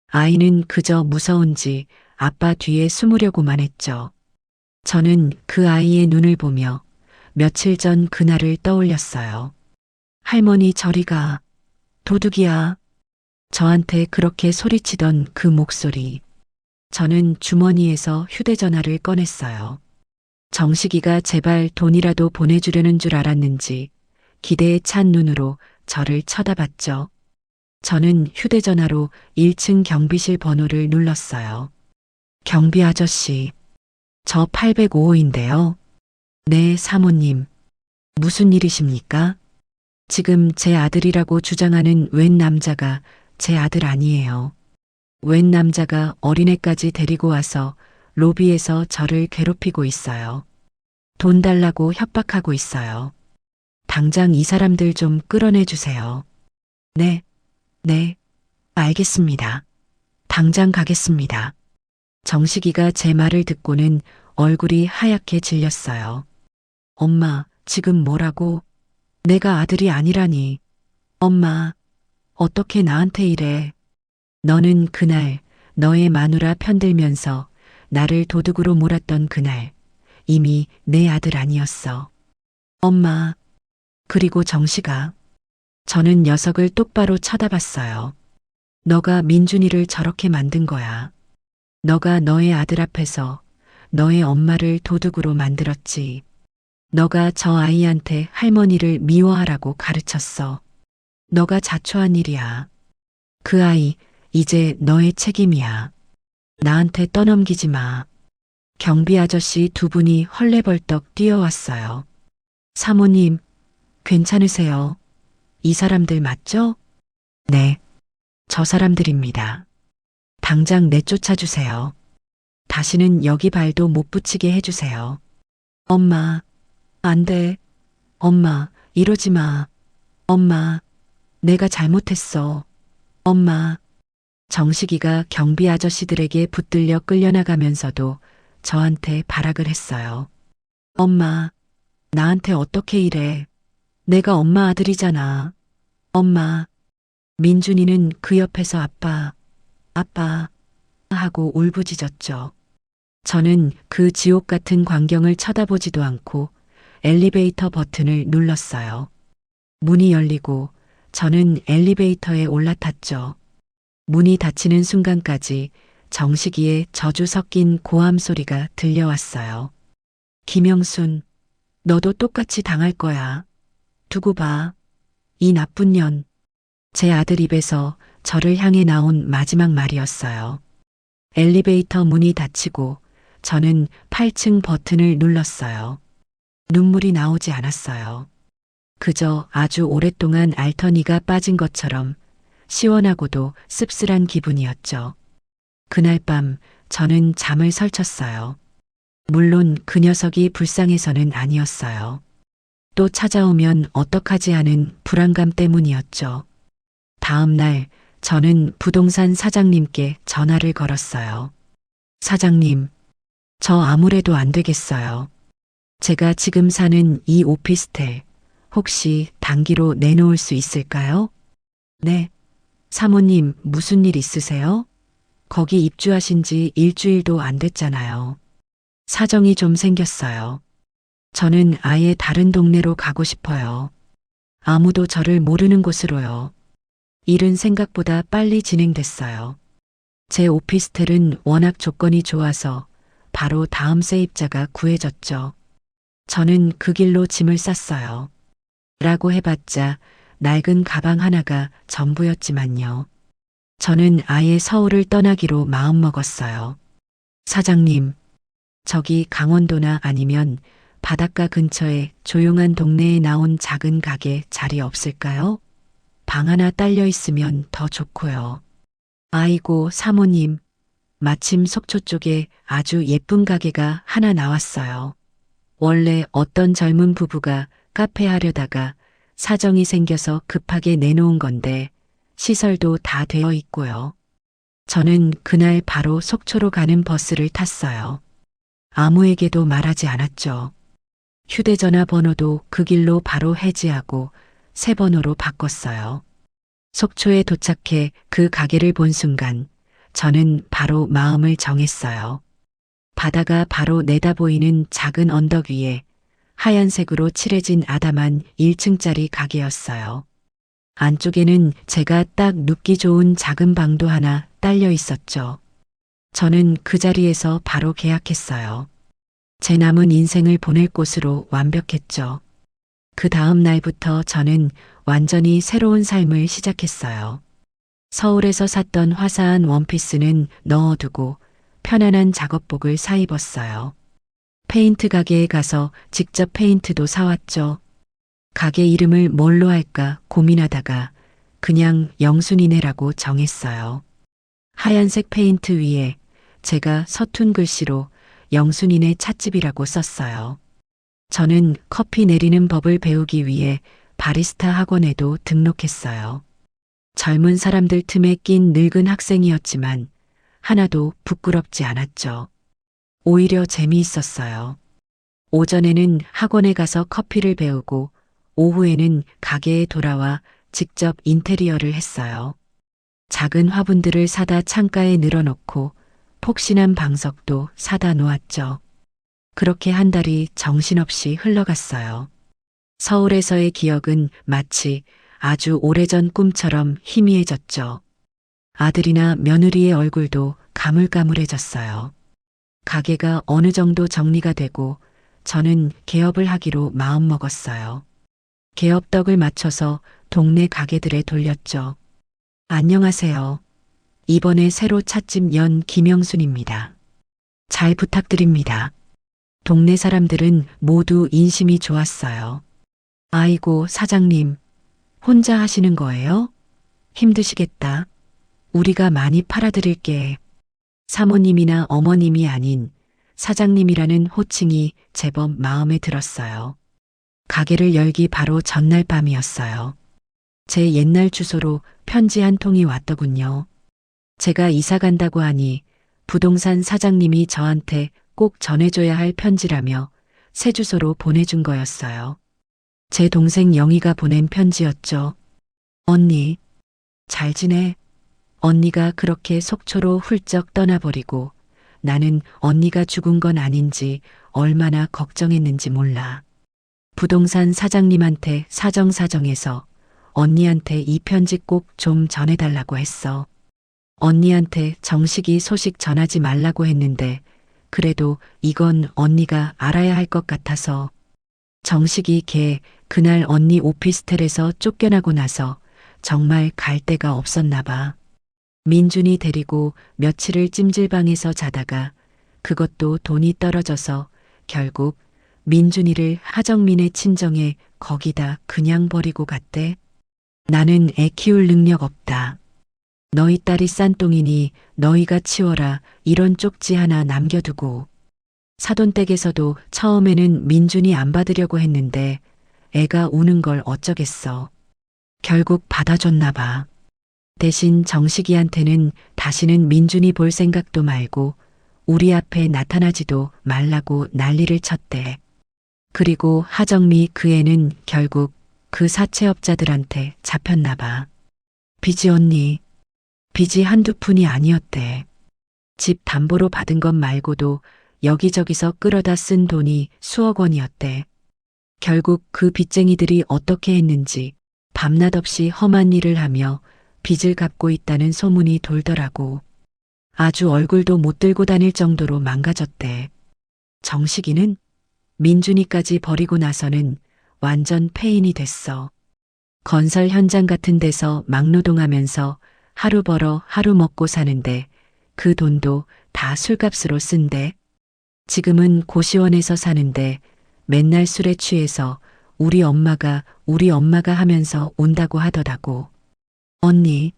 아이는 그저 무서운지 아빠 뒤에 숨으려고만 했죠. 저는 그 아이의 눈을 보며 며칠 전 그날을 떠올렸어요. 할머니 저리 가. 도둑이야. 저한테 그렇게 소리치던 그 목소리. 저는 주머니에서 휴대전화를 꺼냈어요. 정식이가 제발 돈이라도 보내주려는 줄 알았는지 기대에 찬 눈으로 저를 쳐다봤죠. 저는 휴대전화로 1층 경비실 번호를 눌렀어요. 경비 아저씨, 저 805호인데요. 네, 사모님. 무슨 일이십니까? 지금 제 아들이라고 주장하는 웬 남자가 제 아들 아니에요. 웬 남자가 어린애까지 데리고 와서 로비에서 저를 괴롭히고 있어요. 돈 달라고 협박하고 있어요. 당장 이 사람들 좀 끌어내 주세요. 네, 네, 알겠습니다. 당장 가겠습니다. 정식이가 제 말을 듣고는 얼굴이 하얗게 질렸어요. 엄마, 지금 뭐라고? 내가 아들이 아니라니. 엄마, 어떻게 나한테 이래? 너는 그날 너의 마누라 편들면서 나를 도둑으로 몰았던 그날 이미 내 아들 아니었어. 엄마, 그리고 정식아. 저는 녀석을 똑바로 쳐다봤어요. 너가 민준이를 저렇게 만든 거야. 너가 너의 아들 앞에서 너의 엄마를 도둑으로 만들었지. 너가 저 아이한테 할머니를 미워하라고 가르쳤어. 너가 자초한 일이야. 그 아이 이제 너의 책임이야. 나한테 떠넘기지 마. 경비 아저씨 두 분이 헐레벌떡 뛰어왔어요. 사모님, 괜찮으세요? 이 사람들 맞죠? 네, 저 사람들입니다. 당장 내쫓아 주세요. 다시는 여기 발도 못 붙이게 해주세요. 엄마, 안 돼. 엄마, 이러지 마. 엄마, 내가 잘못했어. 엄마. 정식이가 경비 아저씨들에게 붙들려 끌려나가면서도 저한테 발악을 했어요. 엄마, 나한테 어떻게 이래. 내가 엄마 아들이잖아. 엄마. 민준이는 그 옆에서 아빠, 아빠 하고 울부짖었죠. 저는 그 지옥 같은 광경을 쳐다보지도 않고 엘리베이터 버튼을 눌렀어요. 문이 열리고 저는 엘리베이터에 올라탔죠. 문이 닫히는 순간까지 정식이의 저주 섞인 고함 소리가 들려왔어요. 김영순, 너도 똑같이 당할 거야. 두고 봐. 이 나쁜 년. 제 아들 입에서 저를 향해 나온 마지막 말이었어요. 엘리베이터 문이 닫히고 저는 8층 버튼을 눌렀어요. 눈물이 나오지 않았어요. 그저 아주 오랫동안 앓던 이가 빠진 것처럼 시원하고도 씁쓸한 기분이었죠. 그날 밤 저는 잠을 설쳤어요. 물론 그 녀석이 불쌍해서는 아니었어요. 또 찾아오면 어떡하지 하는 불안감 때문이었죠. 다음 날 저는 부동산 사장님께 전화를 걸었어요. 사장님, 저 아무래도 안 되겠어요. 제가 지금 사는 이 오피스텔 혹시 단기로 내놓을 수 있을까요? 네. 사모님, 무슨 일 있으세요? 거기 입주하신 지 일주일도 안 됐잖아요. 사정이 좀 생겼어요. 저는 아예 다른 동네로 가고 싶어요. 아무도 저를 모르는 곳으로요. 일은 생각보다 빨리 진행됐어요. 제 오피스텔은 워낙 조건이 좋아서 바로 다음 세입자가 구해졌죠. 저는 그 길로 짐을 쌌어요. 라고 해봤자 낡은 가방 하나가 전부였지만요. 저는 아예 서울을 떠나기로 마음먹었어요. 사장님, 저기 강원도나 아니면 바닷가 근처에 조용한 동네에 나온 작은 가게 자리 없을까요? 방 하나 딸려 있으면 더 좋고요. 아이고, 사모님. 마침 속초 쪽에 아주 예쁜 가게가 하나 나왔어요. 원래 어떤 젊은 부부가 카페 하려다가 사정이 생겨서 급하게 내놓은 건데 시설도 다 되어 있고요. 저는 그날 바로 속초로 가는 버스를 탔어요. 아무에게도 말하지 않았죠. 휴대전화 번호도 그 길로 바로 해지하고 새 번호로 바꿨어요. 속초에 도착해 그 가게를 본 순간 저는 바로 마음을 정했어요. 바다가 바로 내다보이는 작은 언덕 위에 하얀색으로 칠해진 아담한 1층짜리 가게였어요. 안쪽에는 제가 딱 눕기 좋은 작은 방도 하나 딸려 있었죠. 저는 그 자리에서 바로 계약했어요. 제 남은 인생을 보낼 곳으로 완벽했죠. 그 다음 날부터 저는 완전히 새로운 삶을 시작했어요. 서울에서 샀던 화사한 원피스는 넣어두고 편안한 작업복을 사입었어요. 페인트 가게에 가서 직접 페인트도 사왔죠. 가게 이름을 뭘로 할까 고민하다가 그냥 영순이네라고 정했어요. 하얀색 페인트 위에 제가 서툰 글씨로 영순이네 찻집이라고 썼어요. 저는 커피 내리는 법을 배우기 위해 바리스타 학원에도 등록했어요. 젊은 사람들 틈에 낀 늙은 학생이었지만 하나도 부끄럽지 않았죠. 오히려 재미있었어요. 오전에는 학원에 가서 커피를 배우고 오후에는 가게에 돌아와 직접 인테리어를 했어요. 작은 화분들을 사다 창가에 늘어놓고 폭신한 방석도 사다 놓았죠. 그렇게 한 달이 정신없이 흘러갔어요. 서울에서의 기억은 마치 아주 오래전 꿈처럼 희미해졌죠. 아들이나 며느리의 얼굴도 가물가물해졌어요. 가게가 어느 정도 정리가 되고 저는 개업을 하기로 마음먹었어요. 개업떡을 맞춰서 동네 가게들에 돌렸죠. 안녕하세요. 이번에 새로 찻집 연 김영순입니다. 잘 부탁드립니다. 동네 사람들은 모두 인심이 좋았어요. 아이고, 사장님, 혼자 하시는 거예요? 힘드시겠다. 우리가 많이 팔아드릴게. 사모님이나 어머님이 아닌 사장님이라는 호칭이 제법 마음에 들었어요. 가게를 열기 바로 전날 밤이었어요. 제 옛날 주소로 편지 한 통이 왔더군요. 제가 이사 간다고 하니 부동산 사장님이 저한테 꼭 전해줘야 할 편지라며 새 주소로 보내준 거였어요. 제 동생 영희가 보낸 편지였죠. 언니, 잘 지내? 언니가 그렇게 속초로 훌쩍 떠나버리고 나는 언니가 죽은 건 아닌지 얼마나 걱정했는지 몰라. 부동산 사장님한테 사정사정해서 언니한테 이 편지 꼭 좀 전해달라고 했어. 언니한테 정식이 소식 전하지 말라고 했는데 그래도 이건 언니가 알아야 할 것 같아서. 정식이 걔 그날 언니 오피스텔에서 쫓겨나고 나서 정말 갈 데가 없었나 봐. 민준이 데리고 며칠을 찜질방에서 자다가 그것도 돈이 떨어져서 결국 민준이를 하정민의 친정에 거기다 그냥 버리고 갔대. 나는 애 키울 능력 없다. 너희 딸이 싼 똥이니 너희가 치워라 이런 쪽지 하나 남겨두고 사돈댁에서도 처음에는 민준이 안 받으려고 했는데 애가 우는 걸 어쩌겠어. 결국 받아줬나 봐. 대신 정식이한테는 다시는 민준이 볼 생각도 말고 우리 앞에 나타나지도 말라고 난리를 쳤대. 그리고 하정미 그 애는 결국 그 사채업자들한테 잡혔나 봐. 빚이 언니, 빚이 한두 푼이 아니었대. 집 담보로 받은 것 말고도 여기저기서 끌어다 쓴 돈이 수억 원이었대. 결국 그 빚쟁이들이 어떻게 했는지 밤낮 없이 험한 일을 하며 빚을 갚고 있다는 소문이 돌더라고. 아주 얼굴도 못 들고 다닐 정도로 망가졌대. 정식이는 민준이까지 버리고 나서는 완전 폐인이 됐어. 건설 현장 같은 데서 막노동하면서 하루 벌어 하루 먹고 사는데 그 돈도 다 술값으로 쓴대. 지금은 고시원에서 사는데 맨날 술에 취해서 우리 엄마가 하면서 온다고 하더라고. 언니,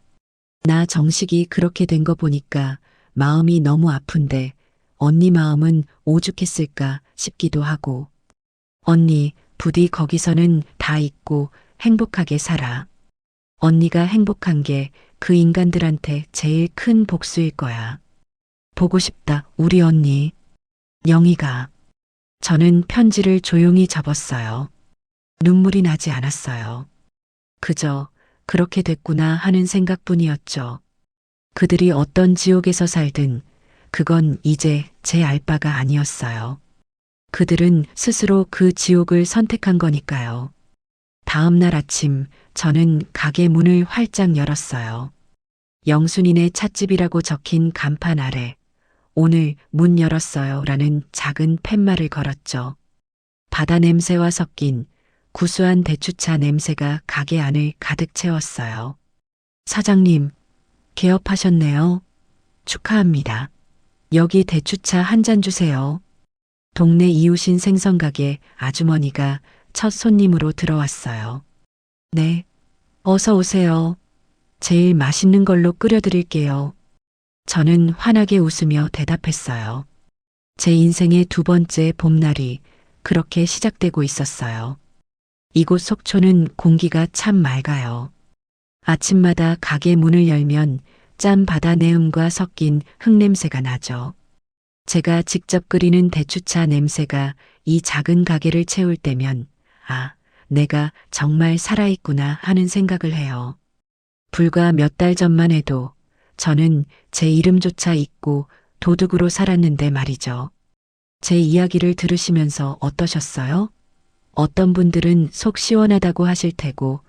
나 정식이 그렇게 된 거 보니까 마음이 너무 아픈데 언니 마음은 오죽했을까 싶기도 하고. 언니, 부디 거기서는 다 잊고 행복하게 살아. 언니가 행복한 게 그 인간들한테 제일 큰 복수일 거야. 보고 싶다, 우리 언니. 영희가. 저는 편지를 조용히 접었어요. 눈물이 나지 않았어요. 그저 그렇게 됐구나 하는 생각뿐이었죠. 그들이 어떤 지옥에서 살든 그건 이제 제 알 바가 아니었어요. 그들은 스스로 그 지옥을 선택한 거니까요. 다음 날 아침 저는 가게 문을 활짝 열었어요. 영순이네 찻집이라고 적힌 간판 아래 오늘 문 열었어요 라는 작은 팻말을 걸었죠. 바다 냄새와 섞인 구수한 대추차 냄새가 가게 안을 가득 채웠어요. 사장님, 개업하셨네요. 축하합니다. 여기 대추차 한 잔 주세요. 동네 이웃인 생선가게 아주머니가 첫 손님으로 들어왔어요. 네, 어서 오세요. 제일 맛있는 걸로 끓여드릴게요. 저는 환하게 웃으며 대답했어요. 제 인생의 두 번째 봄날이 그렇게 시작되고 있었어요. 이곳 속초는 공기가 참 맑아요. 아침마다 가게 문을 열면 짠 바다 내음과 섞인 흙냄새가 나죠. 제가 직접 끓이는 대추차 냄새가 이 작은 가게를 채울 때면 아, 내가 정말 살아있구나 하는 생각을 해요. 불과 몇 달 전만 해도 저는 제 이름조차 잊고 도둑으로 살았는데 말이죠. 제 이야기를 들으시면서 어떠셨어요? 어떤 분들은 속 시원하다고 하실 테고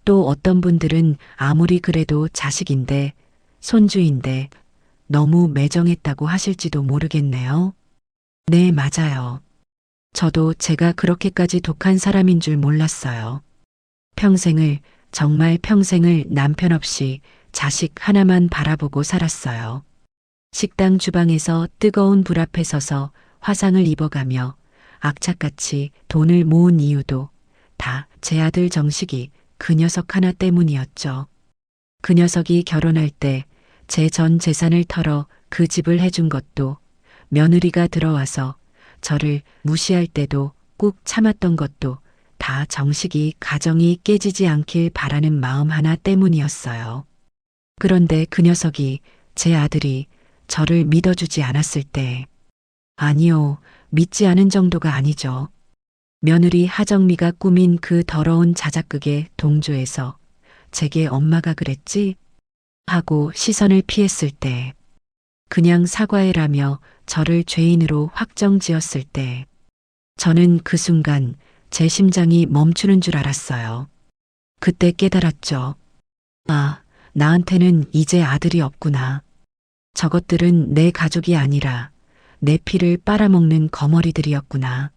또 어떤 분들은 아무리 그래도 자식인데 손주인데 너무 매정했다고 하실지도 모르겠네요. 네, 맞아요. 저도 제가 그렇게까지 독한 사람인 줄 몰랐어요. 평생을, 정말 평생을 남편 없이 자식 하나만 바라보고 살았어요. 식당 주방에서 뜨거운 불 앞에 서서 화상을 입어가며 악착같이 돈을 모은 이유도 다 제 아들 정식이 그 녀석 하나 때문이었죠. 그 녀석이 결혼할 때 제 전 재산을 털어 그 집을 해준 것도 며느리가 들어와서 저를 무시할 때도 꾹 참았던 것도 다 정식이 가정이 깨지지 않길 바라는 마음 하나 때문이었어요. 그런데 그 녀석이 제 아들이 저를 믿어주지 않았을 때 아니요, 믿지 않은 정도가 아니죠. 며느리 하정미가 꾸민 그 더러운 자작극에 동조해서 제게 엄마가 그랬지? 하고 시선을 피했을 때 그냥 사과해라며 저를 죄인으로 확정지었을 때 저는 그 순간 제 심장이 멈추는 줄 알았어요. 그때 깨달았죠. 아, 나한테는 이제 아들이 없구나. 저것들은 내 가족이 아니라 내 피를 빨아먹는 거머리들이었구나.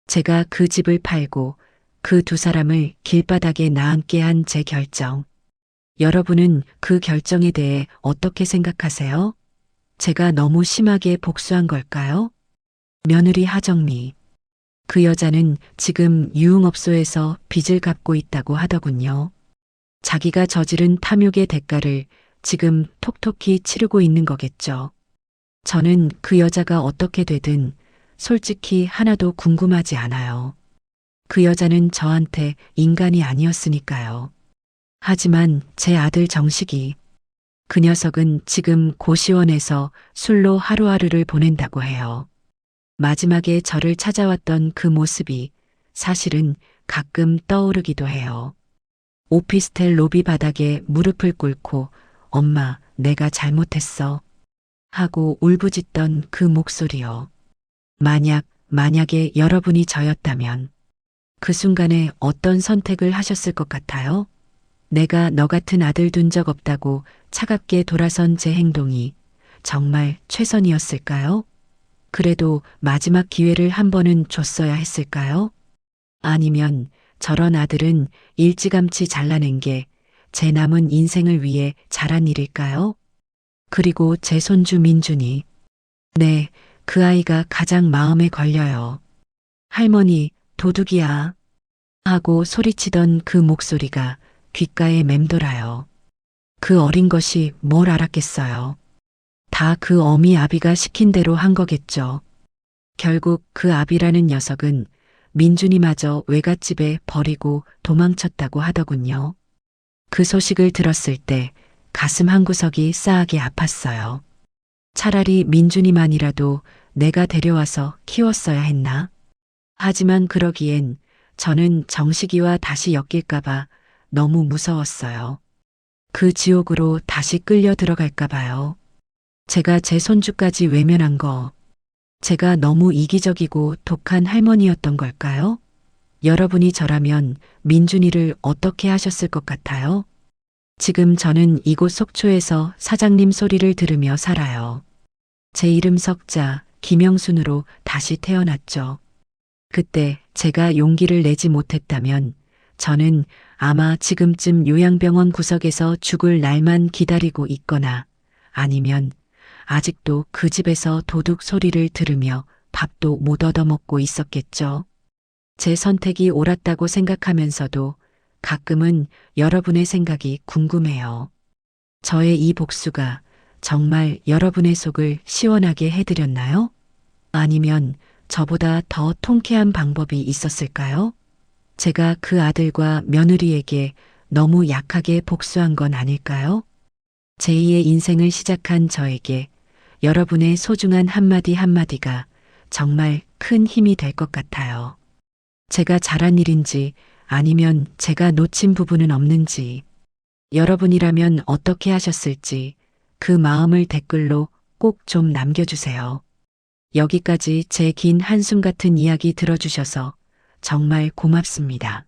제가 그 집을 팔고 그 두 사람을 길바닥에 나앉게 한 제 결정. 여러분은 그 결정에 대해 어떻게 생각하세요? 제가 너무 심하게 복수한 걸까요? 며느리 하정미. 그 여자는 지금 유흥업소에서 빚을 갚고 있다고 하더군요. 자기가 저지른 탐욕의 대가를 지금 톡톡히 치르고 있는 거겠죠. 저는 그 여자가 어떻게 되든 솔직히 하나도 궁금하지 않아요. 그 여자는 저한테 인간이 아니었으니까요. 하지만 제 아들 정식이, 그 녀석은 지금 고시원에서 술로 하루하루를 보낸다고 해요. 마지막에 저를 찾아왔던 그 모습이 사실은 가끔 떠오르기도 해요. 오피스텔 로비 바닥에 무릎을 꿇고 엄마, 내가 잘못했어 하고 울부짖던 그 목소리요. 만약에 여러분이 저였다면 그 순간에 어떤 선택을 하셨을 것 같아요? 내가 너 같은 아들 둔 적 없다고 차갑게 돌아선 제 행동이 정말 최선이었을까요? 그래도 마지막 기회를 한 번은 줬어야 했을까요? 아니면 저런 아들은 일찌감치 잘라낸 게 제 남은 인생을 위해 잘한 일일까요? 그리고 제 손주 민준이, 네, 그 아이가 가장 마음에 걸려요. 할머니, 도둑이야 하고 소리치던 그 목소리가 귓가에 맴돌아요. 그 어린 것이 뭘 알았겠어요. 다 그 어미 아비가 시킨 대로 한 거겠죠. 결국 그 아비라는 녀석은 민준이마저 외갓집에 버리고 도망쳤다고 하더군요. 그 소식을 들었을 때 가슴 한구석이 싸하게 아팠어요. 차라리 민준이만이라도 내가 데려와서 키웠어야 했나? 하지만 그러기엔 저는 정식이와 다시 엮일까봐 너무 무서웠어요. 그 지옥으로 다시 끌려 들어갈까 봐요. 제가 제 손주까지 외면한 거, 제가 너무 이기적이고 독한 할머니였던 걸까요? 여러분이 저라면 민준이를 어떻게 하셨을 것 같아요? 지금 저는 이곳 속초에서 사장님 소리를 들으며 살아요. 제 이름 석자, 김영순으로 다시 태어났죠. 그때 제가 용기를 내지 못했다면 저는 아마 지금쯤 요양병원 구석에서 죽을 날만 기다리고 있거나 아니면 아직도 그 집에서 도둑 소리를 들으며 밥도 못 얻어먹고 있었겠죠. 제 선택이 옳았다고 생각하면서도 가끔은 여러분의 생각이 궁금해요. 저의 이 복수가 정말 여러분의 속을 시원하게 해드렸나요? 아니면 저보다 더 통쾌한 방법이 있었을까요? 제가 그 아들과 며느리에게 너무 약하게 복수한 건 아닐까요? 제2의 인생을 시작한 저에게 여러분의 소중한 한마디 한마디가 정말 큰 힘이 될 것 같아요. 제가 잘한 일인지 아니면 제가 놓친 부분은 없는지, 여러분이라면 어떻게 하셨을지 그 마음을 댓글로 꼭 좀 남겨주세요. 여기까지 제 긴 한숨 같은 이야기 들어주셔서 정말 고맙습니다.